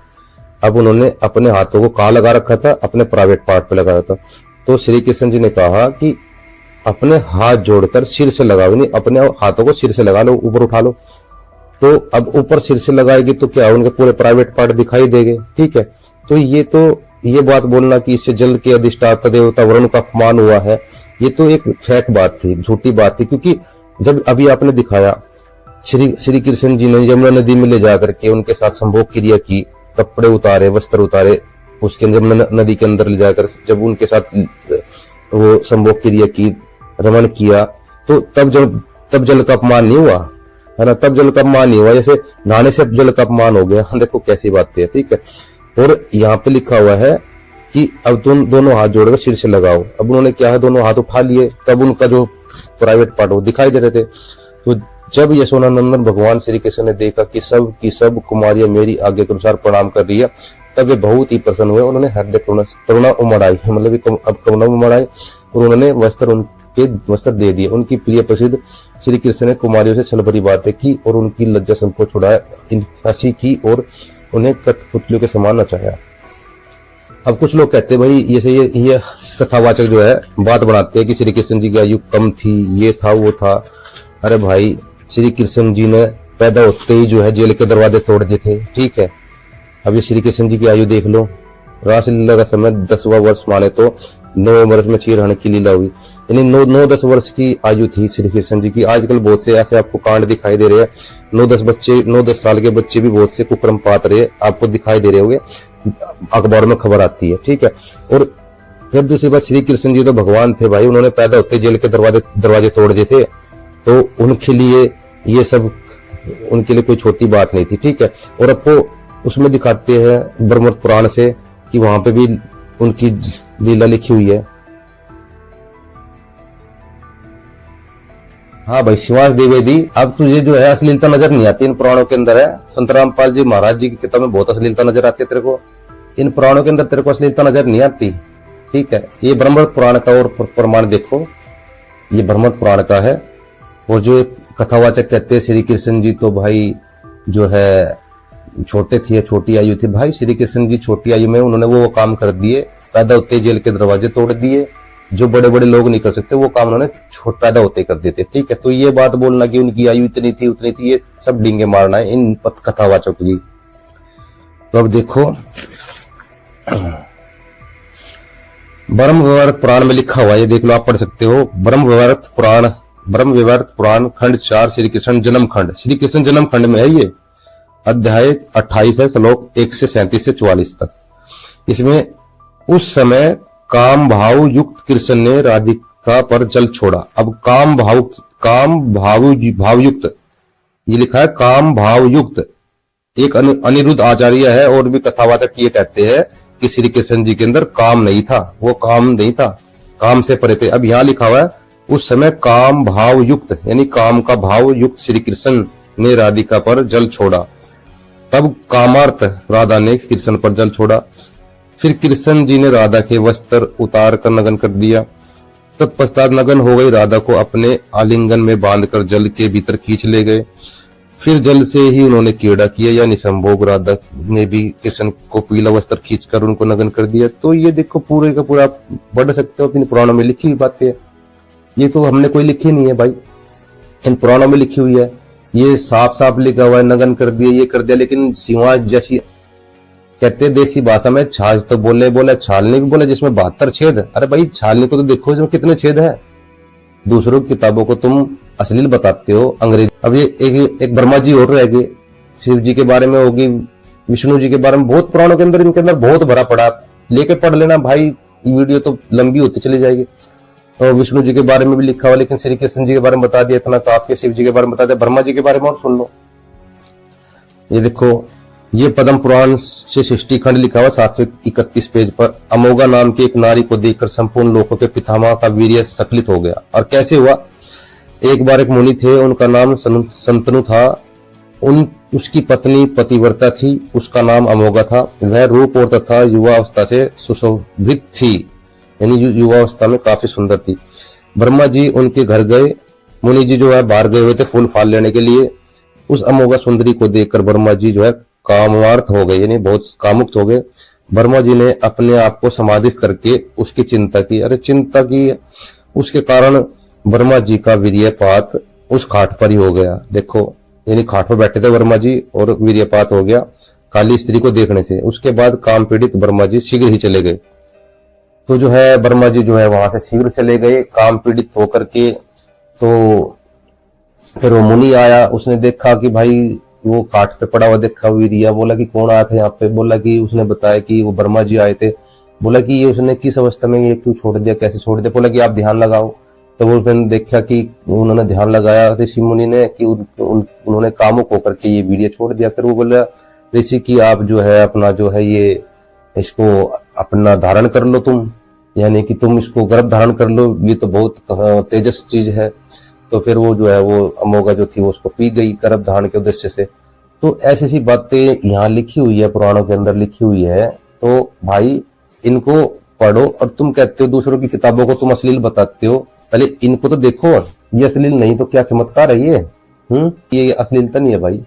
अब उन्होंने अपने हाथों को कहाँ लगा रखा था? अपने प्राइवेट पार्ट पे लगा रखा था। तो श्री कृष्ण जी ने कहा कि अपने हाथ जोड़कर सिर से लगाओ, नहीं अपने हाथों को सिर से लगा लो, ऊपर उठा लो। तो अब ऊपर सिर से लगाएगी तो क्या उनके पूरे प्राइवेट पार्ट दिखाई देंगे, ठीक है। तो ये बात बोलना कि इससे जल के अधिष्ठाता देवता वरुण का अपमान हुआ है, ये तो एक फेक बात थी, झूठी बात थी। क्योंकि जब अभी आपने दिखाया श्री कृष्ण जी ने यमुना नदी में ले जाकर के उनके साथ संभोग क्रिया की, कपड़े उतारे, वस्त्र उतारे, उसके यमुना नदी के अंदर ले जाकर जब उनके साथ वो संभोग क्रिया की, रमण किया, तो तब जल का अपमान नहीं हुआ, है ना। तब जल का अपमान नहीं हुआ, जैसे नहाने से जल का अपमान हो गया। देखो कैसी बात है, ठीक है। और यहाँ पे लिखा हुआ है कि अब तुम दोनों हाथ जोड़कर सिर से लगाओ। अब उन्होंने क्या है, दोनों हाथ उठा लिए, तब उनका जो प्राइवेट पार्ट वो दिखाई दे रहे थे। तो जब यशोदानंदन भगवान श्री कृष्ण ने देखा कि सब की सब कुमारियां मेरी आज्ञा के अनुसार प्रणाम कर रही है, तब वे बहुत ही प्रसन्न हुए। उन्होंने हृदय करुणा उमड़ आई, मतलब अब करुणा उमड़ आई और उन्होंने वस्त्र दे दिए। उनकी प्रिय प्रसिद्ध श्री कृष्ण ने कुमारियों से छल भरी बातें की और उनकी लज्जा संकोच छुड़ाया, हंसी की और उन्हें कठपुतलियों के समान नचाया। अब कुछ लोग कहते हैं भाई जैसे ये कथावाचक जो है बात बनाते हैं कि श्री कृष्ण जी की आयु कम थी, ये था वो था। अरे भाई, श्री कृष्ण जी ने पैदा होते ही जो है जेल के दरवाजे तोड़ दिए थे, ठीक है। अभी श्री कृष्ण जी की आयु देख लो, रासलीला का समय 10वां वर्ष माने तो 9वें वर्ष में क्षीरहरण की लीला हुई, यानी 9-10 वर्ष की आयु थी श्री कृष्ण जी की। आजकल बहुत से ऐसे आपको कांड दिखाई दे रहे हैं, 9-10 साल के बच्चे भी बहुत से कुकर्म पात रहे आपको दिखाई दे रहे होंगे, अखबार में खबर आती है, ठीक है। और फिर दूसरी बात, श्री कृष्ण जी तो भगवान थे भाई, उन्होंने पैदा होते जेल के दरवाजे तोड़ दिए थे, तो उनके लिए ये सब उनके लिए कोई छोटी बात नहीं थी, ठीक है। और आपको उसमें दिखाते हैं ब्रह्म पुराण से कि वहां पे भी उनकी लीला लिखी हुई है। हाँ भाई शिवास द्विवेदी, अब तुझे जो है अश्लीलता नजर नहीं आती इन पुराणों के अंदर है। संत रामपाल जी महाराज जी की किताब में बहुत अश्लीलता नजर आती है तेरे को, इन पुराणों के अंदर तेरे को अश्लीलता नजर नहीं आती, ठीक है। ये ब्रह्म पुराण का और प्रमाण देखो, ये ब्रह्म पुराण का है। और जो कथावाचक कहते हैं श्री कृष्ण जी तो भाई जो है छोटे थे, छोटी आयु थी, भाई श्री कृष्ण जी छोटी आयु में उन्होंने वो काम कर दिए, पैदा होते जेल के दरवाजे तोड़ दिए, जो बड़े बड़े लोग नहीं कर सकते वो काम उन्होंने पैदा होते कर देते, ठीक है। तो ये बात बोलना कि उनकी आयु इतनी थी उतनी थी, ये सब डींगे मारना है इन कथावाचकों की। तो अब देखो ब्रह्म वैवर्त पुराण में लिखा हुआ है, ये देख लो, आप पढ़ सकते हो। ब्रह्म वैवर्त पुराण खंड 4 श्री कृष्ण जन्म खंड, श्री कृष्ण जन्म खंड में है ये, अध्याय 28 है, श्लोक 1 से 37 से 44 तक। इसमें उस समय काम भाव युक्त कृष्ण ने राधिका पर जल छोड़ा। अब काम भाव काम भावयुक्त, ये लिखा है काम भावयुक्त। एक अनिरुद्ध आचार्य है और भी कथावाचक ये कहते हैं कि श्री कृष्ण जी के अंदर काम नहीं था, वो काम नहीं था, काम से परे थे। अब यहाँ लिखा हुआ है उस समय काम भाव युक्त, यानी काम का भाव युक्त श्री कृष्ण ने राधिका पर जल छोड़ा, तब कामार्थ राधा ने कृष्ण पर जल छोड़ा। फिर कृष्ण जी ने राधा के वस्त्र उतार कर नग्न कर दिया। तत्पश्चात नग्न हो गई राधा को अपने आलिंगन में बांधकर जल के भीतर खींच ले गए। फिर जल से ही उन्होंने क्रीड़ा किया, यानी संभोग राधा ने भी कृष्ण को पीला वस्त्र खींचकर उनको नग्न कर दिया। तो ये देखो पूरे का पूरा पढ़ सकते हो, अपने पुराणों में लिखी हुई बातें है। ये तो हमने कोई लिखी नहीं है भाई, इन पुराणों में लिखी हुई है। ये साफ साफ लिखा हुआ है, नग्न कर दिया, ये कर दिया। लेकिन सिवा जैसी कहते हैं देसी भाषा में छाछ तो बोले छालने भी बोले, जिसमें 72 छेद। अरे भाई छालने को तो देखो इसमें कितने छेद है। दूसरों की किताबों को तुम अश्लील बताते हो, अंग्रेजी। अब ये एक ब्रह्मा जी और रह गए, शिव जी के बारे में होगी, विष्णु जी के बारे में, बहुत पुराणों के अंदर इनके अंदर बहुत भरा पड़ा। लेके पढ़ लेना भाई, वीडियो तो लंबी होती चली जाएगी। तो विष्णु जी के बारे में भी लिखा हुआ, लेकिन श्री कृष्ण जी के बारे में बता दिया इतना काफी। शिव जी के बारे में बता दिया, ब्रह्मा जी के बारे में और सुन लो। ये देखो, ये पद्म पुराण से सृष्टि खंड लिखा हुआ 731 पेज पर। अमोघा नाम की एक नारी को देखकर संपूर्ण लोकों के पितामह का वीर्य सक्लित हो गया। और कैसे हुआ? एक बार एक मुनि थे, उनका नाम संतनु था। उसकी पत्नी पतिव्रता थी, उसका नाम अमोघा था। वह रूप और तथा युवावस्था से सुशोभित थी, यानी युवावस्था में काफी सुंदर थी। ब्रह्मा जी उनके घर गए। मुनि जी जो है बाहर गए हुए थे फूल फाल लेने के लिए। उस अमोघा सुंदरी को देखकर ब्रह्मा जी जो है कामार्थ हो गए, यानी बहुत कामुक्त हो गए। ब्रह्मा जी ने अपने आप को समाधिस्थ करके उसकी चिंता की। अरे चिंता की, उसके कारण ब्रह्मा जी का वीर्यपात उस खाट पर ही हो गया। देखो, यानी खाट पर बैठे थे ब्रह्मा जी और वीर्यपात हो गया काली स्त्री को देखने से। उसके बाद काम पीड़ित ब्रह्मा जी शीघ्र ही चले गए। तो जो है ब्रह्मा जी जो है वहां से शीघ्र चले गए काम पीड़ित होकर के। तो फिर वो मुनि आया, उसने देखा कि भाई वो काट पे पड़ा हुआ देखा वीरिया। बोला कि कौन आया था यहाँ पे? बोला कि उसने बताया कि वो ब्रह्मा जी आए थे। बोला कि ये उसने किस अवस्था में ये क्यों छोड़ दिया, कैसे छोड़ दिया? बोला कि आप ध्यान लगाओ। तो वो उसने देखा कि उन्होंने ध्यान लगाया ऋषि मुनि ने कि उन्होंने कामुक होकर के ये वीडियो छोड़ दिया। फिर वो बोला ऋषि कि आप जो है अपना जो है ये इसको अपना धारण कर लो तुम, यानी कि तुम इसको गर्भ धारण कर लो, ये तो बहुत तेजस चीज है। तो फिर वो जो है वो अमोघा जो थी वो उसको पी गई गर्भ धारण के उद्देश्य से। तो ऐसी सी बातें यहाँ लिखी हुई है, पुराणों के अंदर लिखी हुई है। तो भाई इनको पढ़ो। और तुम कहते हो दूसरों की किताबों को तुम अश्लील बताते हो, पहले इनको तो देखो। ये अश्लील नहीं तो क्या चमत्कार है ये अश्लीलता नहीं है भाई।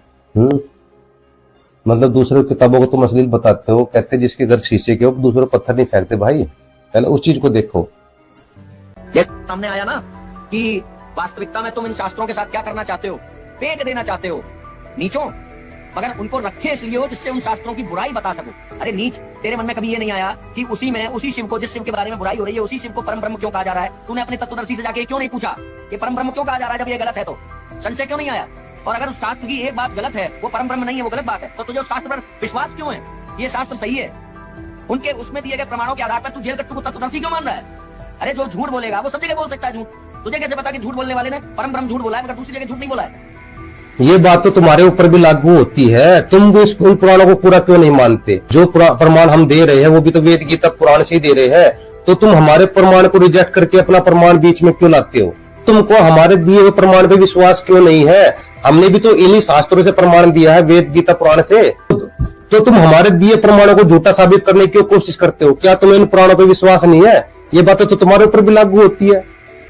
मतलब दूसरों की किताबों को तुम अश्लील बताते हो, कहते जिसके घर शीशे के हो दूसरों पत्थर नहीं फेंकते भाई, पहले उस चीज को देखो। जैसे सामने आया ना कि वास्तविकता में तुम इन शास्त्रों के साथ क्या करना चाहते हो, फेंक देना चाहते हो नीचों, मगर उनको रखे इसलिए हो जिससे उन शास्त्रों की बुराई बता सको। अरे नीच, तेरे मन में कभी ये नहीं आया कि उसी शिव को, जिस शिव के बारे में बुराई हो रही है, उसी शिव को परम ब्रह्म क्यों कहा जा रहा है? तूने अपने तत्वदर्शी से जाके क्यों नहीं पूछा कि परम ब्रह्म क्यों कहा जा रहा है? जब ये गलत है तो संशय क्यों नहीं आया? और अगर उस शास्त्र की एक बात गलत है, वो परम ब्रह्म नहीं है, वो गलत बात है, तो तुझे उस शास्त्र पर विश्वास क्यों है? ये शास्त्र सही है, उनके उसमें दिए गए प्रमाणों के आधार पर तू जेल कट्टू को तत्वदर्शी क्यों मान रहा है? अरे जो झूठ बोलेगा वो सब जगह बोल सकता है झूठ। तुझे कैसे पता कि झूठ बोलने वाले ने परम ब्रह्म झूठ बोला है मगर दूसरी जगह झूठ नहीं बोला है? ये बात तो तुम्हारे ऊपर भी लागू होती है। तुम भी उन पुराणों को पूरा क्यों नहीं मानते? जो प्रमाण हम दे रहे हैं वो भी तो वेद गीता पुराण से ही दे रहे हैं। तो तुम हमारे प्रमाण को रिजेक्ट करके अपना प्रमाण बीच में क्यों लाते हो? तुमको हमारे दिए हुए प्रमाण पे विश्वास क्यों नहीं है? हमने भी तो इन्हीं शास्त्रों से प्रमाण दिया है, वेद गीता पुराण से। तो तुम हमारे दिए प्रमाणों को झूठा साबित करने की कोशिश करते हो। क्या तुम्हें इन पुराणों पे विश्वास नहीं है? ये बातें तो तुम्हारे ऊपर भी लागू होती है।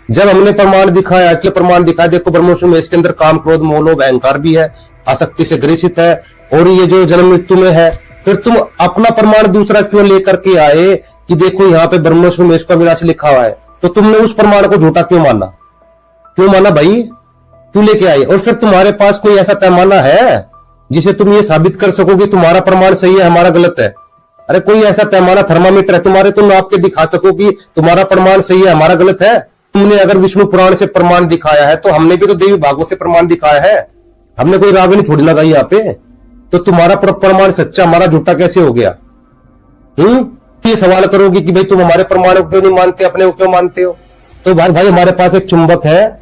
जब हमने प्रमाण दिखाया कि प्रमाण दिखाया, देखो ब्रह्मोत्सव में इसके अंदर काम क्रोध मोह लोभ अहंकार भी है, आसक्ति से ग्रसित है, और ये जो जन्म मृत्यु में है। फिर तुम अपना प्रमाण दूसरा क्यों लेकर के आए कि देखो यहाँ पे ब्रह्मोत्सव में इसका विनाश लिखा हुआ है? तो तुमने उस प्रमाण को झूठा क्यों माना? क्यों माना भाई? क्यों लेके आए? और फिर तुम्हारे पास कोई ऐसा पैमाना है जिसे तुम ये साबित कर सको कि तुम्हारा प्रमाण सही है हमारा गलत है? अरे कोई ऐसा पैमाना थर्मामीटर है तुम्हारे, तुम आपके दिखा सको कि तुम्हारा प्रमाण सही है हमारा गलत है? तुमने अगर विष्णु पुराण से प्रमाण दिखाया है तो हमने भी तो देवी भागवत से प्रमाण दिखाया है। हमने कोई रागनी थोड़ी लगाई यहाँ पे। तो तुम्हारा प्रमाण सच्चा हमारा झूठा कैसे हो गया? ये सवाल करोगे कि भाई तुम हमारे प्रमाण को क्यों नहीं मानते, अपने को क्यों मानते हो? तो भाई हमारे पास एक चुंबक है,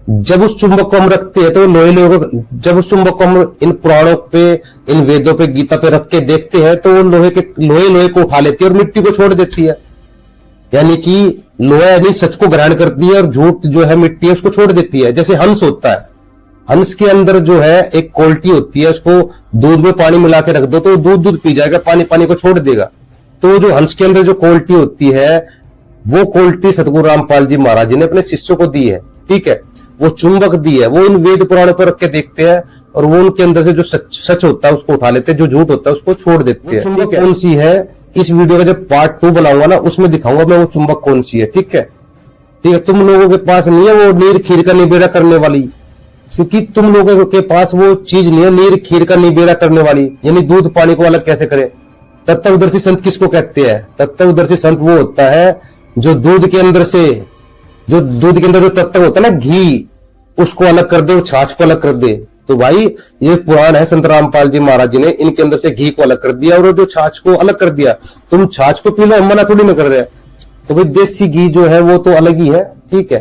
जब उस चुंबक को हम रखते हैं तो लोहे जब उस चुंबक को हम इन पुराणों पे, इन वेदों पे, गीता पे रख के देखते हैं तो वो लोहे को उठा लेती है और मिट्टी को छोड़ देती है। यानी कि लोहा यानी सच को ग्रहण करती है और झूठ जो है मिट्टी है उसको छोड़ देती है। जैसे हंस होता है, हंस के अंदर जो है एक क्वालिटी होती है, उसको दूध में पानी मिला के रख दो तो दूध पी जाएगा, पानी को छोड़ देगा। तो जो हंस के अंदर जो क्वालिटी होती है वो क्वालिटी सतगुरु रामपाल जी महाराज जी ने अपने शिष्यों को दी है। ठीक है, वो चुंबक दी है, वो इन वेद पुराणों पर रख के देखते हैं और वो उनके अंदर से जो सच होता है उसको उठा लेते हैं, जो झूठ होता है उसको छोड़ देते हैं। चुंबक कौन सी है, इस वीडियो का जब पार्ट 2 बनाऊंगा ना उसमें दिखाऊंगा मैं वो चुंबक कौन सी है। ठीक है, तुम लोगों के पास नहीं है वो नीर खीर का निबेड़ा करने वाली, क्योंकि तुम लोगों के पास वो चीज नहीं है नीर खीर का निबेड़ा करने वाली, यानी दूध पानी को अलग कैसे करे। तत्वदर्शी संत किसको कहते हैं? तत्वदर्शी संत वो होता है जो दूध के अंदर जो तत्व होता है ना घी, उसको अलग कर दे और छाछ को अलग कर दे। तो भाई ये पुराण है संत रामपाल जी महाराज जी ने इनके अंदर से घी को अलग कर दिया और जो छाछ को अलग कर दिया। तुम छाछ को पी लो, हम मना थोड़ी ना कर रहे हैं। तो भाई देसी घी जो है वो तो अलग ही है। ठीक है,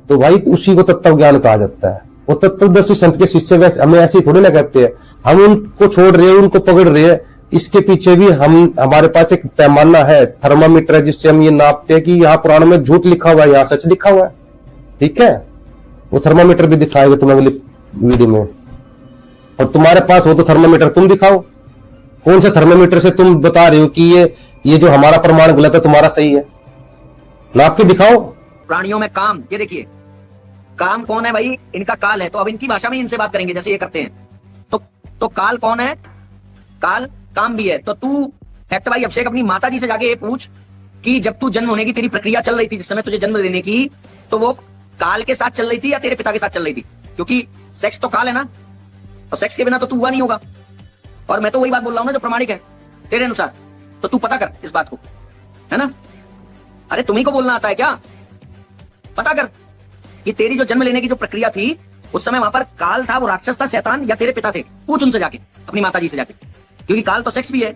तो भाई उसी को तत्व ज्ञान कहा जाता है। वो तत्वदर्शी संत के शिष्य वैसे हमें ऐसे ही थोड़ी ना कहते हैं, हम उनको छोड़ रहे हैं, उनको पकड़ रहे हैं। इसके पीछे भी हमारे पास एक पैमाना है, थर्मामीटर है, जिससे हम ये नापते हैं कि यहाँ पुराण में झूठ लिखा हुआ है, यहाँ सच लिखा हुआ है। ठीक है, वो थर्मामीटर भी दिखाएगा तुम्हें अगली वीडियो में। और तुम्हारे पास हो तो थर्मामीटर तुम दिखाओ, कौन सा थर्मामीटर से तुम बता रहे हो कि ये जो हमारा प्रमाण गलत है, तुम्हारा सही है, नाप के दिखाओ। प्राणियों में काम, ये देखिए काम कौन है भाई, इनका काल है। तो अब इनकी भाषा में इनसे बात करेंगे जैसे ये करते हैं। तो काल कौन है? काल काम भी है। तो तू फैक्ट भाई अभिषेक अपनी माता जी से जाके ये पूछ कि जब तू जन्म होने की तेरी प्रक्रिया चल रही थी, जिस समय तुझे जन्म देने की, तो वो काल के साथ चल रही थी या तेरे पिता के साथ चल रही थी? क्योंकि सेक्स तो काल है ना, और सेक्स के बिना तो तू हुआ नहीं होगा। और मैं तो वही बात बोल रहा हूं ना जो प्रमाणिक है तेरे अनुसार। तो तू पता कर इस बात को, है ना? अरे तुम्ही को बोलना आता है क्या? पता कर कि तेरी जो जन्म लेने की जो प्रक्रिया थी उस समय वहां पर काल था, वो राक्षस था, शैतान, या तेरे पिता थे? पूछ उनसे जाके, अपनी माता जी से जाके। क्योंकि काल तो सेक्स भी है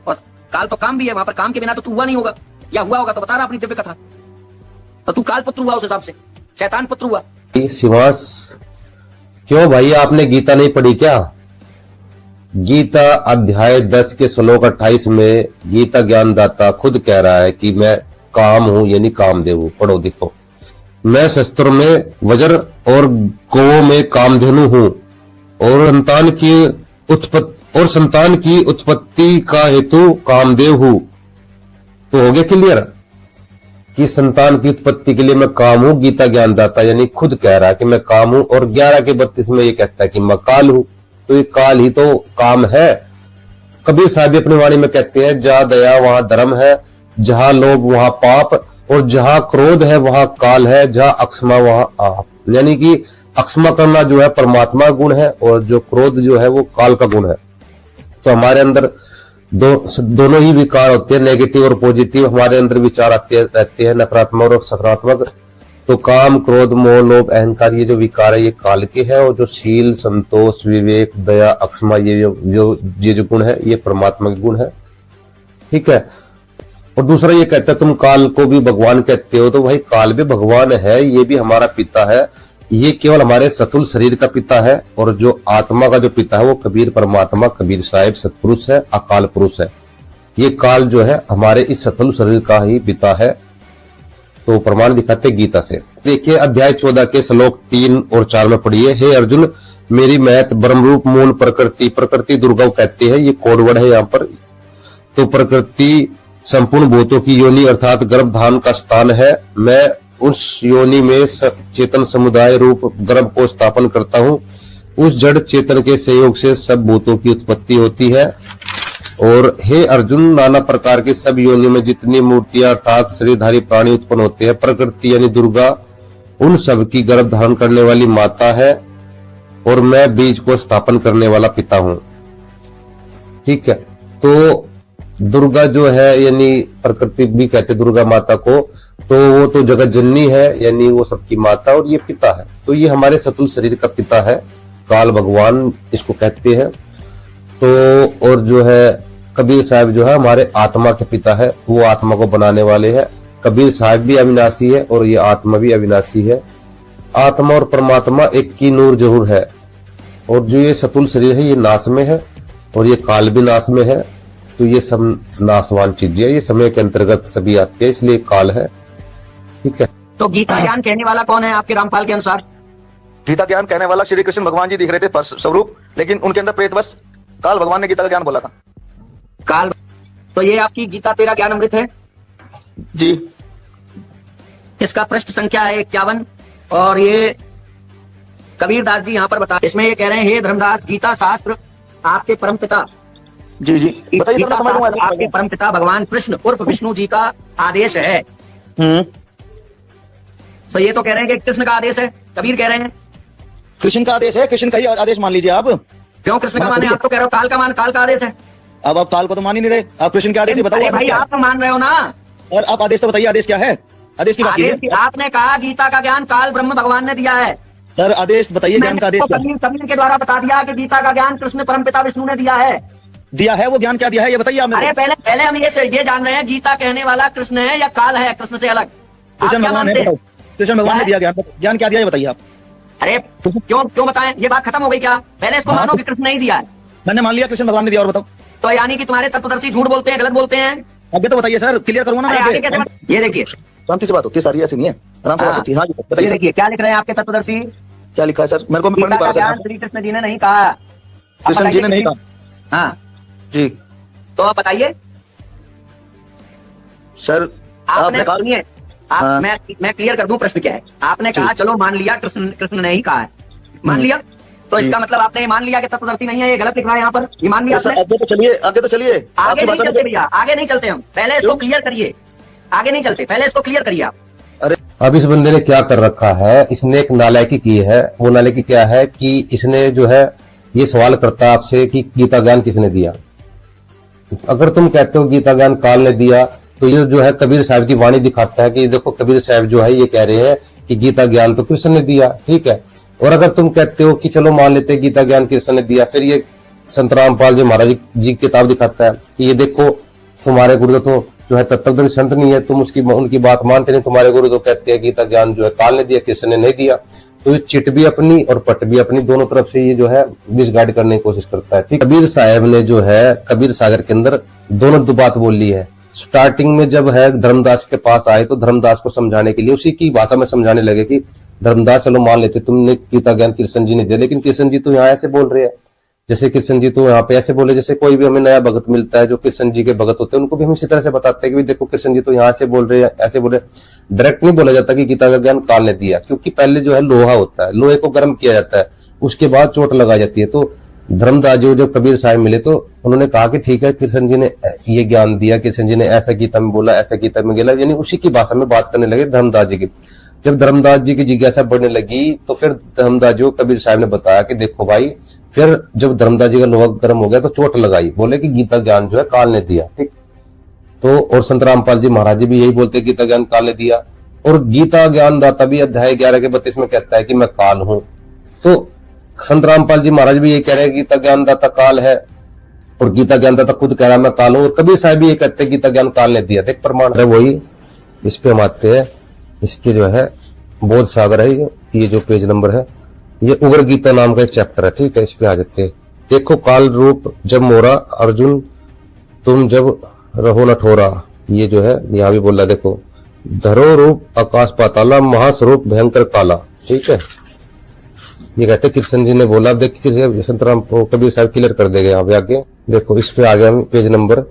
और काल तो काम भी है। वहां पर काम के बिना तो तू हुआ नहीं होगा, या हुआ होगा तो बता रहा अपनी दिव्य कथा। तो तू काल पुत्र हुआ, उस हिसाब से शैतान पुत्र हुआ। शिवास, क्यों भाई आपने गीता नहीं पढ़ी क्या? गीता अध्याय 10 के श्लोक 28 में गीता ज्ञानदाता खुद कह रहा है कि मैं काम हूं, यानी कामदेव हूं। पढ़ो देखो, मैं शस्त्र में वज्र और गौ में कामधेनु हूं और संतान की उत्पत्ति का हेतु कामदेव हूं। तो हो गया क्लियर कि संतान की उत्पत्ति के लिए मैं काम हूं। गीता ज्ञानदाता यानी खुद कह रहा है कि मैं काम हूं। और 11 के 32 में ये कहता है कि मैं काल हूं। तो ये काल ही तो काम है। कबीर साहब भी अपनी वाणी में कहते हैं, जहां दया वहां धर्म है, जहां लोभ वहां पाप, और जहां क्रोध है वहां काल है, जहां अक्षमा वहां आप। यानी कि अक्षमा करना जो है परमात्मा गुण है और जो क्रोध जो है वो काल का गुण है। तो हमारे अंदर दोनों ही विकार होते हैं, नेगेटिव और पॉजिटिव हमारे अंदर विचार आते रहते हैं, नकारात्मक और सकारात्मक। तो काम, क्रोध, मोह, लोभ, अहंकार, ये जो विकार है ये काल के हैं। और जो शील, संतोष, विवेक, दया, अक्षमा, ये जो गुण है ये परमात्मा के गुण है। ठीक है। और दूसरा ये कहता है तुम काल को भी भगवान कहते हो, तो भाई काल भी भगवान है, ये भी हमारा पिता है। ये केवल हमारे सतुल शरीर का पिता है, और जो आत्मा का जो पिता है वो कबीर परमात्मा, कबीर साहिब सतपुरुष है, अकाल पुरुष है। ये काल जो है हमारे इस सतुल शरीर का ही पिता है। तो प्रमाण दिखाते गीता से। देखिए अध्याय 14 के श्लोक 3 और 4 में पढ़िए। हे अर्जुन, मेरी महत ब्रह्मरूप मूल प्रकृति, प्रकृति दुर्गा कहते हैं, ये कोडवर्ड है यहाँ पर। तो प्रकृति संपूर्ण भूतों की योनि अर्थात गर्भधान का स्थान है। मैं उस योनि में चेतन समुदाय रूप गर्भ को स्थापन करता हूँ। उस जड़ चेतन के सहयोग से सब भूतों की उत्पत्ति होती है। और हे अर्जुन, नाना प्रकार के सब योनियों में जितनी मूर्तियां अर्थात शरीरधारी प्राणी उत्पन्न होते हैं, प्रकृति यानी दुर्गा उन सब की गर्भ धारण करने वाली माता है, और मैं बीज को स्थापन करने वाला पिता हूँ। ठीक है। तो दुर्गा जो है यानी प्रकृति भी कहते दुर्गा माता को, तो वो तो जगत जननी है, यानी वो सबकी माता, और ये पिता है। तो ये हमारे सतुल शरीर का पिता है, काल भगवान इसको कहते हैं। तो और जो है कबीर साहब जो है हमारे आत्मा के पिता है, वो आत्मा को बनाने वाले हैं। कबीर साहब भी अविनाशी है और ये आत्मा भी अविनाशी है। आत्मा और परमात्मा एक की नूर जरूर है, और जो ये सतुल शरीर है ये नाश में है, और ये काल भी नाश में है। तो ये सब नाशवान चीजें है, ये समय के अंतर्गत सभी आती है, इसलिए काल है। ठीक है। तो गीता ज्ञान कहने वाला कौन है आपके रामपाल के अनुसार? गीता ज्ञान कहने वाला श्री कृष्ण भगवान जी दिख रहे थे स्वरूप, लेकिन उनके अंदर प्रेतवश काल भगवान ने गीता का ज्ञान बोला था। काल, तो ये आपकी गीता तेरा ज्ञान अमृत है जी। इसका पृष्ठ संख्या है 51, और ये कबीरदास जी यहाँ पर बता, इसमें ये कह रहे हैं, हे धर्मदास, गीता शास्त्र आपके परम पिता, जी जी बताइए, गीता शास्त्र आपके परम पिता भगवान कृष्ण उर्फ विष्णु जी का आदेश है। तो ये तो कह रहे हैं कि कृष्ण का आदेश है, कबीर कह रहे हैं कृष्ण का आदेश है, कृष्ण का ही आदेश मान लीजिए आप। क्यों कृष्ण का माने? आप तो कह रहे हो काल का मान, काल का आदेश है। अब आप काल को तो मान ही नहीं रहे, आप कृष्ण के आदेश बताइए भाई, आप तो मान रहे हो ना। और आप आदेश तो बताइए, आदेश क्या है? आदेश की बात कीजिए। आपने कहा गीता का ज्ञान काल ब्रह्म भगवान ने दिया है। सर आदेश बताइए, ज्ञान का आदेश क्या? कबीर के द्वारा बता दिया कि गीता का ज्ञान कृष्ण परमपिता विष्णु ने दिया है। दिया है, वो ज्ञान क्या दिया है ये बताइए आप। अरे पहले हम ये जान रहे हैं, गीता कहने वाला कृष्ण है या काल है कृष्ण से अलग? कृष्ण भगवान है, कृष्ण भगवान ने दिया ज्ञान। ज्ञान क्या दिया है बताइए आप। अरे क्यों बताएं? ये बात खत्म हो गई क्या? पहले इसको मानो कि कृष्ण नहीं दिया है। मैंने मान लिया कृष्ण भगवान ने दिया, और बताओ। तो यानी कि तुम्हारे तत्वदर्शी झूठ बोलते हैं, गलत बोलते हैं। आगे तो बताइए सर, क्लियर करूँ ना। ये देखिए, शांति से बात होती है सारी, ऐसी नहीं है, आराम से बात होती है। हाँ जी बताइए। देखिए क्या लिख रहे हैं आपके तत्वदर्शी, क्या लिखा है सर? मेरे को पढ़ नहीं पा रहा। श्री कृष्ण जी ने नहीं कहा, कृष्ण जी ने नहीं कहा। हाँ जी, तो आप बताइए सर। आपने सुनिए, मैं क्लियर कर दूं प्रश्न क्या है। आपने कहा चलो मान लिया कृष्ण ने ही कहा है, मान लिया, तो इसका मतलब आपने ये मान लिया कि तत्वदर्शी नहीं है, ये गलत लिख रहा है यहाँ पर, ये मान लिया आपने। आगे तो चलिए, आगे तो चलिए। आगे नहीं चलते भैया, आगे नहीं चलते हम, पहले इसको क्लियर करिए। आगे नहीं चलते, पहले इसको क्लियर करिए आप। अब इस बंदे ने क्या कर रखा है, इसने एक नालायकी की है। वो नालायकी क्या है कि इसने जो है ये सवाल करता है आपसे कि गीता ज्ञान किसने दिया। अगर तुम कहते हो गीता ज्ञान काल ने दिया, तो ये जो है कबीर साहब की वाणी दिखाता है कि देखो कबीर साहब जो है ये कह रहे हैं कि गीता ज्ञान तो कृष्ण ने दिया, ठीक है। और अगर तुम कहते हो कि चलो मान लेते गीता ज्ञान कृष्ण ने दिया, फिर ये संत रामपाल जी महाराज जी की किताब दिखाता है कि ये देखो तुम्हारे गुरु तो जो है तत्वदर्शी संत नहीं है, तुम उनकी बात मानते नहीं, तुम्हारे गुरु तो कहते हैं गीता ज्ञान जो है काल ने दिया, कृष्ण ने नहीं दिया। तो ये चिट भी अपनी और पट भी अपनी, दोनों तरफ से ये जो है मिसगाइड करने की कोशिश करता है। ठीक, कबीर साहब ने जो है कबीर सागर के अंदर दोनों दो बात बोल ली है। स्टार्टिंग में जब है धर्मदास के पास आए तो धर्मदास को समझाने के लिए उसी की भाषा में समझाने लगे कि धर्मदास चलो मान लेते तुमने गीता ज्ञान कृष्ण जी ने दिया, लेकिन कृष्ण जी तो यहाँ ऐसे बोल रहे हैं, जैसे कृष्ण जी तो यहाँ पे ऐसे बोले, जैसे कोई भी हमें नया भगत मिलता है जो कृष्ण जी के भगत होते हैं उनको भी हम इसी तरह से बताते हैं कि देखो कृष्ण जी तो यहाँ से बोल रहे हैं, ऐसे बोल रहे। डायरेक्ट नहीं बोला जाता कि गीता का ज्ञान काल ने दिया, क्योंकि पहले जो है लोहा होता है, लोहे को गर्म किया जाता है, उसके बाद चोट लगाई जाती है। तो धर्मदास जी जब कबीर साहब मिले तो उन्होंने कहा कि ठीक है कृष्ण जी ने ये ज्ञान दिया, कृष्ण जी ने ऐसा गीता में बोला, ऐसा गीता में बोला, यानी उसी की भाषा में बात करने लगे धर्मदास जी की। जब धर्मदास जी की जिज्ञासा बढ़ने लगी तो फिर धर्मदास जी को कबीर साहब ने बताया कि देखो भाई, फिर जब धर्मदास जी का लोहा गर्म हो गया तो चोट लगाई, बोले कि गीता ज्ञान जो है काल ने दिया। ठीक, तो और संत रामपाल जी महाराज जी भी यही बोलते गीता ज्ञान काल ने दिया। और गीता ज्ञान दाता भी अध्याय 11 के 32 में कहता है कि मैं काल हूं। तो संत रामपाल जी महाराज भी ये कह रहे हैं गीता ज्ञान दाता काल है, और गीता ज्ञान दाता खुद कह रहा है मैं काल हूं। और कबीर साहब भी ये कहते हैं गीता ज्ञान काल ने दिया। देख प्रमाण है वही, इस पे हम आते हैं। इसके जो है बोध सागर है, ये जो पेज नंबर है, ये उग्र गीता नाम का एक चैप्टर है। ठीक है, इस पे आ जाते हैं। देखो, काल रूप जब मोरा अर्जुन तुम जब रहो न ठोरा, ये जो है यहाँ भी बोला। देखो, धरो रूप आकाश पाताला महास्वरूप भयंकर काला। ठीक है, ये कहते कृष्ण जी ने बोला। देखिए संतराम कबीर साहब क्लियर कर देगा यहाँ पे आगे। देखो इस पे आ गया पेज नंबर,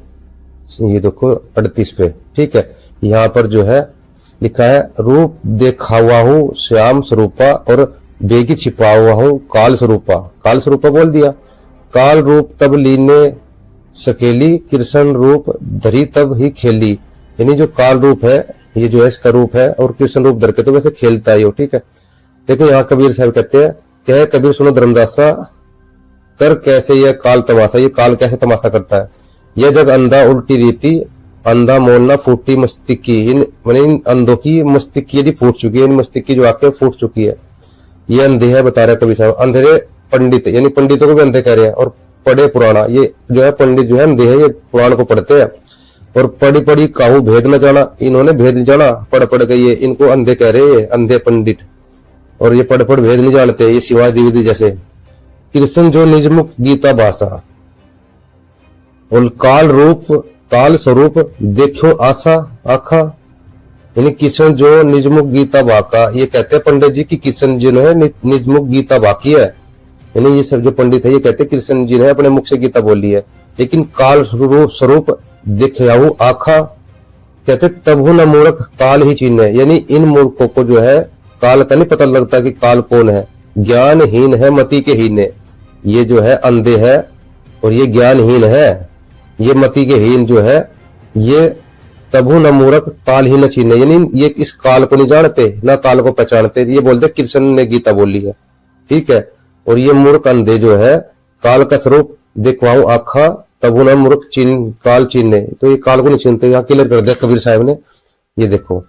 ये देखो 38 पे। ठीक है, यहाँ पर जो है लिखा है रूप देखा हुआ हूँ श्याम स्वरूपा और बेगी छिपा हुआ हूँ काल स्वरूपा। काल स्वरूपा बोल दिया। काल रूप तब लीने सकेली कृष्ण रूप धरी तब ही खेली। यानी जो काल रूप है ये जो है इसका रूप है, और कृष्ण रूप धर के तो वैसे खेलता है। ठीक है, देखो यहाँ कबीर साहब कहते हैं, कहे कबीर सुनो धर्मदासा कर कैसे यह काल तमाशा, ये काल कैसे तमाशा करता है। यह जग अंधा उल्टी रीति अंधा मोलना फूटी मस्तिष्की, इन अंधों की मस्तिष्की यदि फूट चुकी है, इन मस्तिष्की जो आके फूट चुकी है, ये अंधे है बता रहे कबीर साहब। अंधेरे पंडित, यानी पंडितों को भी अंधे कह रहे हैं। और पढ़े पुराना, ये जो है पंडित जो है अंधे है, ये पुराण को पढ़ते हैं। और पढ़ी पढ़ी काहू भेद न जाना, इन्होंने भेद जाना, पढ़ पढ़ के ये इनको अंधे कह रहे हैं, अंधे पंडित। और ये पढ़ भेद नहीं जानते, ये शिवाय द्विवेदी जैसे। कृष्ण जो निजमुख गीता भाषा और काल रूप काल स्वरूप देखो आशा आखा, यानी कृष्ण जो निजमुख गीता भाका, ये कहते हैं पंडित जी की कृष्ण जी ने निजमुख गीता भाकी है, यानी ये सब जो पंडित है ये कहते हैं कृष्ण जी ने अपने मुख से गीता बोली है। लेकिन काल स्वरूप दिखाऊ आखा, कहते तबहु न मूर्ख काल ही चिन्ह, यानी इन मूर्खों को जो है काल का नहीं पता लगता कि काल कौन है, ज्ञानहीन है मति के हीन, ये जो है अंधे है और ये ज्ञानहीन है, ये मति के हीन जो है ये तबहु न मूर्ख काल ही न चिन्ह, यानी ये इस काल को नहीं जानते न काल को पहचानते, ये बोलते कृष्ण ने गीता बोली है, ठीक है। और ये मूर्ख अंधे जो है काल का स्वरूप देखवाऊ आखा तबहु न मूर्ख चिन्ह काल चिन्ह, तो ये काल को नहीं चिन्हते। यहाँ क्लियर कर दिया कबीर साहब ने, ये देखो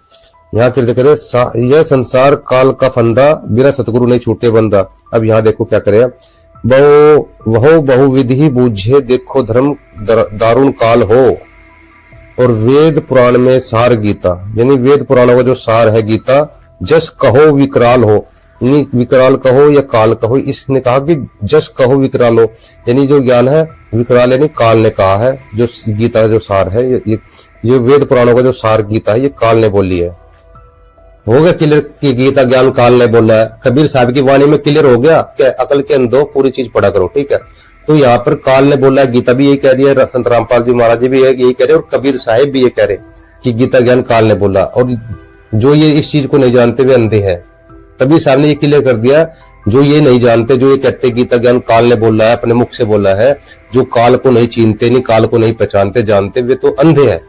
यहाँ क्लियर करे, यह संसार काल का फंदा बिना सतगुरु नहीं छूटे बंदा। अब यहाँ देखो क्या करे, वहो बहुविधि बूझे देखो धर्म दारुण काल हो, और वेद पुराण में सार गीता, यानी वेद पुराणों का जो सार है गीता, जस कहो विकराल हो, यानी विकराल कहो या काल कहो, इसने कहा कि जस कहो विकराल हो, यानी जो ज्ञान है विकराल यानी काल ने कहा है, जो गीता का जो सार है ये वेद पुराणों का जो सार गीता है ये काल ने बोली है। हो गया क्लियर कि गीता ज्ञान काल ने बोला है, कबीर साहब की वाणी में क्लियर हो गया क्या, अकल के अंदर पूरी चीज पढ़ा करो, ठीक है। तो यहाँ पर काल ने बोला है, गीता भी यही कह रही है, संत रामपाल जी महाराज जी भी यही कह रहे और कबीर साहिब भी ये कह रहे कि गीता ज्ञान काल ने बोला, और जो ये इस चीज को नहीं जानते वे अंधे हैं। कबीर साहब ने ये क्लियर कर दिया, जो ये नहीं जानते, जो ये कहते गीता ज्ञान काल ने बोला है, अपने मुख से बोला है, जो काल को नहीं चीनते नहीं काल को नहीं पहचानते जानते, वे तो अंधे हैं।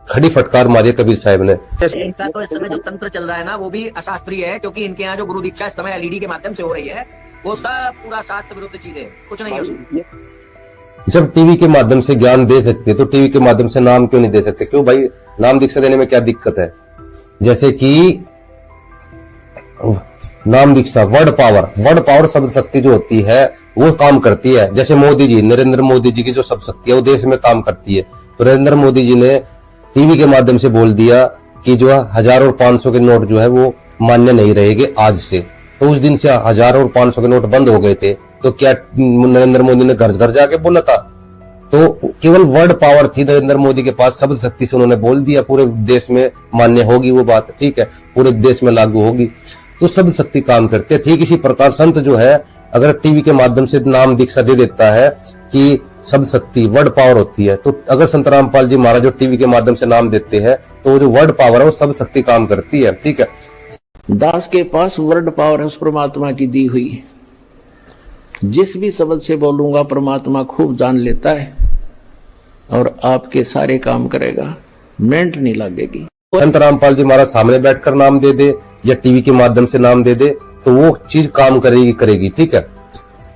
खड़ी फटकार मारी कबीर साहब ने। इनका तो इस समय जो तंत्र चल रहा है ना वो भी अशास्त्रीय है, क्योंकि इनके यहाँ जो गुरु दीक्षा इस समय एलईडी के माध्यम से हो रही है वो सब पूरा शास्त्र विरुद्ध चीज है, कुछ नहीं है उसमें। जब टीवी के माध्यम से ज्ञान दे सकते हैं तो टीवी के माध्यम से नाम क्यों नहीं दे सकते? क्यों भाई, नाम दीक्षा देने में क्या दिक्कत है? जैसे कि नाम दीक्षा, वर्ड पावर शब्द शक्ति जो होती है वो काम करती है। जैसे मोदी जी, नरेंद्र मोदी जी की जो शब्द शक्ति है वो देश में काम करती है। तो नरेंद्र मोदी जी ने टीवी के माध्यम से बोल दिया कि जो 1000 और 500 के नोट जो है वो मान्य नहीं रहेंगे आज से। तो उस दिन से 1000 और 500 के नोट बंद हो गए थे। तो क्या नरेंद्र मोदी ने घर घर जाके बोला था? तो केवल वर्ड पावर थी नरेंद्र मोदी के पास, शब्द शक्ति से उन्होंने बोल दिया, पूरे देश में मान्य होगी वो बात, ठीक है, पूरे देश में लागू होगी। तो शब्द शक्ति काम करते हैं। ठीक इसी प्रकार संत जो है अगर टीवी के माध्यम से नाम दीक्षा दे देता है कि शब्द शक्ति वर्ड पावर होती है, तो अगर संत रामपाल जी महाराज जो टीवी के माध्यम से नाम देते हैं तो वो जो वर्ड पावर है वो शब्द शक्ति काम करती है, ठीक है। दास के पास वर्ड पावर है उस परमात्मा की दी हुई, जिस भी शब्द से बोलूंगा परमात्मा खूब जान लेता है और आपके सारे काम करेगा, मिनट नहीं लगेगी। संत रामपाल जी महाराज सामने बैठकर नाम दे दे या टीवी के माध्यम से नाम दे दे तो वो चीज काम करेगी, ठीक है।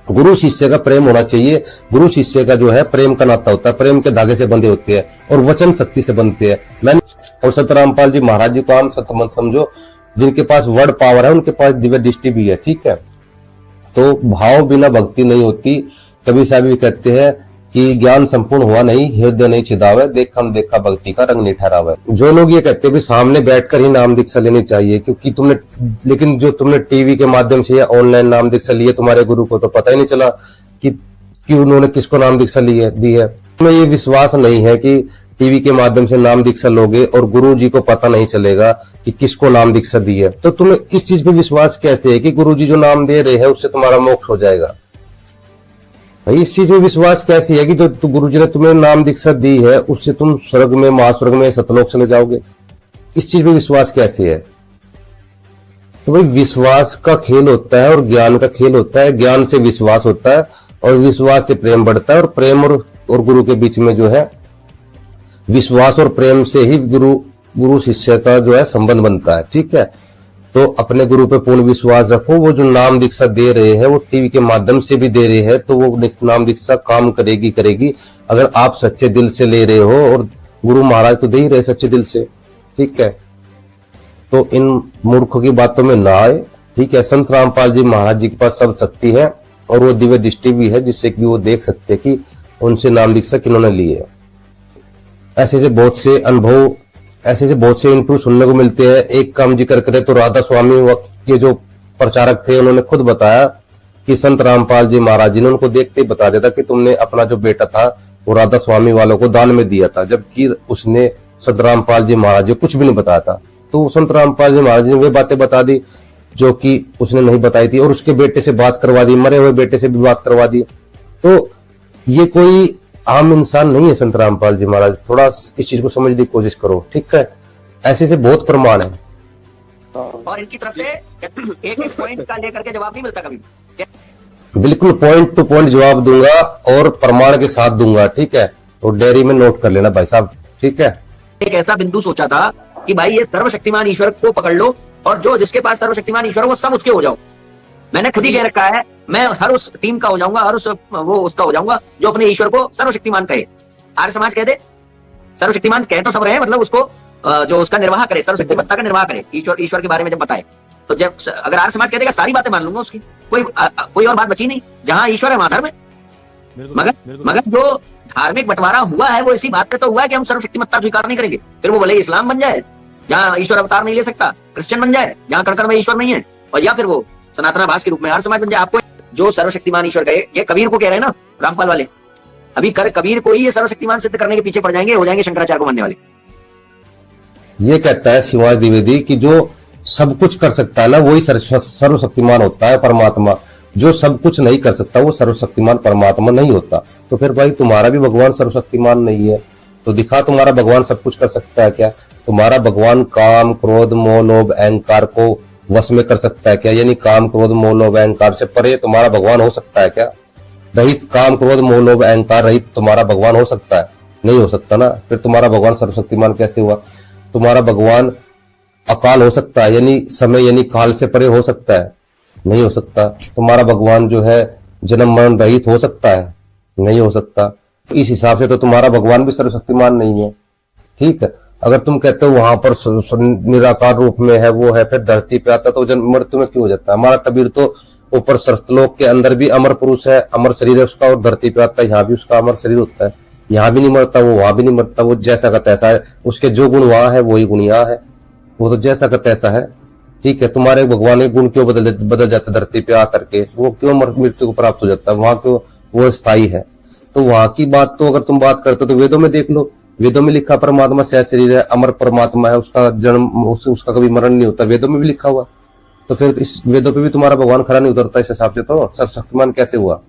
गुरु शिष्य का प्रेम होना चाहिए। गुरु शिष्य का जो है प्रेम का नाता होता है, प्रेम के धागे से बंधे होते हैं और वचन शक्ति से बनते हैं। मैंने और संत रामपाल जी महाराज जी को आम संत मत समझो, जिनके पास वर्ड पावर है उनके पास दिव्य दृष्टि भी है, ठीक है। तो भाव बिना भक्ति नहीं होती। कबीर साहब भी कहते हैं कि ज्ञान संपूर्ण हुआ नहीं, हृदय नहीं छिदावे, देखम देखा भक्ति का रंग नहीं ठहरावे। जो लोग ये कहते हैं भी सामने बैठकर ही नाम दीक्षा लेनी चाहिए, क्योंकि लेकिन जो तुमने टीवी के माध्यम से या ऑनलाइन नाम दीक्षा ली है, तुम्हारे गुरु को तो पता ही नहीं चला कि उन्होंने किसको नाम दीक्षा दी है। तुम्हें ये विश्वास नहीं है कि टीवी के माध्यम से नाम दीक्षा लोगे और गुरु जी को पता नहीं चलेगा कि किसको नाम दीक्षा दी है, तो तुम्हें इस चीज पे विश्वास कैसे है कि गुरु जी जो नाम दे रहे हैं उससे तुम्हारा मोक्ष हो जाएगा? भाई इस चीज में विश्वास कैसी है कि जो गुरु जी ने तुम्हें नाम दीक्षा दी है उससे तुम स्वर्ग में, महास्वर्ग में, सतलोक चले जाओगे? इस चीज में विश्वास कैसे है? तो भाई विश्वास का खेल होता है और ज्ञान का खेल होता है। ज्ञान से विश्वास होता है और विश्वास से प्रेम बढ़ता है, और प्रेम और गुरु के बीच में जो है विश्वास और प्रेम से ही गुरु शिष्य का जो है संबंध बनता है, ठीक है। तो अपने गुरु पे पूर्ण विश्वास रखो। वो जो नाम दीक्षा दे रहे हैं वो टीवी के माध्यम से भी दे रहे हैं, तो वो नाम दीक्षा काम करेगी अगर आप सच्चे दिल से ले रहे हो, और गुरु महाराज तो दे ही रहे सच्चे दिल से, ठीक है। तो इन मूर्खों की बातों में ना आए, ठीक है। संत रामपाल जी महाराज जी के पास सब शक्ति है और वो दिव्य दृष्टि भी है, जिससे कि वो देख सकते हैं कि उनसे नाम दीक्षा किन्होंने ली है। ऐसे बहुत से अनुभव, ऐसे बहुत से इंटरव्यू सुनने को मिलते हैं। एक काम जिक्र करें तो राधा स्वामी के जो प्रचारक थे, उन्होंने खुद बताया कि संत रामपाल जी महाराज जी ने उनको देखते ही बता दिया था कि तुमने अपना जो बेटा था वो राधा स्वामी वालों को दान में दिया था, जबकि उसने संत रामपाल जी महाराज जी कुछ भी नहीं बताया था। तो संत रामपाल जी महाराज जी ने वे बातें बता दी जो कि उसने नहीं बताई थी, और उसके बेटे से बात करवा दी, मरे हुए बेटे से भी बात करवा दी। तो ये कोई आम इंसान नहीं है संत रामपाल जी महाराज, थोड़ा इस चीज को समझने की कोशिश करो, ठीक है। ऐसे से बहुत प्रमाण है और इनकी तरफ से एक पॉइंट का लेकर के जवाब नहीं मिलता कभी। बिल्कुल पॉइंट टू पॉइंट जवाब दूंगा और प्रमाण के साथ दूंगा, ठीक है। तो डायरी में नोट कर लेना भाई साहब, ठीक है। एक ऐसा बिंदु सोचा था कि भाई ये सर्वशक्तिमान ईश्वर को पकड़ लो और जो जिसके पास सर्वशक्तिमान ईश्वर वो सब उसके हो जाओ। मैंने खुद ही कह रखा है, मैं हर उस टीम का हो जाऊंगा, हर उस वो उसका हो जाऊंगा जो अपने ईश्वर को सर्वशक्तिमान कहे। आर्य समाज कह दे सर्वशक्तिमान, कह तो सब रहे, मतलब उसको जो उसका निर्वाह करे, सर्वशक्तिमत्ता का निर्वाह करे, ईश्वर के बारे में जब बताए, तो जब अगर आर्य समाज कह देगा सारी बातें मान लूंगा उसकी, कोई और बात बची नहीं। जहां ईश्वर है वहां धर्म है। मगर जो धार्मिक बंटवारा हुआ है वो इसी बात पे तो हुआ है कि हम सर्वशक्तिमत्ता स्वीकार नहीं करेंगे। फिर वो भले इस्लाम बन जाए जहाँ ईश्वर अवतार नहीं ले सकता, क्रिश्चियन बन जाए जहाँ कणकण में ईश्वर नहीं है, और या फिर वो सनातनाभास के रूप में आर्य समाज बन जाए। आपको जो सर्वशक्तिमान ईश्वर कहे, ये कबीर को कह रहे हैं ना रामपाल वाले, अभी कबीर को ही ये सर्वशक्तिमान सिद्ध करने के पीछे पड़ जाएंगे, हो जाएंगे शंकराचार्य को मानने वाले। ये कहता है शिवाजी द्विवेदी कि जो सब कुछ कर सकता है ना वही सर्वशक्तिमान होता है परमात्मा, जो सब कुछ नहीं कर सकता वो सर्वशक्तिमान परमात्मा नहीं होता। तो फिर भाई तुम्हारा भी भगवान सर्वशक्तिमान नहीं है, तो दिखा तुम्हारा भगवान सब कुछ कर सकता है क्या? तुम्हारा भगवान काम क्रोध मोह लोभ अहंकार को वश में कर सकता है क्या? यानी काम क्रोध मोह लोभ अहंकार से परे तुम्हारा भगवान हो सकता है क्या? रहित काम क्रोध मोह लोभ अहंकार रहित तुम्हारा भगवान हो सकता है? नहीं हो सकता ना। फिर तुम्हारा भगवान सर्वशक्तिमान कैसे हुआ? तुम्हारा भगवान अकाल हो सकता है, यानी समय यानी काल से परे हो सकता है? नहीं हो सकता। तुम्हारा भगवान जो है जन्म मरण रहित हो सकता है? नहीं हो सकता। इस हिसाब से तो तुम्हारा भगवान भी सर्वशक्तिमान नहीं है, ठीक है। अगर तुम कहते हो वहां पर निराकार रूप में है, वो है, फिर धरती पे आता तो जन्म मृत्यु में क्यों हो जाता है? हमारा कबीर तो ऊपर सत्यलोक के अंदर भी अमर पुरुष है, अमर शरीर है उसका, और धरती पे आता है यहाँ भी उसका अमर शरीर होता है। यहाँ भी नहीं मरता वो, वहां भी नहीं मरता वो, जैसा का तैसा है। उसके जो गुण वहां है वही गुण यहाँ है, वो तो जैसा का तैसा है, ठीक है। तुम्हारे भगवान के गुण क्यों बदल जाते धरती पे आकर के? वो क्यों मृत्यु को प्राप्त हो जाता है? वहां क्यों वो स्थायी है? तो वहां की बात तो अगर तुम बात करते हो तो वेदों में देख लो, वेदों में लिखा परमात्मा से शरीर है, अमर परमात्मा है, उसका जन्म उसका कभी मरण नहीं होता, वेदों में भी लिखा हुआ। तो फिर इस वेदों पे भी तुम्हारा भगवान खड़ा नहीं उतरता इस हिसाब से, तो सर्वशक्तिमान कैसे हुआ?